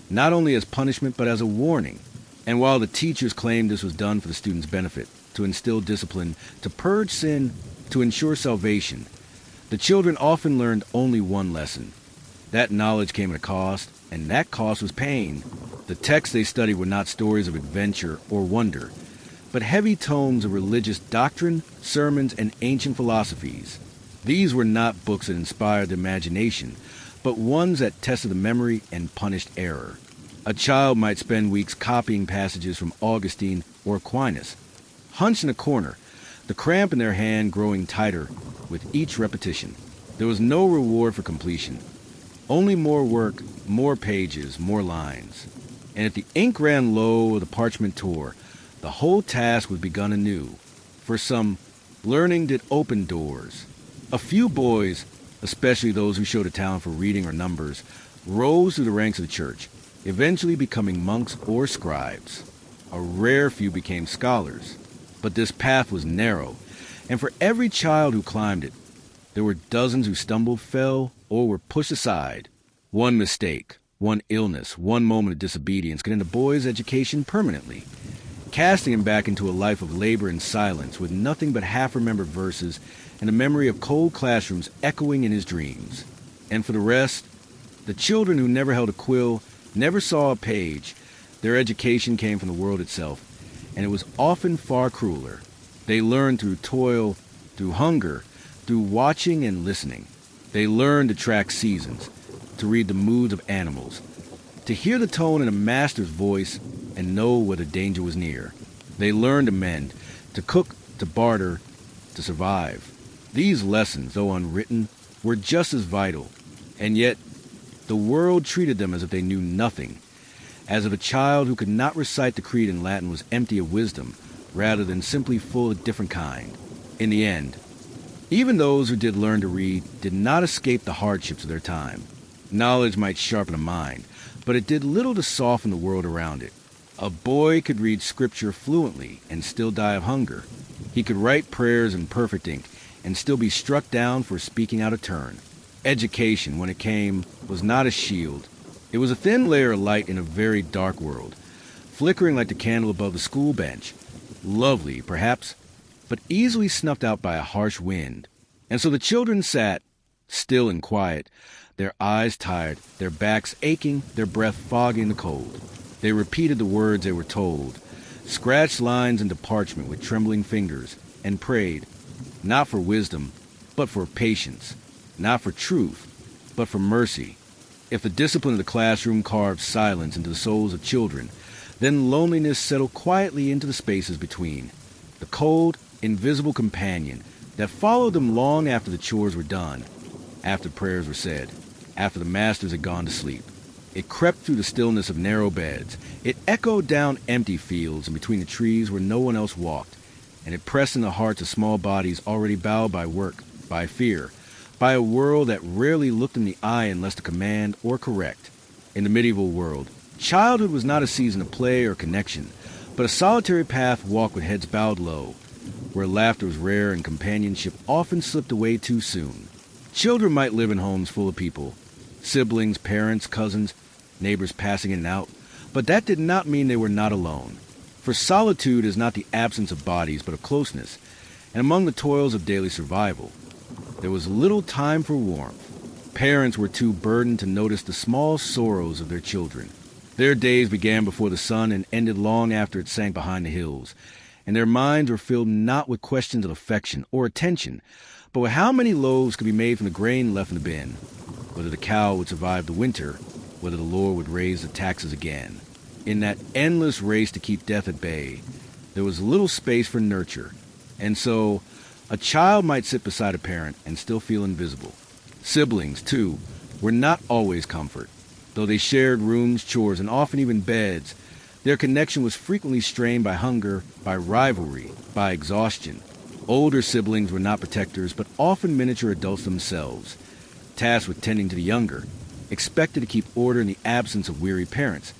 S1: not only as punishment but as a warning. And while the teachers claimed this was done for the students' benefit, to instill discipline, to purge sin, to ensure salvation, the children often learned only one lesson. That knowledge came at a cost, and that cost was pain. The texts they studied were not stories of adventure or wonder, but heavy tomes of religious doctrine, sermons, and ancient philosophies. These were not books that inspired the imagination, but ones that tested the memory and punished error. A child might spend weeks copying passages from Augustine or Aquinas, hunched in a corner, the cramp in their hand growing tighter with each repetition. There was no reward for completion, only more work, more pages, more lines. And if the ink ran low or the parchment tore, the whole task was begun anew. For some, learning did open doors. A few boys, especially those who showed a talent for reading or numbers, rose through the ranks of the church, eventually becoming monks or scribes. A rare few became scholars, but this path was narrow, and for every child who climbed it, there were dozens who stumbled, fell, or were pushed aside. One mistake, One illness, one moment of disobedience could end a boy's education permanently, casting him back into a life of labor and silence with nothing but half-remembered verses and a memory of cold classrooms echoing in his dreams. And for the rest, the children who never held a quill, never saw a page, their education came from the world itself, and it was often far crueler. They learned through toil, through hunger, through watching and listening. They learned to track seasons, to read the moods of animals, to hear the tone in a master's voice and know whether danger was near. They learned to mend, to cook, to barter, to survive. These lessons, though unwritten, were just as vital, and yet the world treated them as if they knew nothing, as if a child who could not recite the creed in Latin was empty of wisdom, rather than simply full of a different kind. In the end, even those who did learn to read did not escape the hardships of their time. Knowledge might sharpen a mind, but it did little to soften the world around it. A boy could read scripture fluently and still die of hunger. He could write prayers in perfect ink and still be struck down for speaking out of turn. Education, when it came, was not a shield. It was a thin layer of light in a very dark world, flickering like the candle above the school bench. Lovely, perhaps, but easily snuffed out by a harsh wind. And so the children sat, still and quiet, their eyes tired, their backs aching, their breath fogging the cold. They repeated the words they were told, scratched lines into parchment with trembling fingers, and prayed, not for wisdom, but for patience, not for truth, but for mercy. If the discipline of the classroom carved silence into the souls of children, then loneliness settled quietly into the spaces between, the cold, invisible companion that followed them long after the chores were done, after prayers were said, after the masters had gone to sleep. It crept through the stillness of narrow beds. It echoed down empty fields and between the trees where no one else walked, and it pressed in the hearts of small bodies already bowed by work, by fear, by a world that rarely looked in the eye unless to command or correct. In the medieval world, childhood was not a season of play or connection, but a solitary path walked with heads bowed low, where laughter was rare and companionship often slipped away too soon. Children might live in homes full of people, siblings, parents, cousins, neighbors passing in and out, but that did not mean they were not alone. For solitude is not the absence of bodies, but of closeness, and among the toils of daily survival, there was little time for warmth. Parents were too burdened to notice the small sorrows of their children. Their days began before the sun and ended long after it sank behind the hills, and their minds were filled not with questions of affection or attention, but with how many loaves could be made from the grain left in the bin, whether the cow would survive the winter, whether the Lord would raise the taxes again. In that endless race to keep death at bay, there was little space for nurture, and so a child might sit beside a parent and still feel invisible. Siblings, too, were not always comfort. Though they shared rooms, chores, and often even beds, their connection was frequently strained by hunger, by rivalry, by exhaustion. Older siblings were not protectors, but often miniature adults themselves, tasked with tending to the younger, expected to keep order in the absence of weary parents,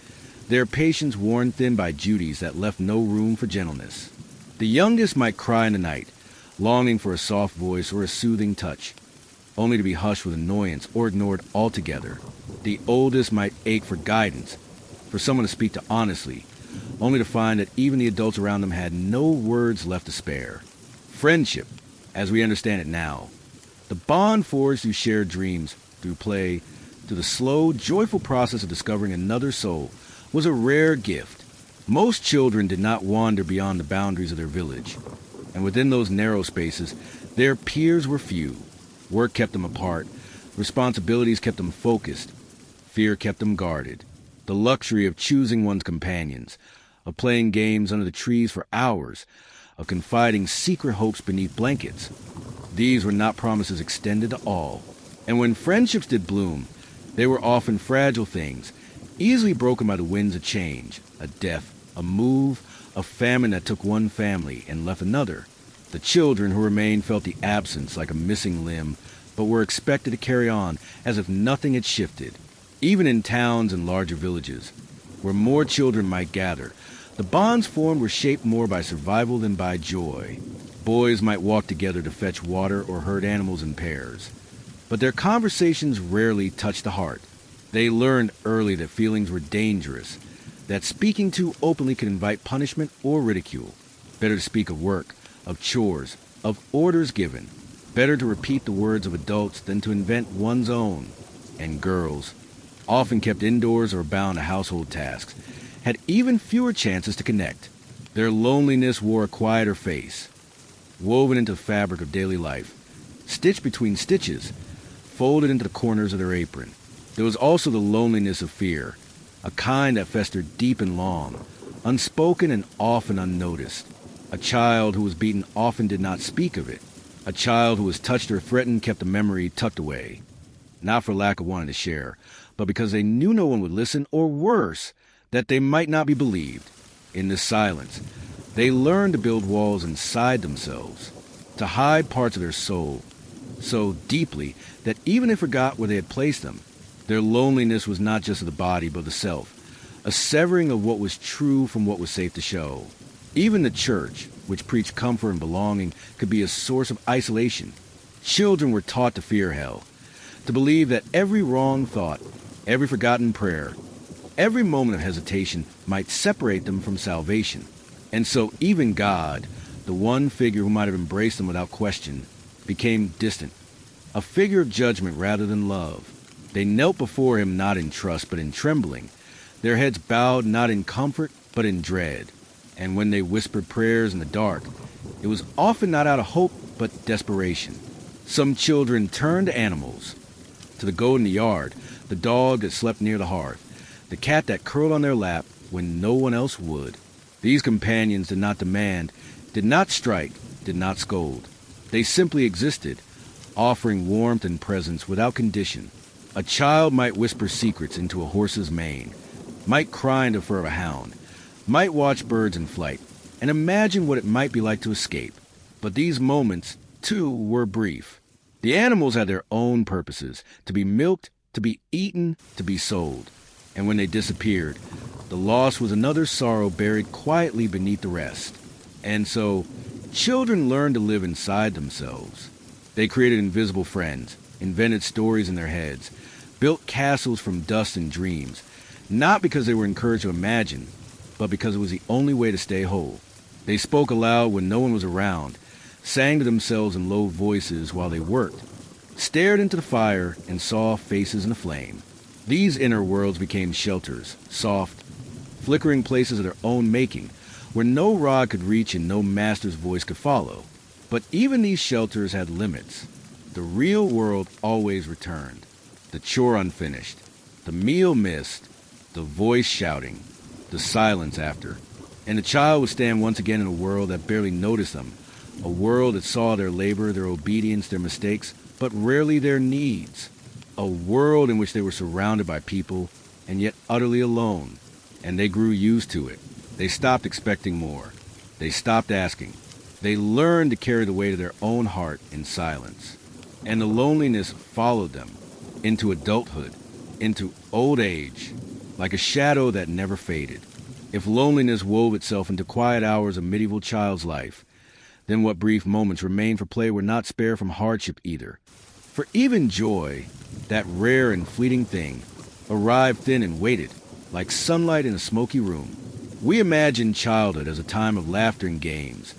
S1: their patience worn thin by duties that left no room for gentleness. The youngest might cry in the night, longing for a soft voice or a soothing touch, only to be hushed with annoyance or ignored altogether. The oldest might ache for guidance, for someone to speak to honestly, only to find that even the adults around them had no words left to spare. Friendship, as we understand it now, the bond forged through shared dreams, through play, through the slow, joyful process of discovering another soul, was a rare gift. Most children did not wander beyond the boundaries of their village, and within those narrow spaces, their peers were few. Work kept them apart, responsibilities kept them focused, fear kept them guarded. The luxury of choosing one's companions, of playing games under the trees for hours, of confiding secret hopes beneath blankets. These were not promises extended to all. And when friendships did bloom, they were often fragile things, easily broken by the winds of change, a death, a move, a famine that took one family and left another. The children who remained felt the absence like a missing limb, but were expected to carry on as if nothing had shifted. Even in towns and larger villages, where more children might gather, the bonds formed were shaped more by survival than by joy. Boys might walk together to fetch water or herd animals in pairs, but their conversations rarely touched the heart. They learned early that feelings were dangerous, that speaking too openly could invite punishment or ridicule. Better to speak of work, of chores, of orders given. Better to repeat the words of adults than to invent one's own. And girls, often kept indoors or bound to household tasks, had even fewer chances to connect. Their loneliness wore a quieter face, woven into the fabric of daily life, stitched between stitches, folded into the corners of their apron. There was also the loneliness of fear, a kind that festered deep and long, unspoken and often unnoticed. A child who was beaten often did not speak of it. A child who was touched or threatened kept the memory tucked away, not for lack of wanting to share, but because they knew no one would listen, or worse, that they might not be believed. In this silence, they learned to build walls inside themselves, to hide parts of their soul so deeply that even if forgot where they had placed them, their loneliness was not just of the body but of the self, a severing of what was true from what was safe to show. Even the church, which preached comfort and belonging, could be a source of isolation. Children were taught to fear hell, to believe that every wrong thought, every forgotten prayer, every moment of hesitation might separate them from salvation. And so even God, the one figure who might have embraced them without question, became distant, a figure of judgment rather than love. They knelt before him not in trust but in trembling, their heads bowed not in comfort but in dread. And when they whispered prayers in the dark, it was often not out of hope but desperation. Some children turned to animals, to the goat in the yard, the dog that slept near the hearth, the cat that curled on their lap when no one else would. These companions did not demand, did not strike, did not scold. They simply existed, offering warmth and presence without condition. A child might whisper secrets into a horse's mane, might cry in the fur of a hound, might watch birds in flight, and imagine what it might be like to escape. But these moments, too, were brief. The animals had their own purposes, to be milked, to be eaten, to be sold. And when they disappeared, the loss was another sorrow buried quietly beneath the rest. And so, children learned to live inside themselves. They created invisible friends, invented stories in their heads, built castles from dust and dreams, not because they were encouraged to imagine, but because it was the only way to stay whole. They spoke aloud when no one was around, sang to themselves in low voices while they worked, stared into the fire and saw faces in the flame. These inner worlds became shelters, soft, flickering places of their own making, where no rod could reach and no master's voice could follow. But even these shelters had limits. The real world always returned, the chore unfinished, the meal missed, the voice shouting, the silence after. And the child would stand once again in a world that barely noticed them, a world that saw their labor, their obedience, their mistakes, but rarely their needs. A world in which they were surrounded by people, and yet utterly alone. And they grew used to it. They stopped expecting more. They stopped asking. They learned to carry the weight of their own heart in silence. And the loneliness followed them into adulthood, into old age, like a shadow that never faded. If loneliness wove itself into quiet hours of medieval child's life, then what brief moments remained for play were not spared from hardship either. For even joy, that rare and fleeting thing, arrived thin and waited, like sunlight in a smoky room. We imagine childhood as a time of laughter and games,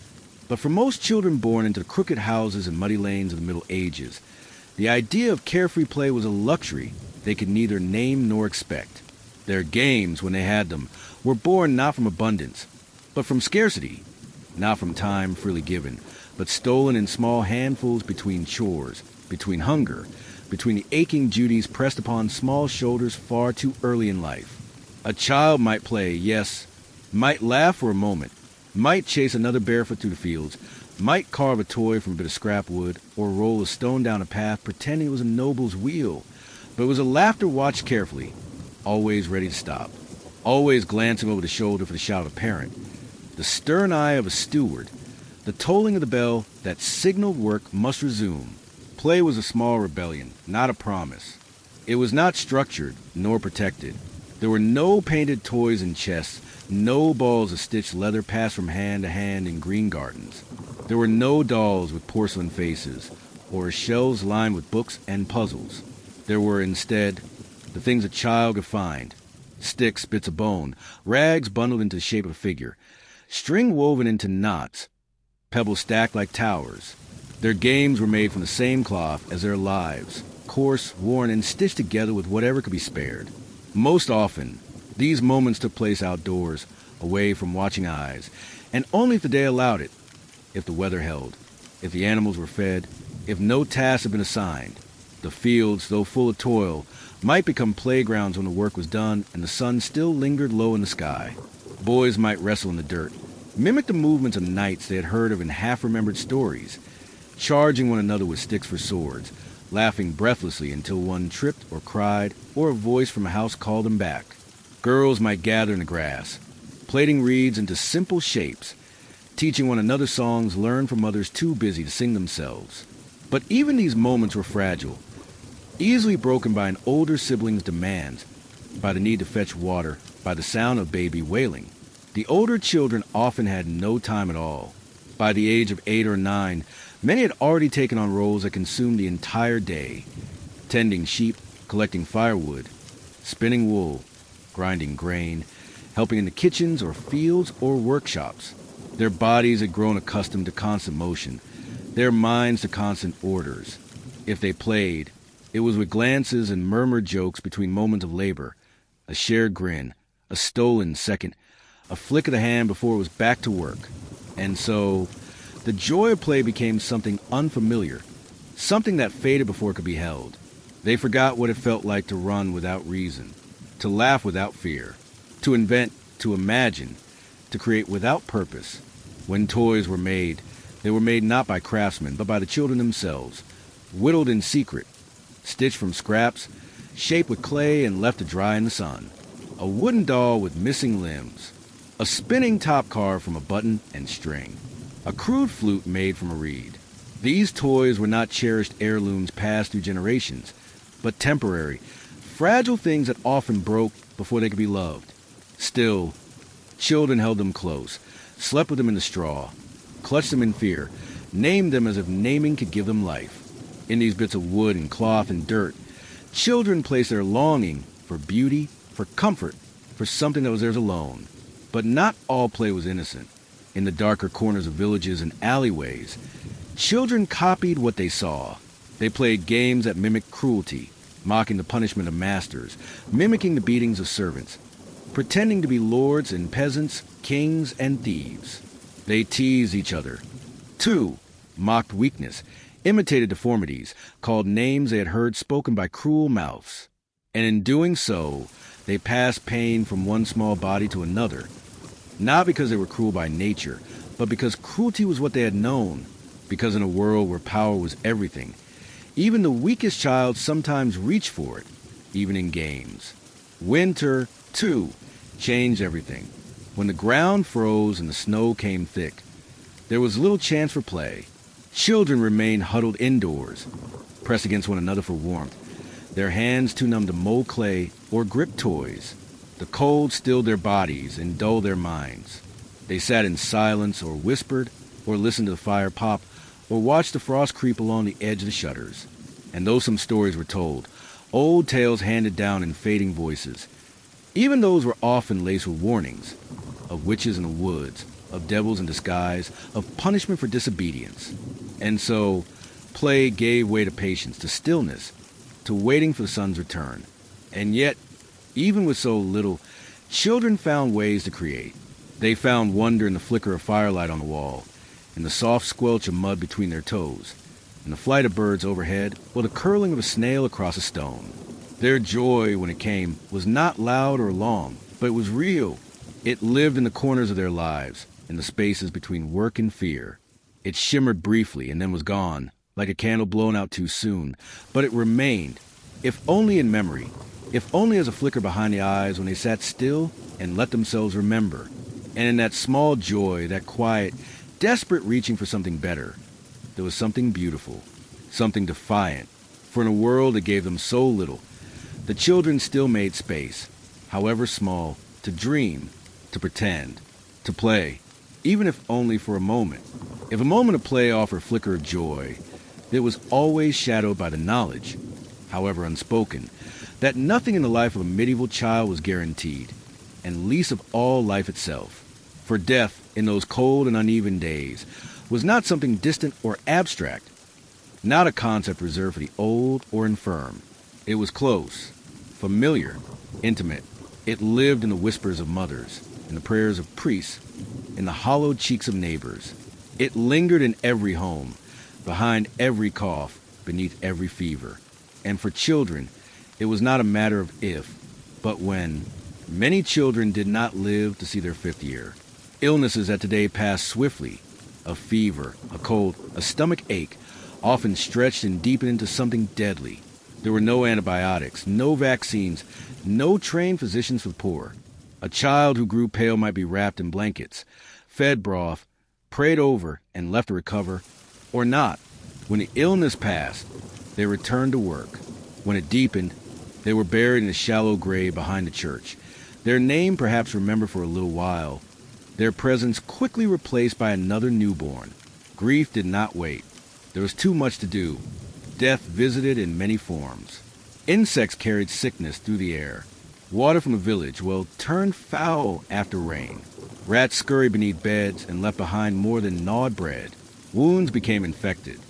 S1: but for most children born into the crooked houses and muddy lanes of the Middle Ages, the idea of carefree play was a luxury they could neither name nor expect. Their games, when they had them, were born not from abundance, but from scarcity, not from time freely given, but stolen in small handfuls between chores, between hunger, between the aching duties pressed upon small shoulders far too early in life. A child might play, yes, might laugh for a moment, might chase another barefoot through the fields, might carve a toy from a bit of scrap wood, or roll a stone down a path pretending it was a noble's wheel. But it was a laughter watched carefully, always ready to stop, always glancing over the shoulder for the shout of a parent, the stern eye of a steward, the tolling of the bell that signaled work must resume. Play was a small rebellion, not a promise. It was not structured, nor protected. There were no painted toys in chests, no balls of stitched leather passed from hand to hand in green gardens. There were no dolls with porcelain faces, or shelves lined with books and puzzles. There were instead the things a child could find. Sticks, bits of bone, rags bundled into the shape of a figure, string woven into knots, pebbles stacked like towers. Their games were made from the same cloth as their lives, coarse, worn, and stitched together with whatever could be spared. Most often, these moments took place outdoors, away from watching eyes, and only if the day allowed it, if the weather held, if the animals were fed, if no task had been assigned. The fields, though full of toil, might become playgrounds when the work was done and the sun still lingered low in the sky. Boys might wrestle in the dirt, mimic the movements of knights they had heard of in half-remembered stories, charging one another with sticks for swords, laughing breathlessly until one tripped or cried, or a voice from a house called them back. Girls might gather in the grass, plaiting reeds into simple shapes, teaching one another songs learned from others too busy to sing themselves. But even these moments were fragile, easily broken by an older sibling's demands, by the need to fetch water, by the sound of baby wailing. The older children often had no time at all. By the age of 8 or 9, many had already taken on roles that consumed the entire day, tending sheep, collecting firewood, spinning wool, grinding grain, helping in the kitchens or fields or workshops. Their bodies had grown accustomed to constant motion, their minds to constant orders. If they played, it was with glances and murmured jokes between moments of labor, a shared grin, a stolen second, a flick of the hand before it was back to work. And so, the joy of play became something unfamiliar, something that faded before it could be held. They forgot what it felt like to run without reason, to laugh without fear, to invent, to imagine, to create without purpose. When toys were made, they were made not by craftsmen, but by the children themselves, whittled in secret, stitched from scraps, shaped with clay and left to dry in the sun. A wooden doll with missing limbs, a spinning top carved from a button and string, a crude flute made from a reed. These toys were not cherished heirlooms passed through generations, but temporary, fragile things that often broke before they could be loved. Still, children held them close, slept with them in the straw, clutched them in fear, named them as if naming could give them life. In these bits of wood and cloth and dirt, children placed their longing for beauty, for comfort, for something that was theirs alone. But not all play was innocent. In the darker corners of villages and alleyways, children copied what they saw. They played games that mimicked cruelty, mocking the punishment of masters, mimicking the beatings of servants, pretending to be lords and peasants, kings and thieves. They teased each other. Too, mocked weakness, imitated deformities, called names they had heard spoken by cruel mouths. And in doing so, they passed pain from one small body to another, not because they were cruel by nature, but because cruelty was what they had known, because in a world where power was everything, even the weakest child sometimes reached for it, even in games. Winter, too, changed everything. When the ground froze and the snow came thick, there was little chance for play. Children remained huddled indoors, pressed against one another for warmth, their hands too numb to mold clay or grip toys. The cold stilled their bodies and dulled their minds. They sat in silence or whispered, or listened to the fire pop, or watched the frost creep along the edge of the shutters. And though some stories were told, old tales handed down in fading voices, even those were often laced with warnings of witches in the woods, of devils in disguise, of punishment for disobedience. And so, play gave way to patience, to stillness, to waiting for the sun's return. And yet, even with so little, children found ways to create. They found wonder in the flicker of firelight on the wall, in the soft squelch of mud between their toes, in the flight of birds overhead, or the curling of a snail across a stone. Their joy, when it came, was not loud or long, but it was real. It lived in the corners of their lives, in the spaces between work and fear. It shimmered briefly and then was gone, like a candle blown out too soon, but it remained, if only in memory, if only as a flicker behind the eyes when they sat still and let themselves remember. And in that small joy, that quiet, desperate reaching for something better, there was something beautiful, something defiant. For in a world that gave them so little, the children still made space, however small, to dream, to pretend, to play, even if only for a moment. If a moment of play offered a flicker of joy, it was always shadowed by the knowledge, however unspoken, that nothing in the life of a medieval child was guaranteed, and least of all life itself. For death, in those cold and uneven days, was not something distant or abstract, not a concept reserved for the old or infirm. It was close, familiar, intimate. It lived in the whispers of mothers, in the prayers of priests, in the hollowed cheeks of neighbors. It lingered in every home, behind every cough, beneath every fever. And for children, it was not a matter of if, but when. Many children did not live to see their 5th year. Illnesses that today pass swiftly, a fever, a cold, a stomach ache, often stretched and deepened into something deadly. There were no antibiotics, no vaccines, no trained physicians for the poor. A child who grew pale might be wrapped in blankets, fed broth, prayed over, and left to recover, or not. When the illness passed, they returned to work. When it deepened, they were buried in a shallow grave behind the church, their name perhaps remembered for a little while, their presence quickly replaced by another newborn. Grief did not wait. There was too much to do. Death visited in many forms. Insects carried sickness through the air. Water from the village, turned foul after rain. Rats scurried beneath beds and left behind more than gnawed bread. Wounds became infected.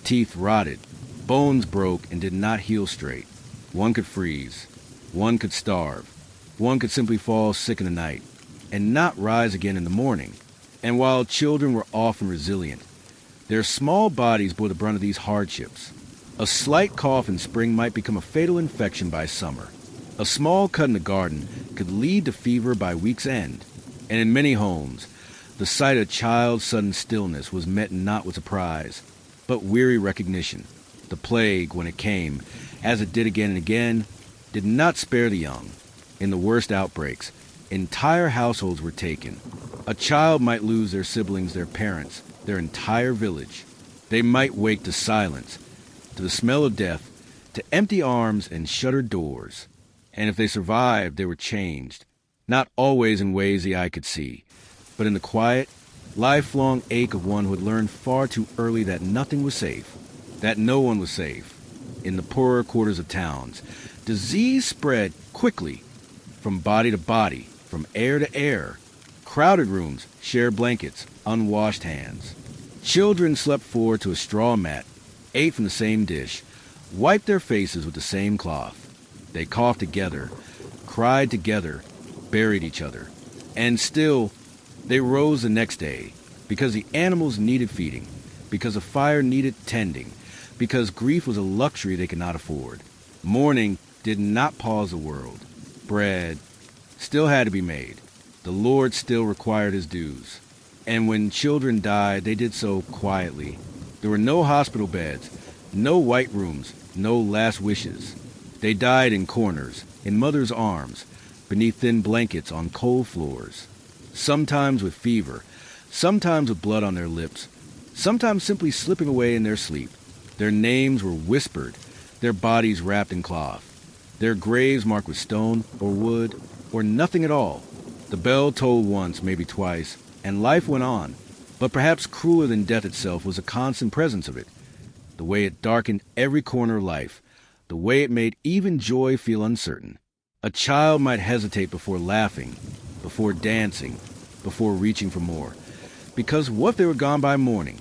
S1: Teeth rotted. Bones broke and did not heal straight. One could freeze. One could starve. One could simply fall sick in the night and not rise again in the morning. And while children were often resilient, their small bodies bore the brunt of these hardships. A slight cough in spring might become a fatal infection by summer. A small cut in the garden could lead to fever by week's end. And in many homes, the sight of a child's sudden stillness was met not with surprise, but weary recognition. The plague, when it came, as it did again and again, did not spare the young. In the worst outbreaks, entire households were taken. A child might lose their siblings, their parents, their entire village. They might wake to silence, to the smell of death, to empty arms and shuttered doors. And if they survived, they were changed, not always in ways the eye could see, but in the quiet, lifelong ache of one who had learned far too early that nothing was safe, that no one was safe. In the poorer quarters of towns, disease spread quickly, from body to body, from air to air. Crowded rooms shared blankets, unwashed hands. Children slept forward to a straw mat, ate from the same dish, wiped their faces with the same cloth. They coughed together, cried together, buried each other. And still, they rose the next day, because the animals needed feeding, because the fire needed tending, because grief was a luxury they could not afford. Mourning did not pause the world. Bread still had to be made. The Lord still required his dues. And when children died, they did so quietly. There were no hospital beds, no white rooms, no last wishes. They died in corners, in mothers' arms, beneath thin blankets on cold floors. Sometimes with fever, sometimes with blood on their lips, sometimes simply slipping away in their sleep. Their names were whispered, their bodies wrapped in cloth, their graves marked with stone or wood or nothing at all. The bell tolled once, maybe twice, and life went on. But perhaps crueler than death itself was the constant presence of it, the way it darkened every corner of life, the way it made even joy feel uncertain. A child might hesitate before laughing, before dancing, before reaching for more. Because what if they were gone by morning?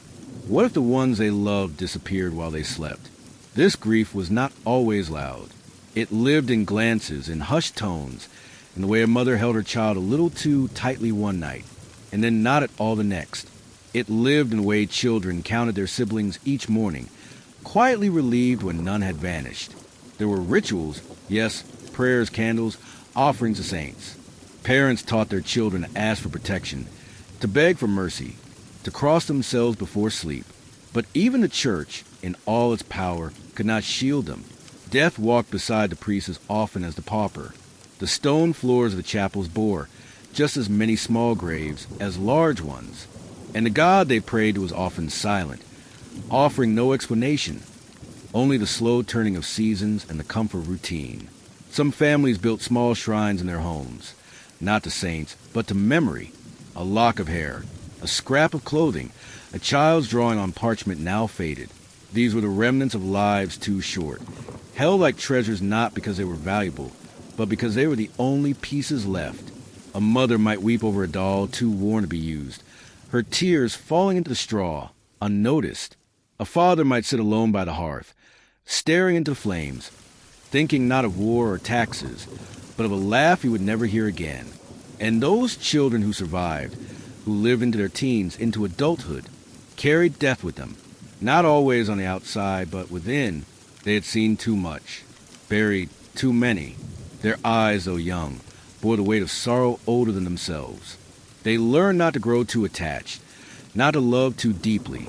S1: What if the ones they loved disappeared while they slept? This grief was not always loud. It lived in glances, in hushed tones, in the way a mother held her child a little too tightly one night, and then not at all the next. It lived in the way children counted their siblings each morning, quietly relieved when none had vanished. There were rituals, yes, prayers, candles, offerings to saints. Parents taught their children to ask for protection, to beg for mercy, to cross themselves before sleep. But even the church, in all its power, could not shield them. Death walked beside the priest as often as the pauper. The stone floors of the chapels bore just as many small graves as large ones, and the God they prayed to was often silent, offering no explanation, only the slow turning of seasons and the comfort of routine. Some families built small shrines in their homes, not to saints, but to memory. A lock of hair, a scrap of clothing, a child's drawing on parchment now faded. These were the remnants of lives too short, held like treasures not because they were valuable, but because they were the only pieces left. A mother might weep over a doll too worn to be used, her tears falling into the straw, unnoticed. A father might sit alone by the hearth, staring into the flames, thinking not of war or taxes, but of a laugh he would never hear again. And those children who survived, who lived into their teens, into adulthood, carried death with them. Not always on the outside, but within, they had seen too much, buried too many. Their eyes, though young, bore the weight of sorrow older than themselves. They learned not to grow too attached, not to love too deeply,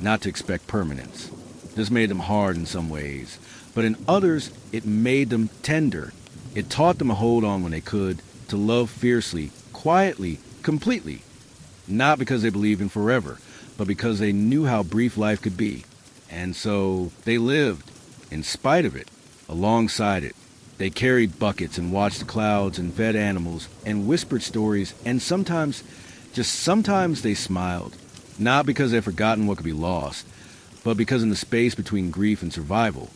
S1: not to expect permanence. This made them hard in some ways, but in others it made them tender. It taught them to hold on when they could, to love fiercely, quietly, completely. Not because they believed in forever, but because they knew how brief life could be. And so they lived, in spite of it, alongside it. They carried buckets and watched the clouds and fed animals and whispered stories, and sometimes, just sometimes they smiled. Not because they'd forgotten what could be lost, but because in the space between grief and survival,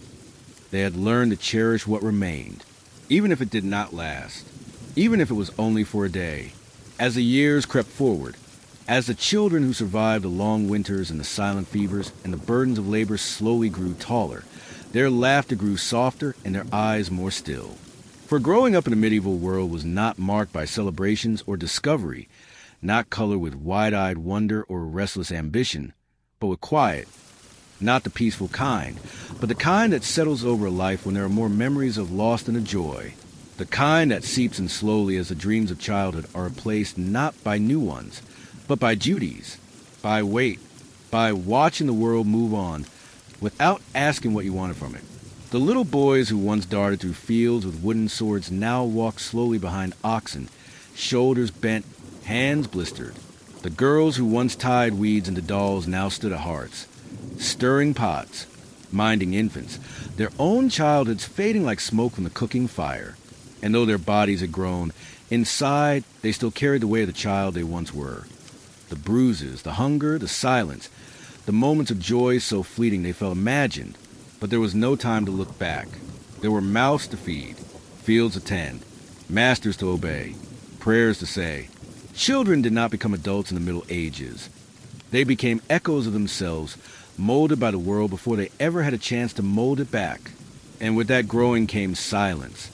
S1: they had learned to cherish what remained, even if it did not last, even if it was only for a day. As the years crept forward, as the children who survived the long winters and the silent fevers and the burdens of labor slowly grew taller, their laughter grew softer and their eyes more still. For growing up in a medieval world was not marked by celebrations or discovery, not colored with wide-eyed wonder or restless ambition, but with quiet. Not the peaceful kind, but the kind that settles over a life when there are more memories of loss than of joy. The kind that seeps in slowly as the dreams of childhood are replaced not by new ones, but by duties, by wait, by watching the world move on without asking what you wanted from it. The little boys who once darted through fields with wooden swords now walk slowly behind oxen, shoulders bent, hands blistered. The girls who once tied weeds into dolls now stood at hearths, stirring pots, minding infants, their own childhoods fading like smoke from the cooking fire. And though their bodies had grown, inside they still carried the weight of the child they once were. The bruises, the hunger, the silence, the moments of joy so fleeting they felt imagined, but there was no time to look back. There were mouths to feed, fields to tend, masters to obey, prayers to say. Children did not become adults in the Middle Ages. They became echoes of themselves, molded by the world before they ever had a chance to mold it back. And with that growing came silence,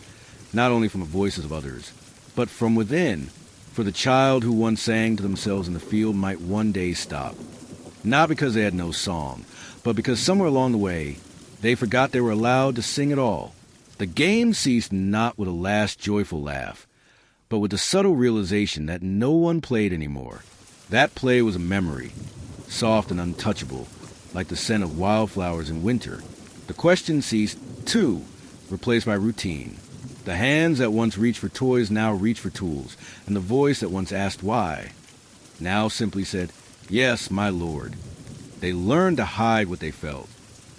S1: not only from the voices of others, but from within, for the child who once sang to themselves in the field might one day stop. Not because they had no song, but because somewhere along the way, they forgot they were allowed to sing at all. The game ceased not with a last joyful laugh, but with the subtle realization that no one played anymore. That play was a memory, soft and untouchable, like the scent of wildflowers in winter. The question ceased, too, replaced by routine. The hands that once reached for toys now reached for tools, and the voice that once asked why now simply said, "Yes, my lord." They learned to hide what they felt,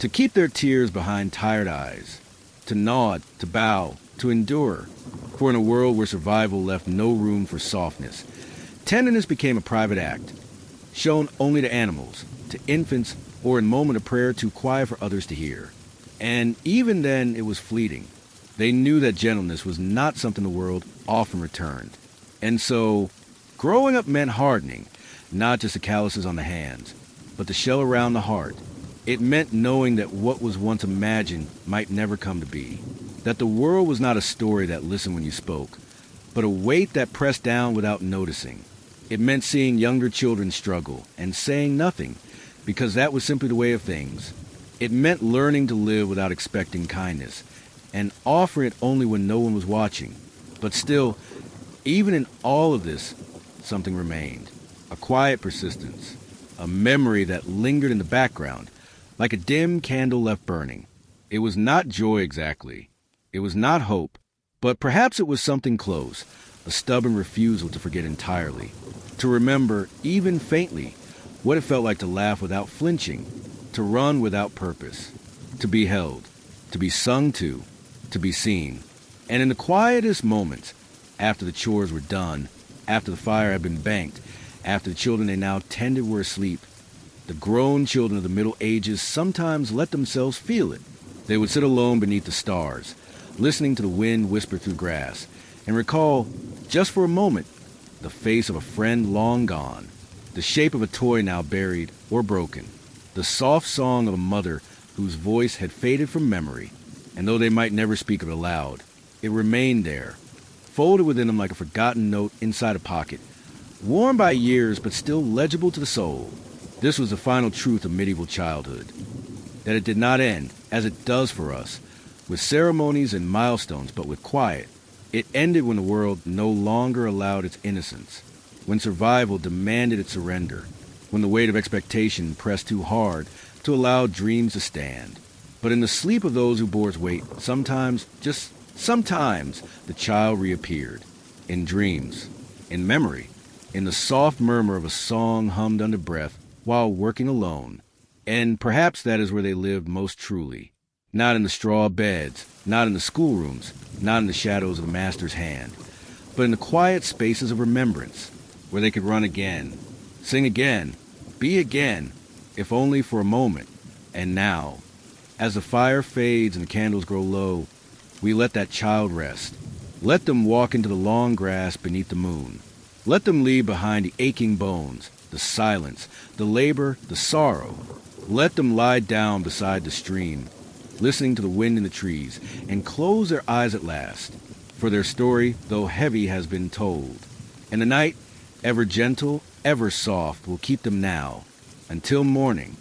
S1: to keep their tears behind tired eyes, to nod, to bow, to endure. For in a world where survival left no room for softness, tenderness became a private act, shown only to animals, to infants, or in moment of prayer too quiet for others to hear. And even then it was fleeting. They knew that gentleness was not something the world often returned. And so, growing up meant hardening, not just the calluses on the hands, but the shell around the heart. It meant knowing that what was once imagined might never come to be. That the world was not a story that listened when you spoke, but a weight that pressed down without noticing. It meant seeing younger children struggle and saying nothing, because that was simply the way of things. It meant learning to live without expecting kindness, and offering it only when no one was watching. But still, even in all of this, something remained. A quiet persistence, a memory that lingered in the background, like a dim candle left burning. It was not joy exactly. It was not hope, but perhaps it was something close, a stubborn refusal to forget entirely, to remember, even faintly, what it felt like to laugh without flinching, to run without purpose, to be held, to be sung to be seen. And in the quietest moments, after the chores were done, after the fire had been banked, after the children they now tended were asleep, the grown children of the Middle Ages sometimes let themselves feel it. They would sit alone beneath the stars, listening to the wind whisper through grass, and recall, just for a moment, the face of a friend long gone, the shape of a toy now buried or broken, the soft song of a mother whose voice had faded from memory, and though they might never speak of it aloud, it remained there, folded within them like a forgotten note inside a pocket, worn by years but still legible to the soul. This was the final truth of medieval childhood, that it did not end, as it does for us, with ceremonies and milestones, but with quiet. It ended when the world no longer allowed its innocence, when survival demanded its surrender, when the weight of expectation pressed too hard to allow dreams to stand. But in the sleep of those who bore its weight, sometimes, just sometimes, the child reappeared. In dreams, in memory, in the soft murmur of a song hummed under breath while working alone. And perhaps that is where they lived most truly. Not in the straw beds, not in the schoolrooms, not in the shadows of the master's hand, but in the quiet spaces of remembrance, where they could run again, sing again, be again, if only for a moment. And now, as the fire fades and the candles grow low, we let that child rest. Let them walk into the long grass beneath the moon. Let them leave behind the aching bones, the silence, the labor, the sorrow. Let them lie down beside the stream, listening to the wind in the trees, and close their eyes at last, for their story, though heavy, has been told. And the night, ever gentle, ever soft, will keep them now, until morning,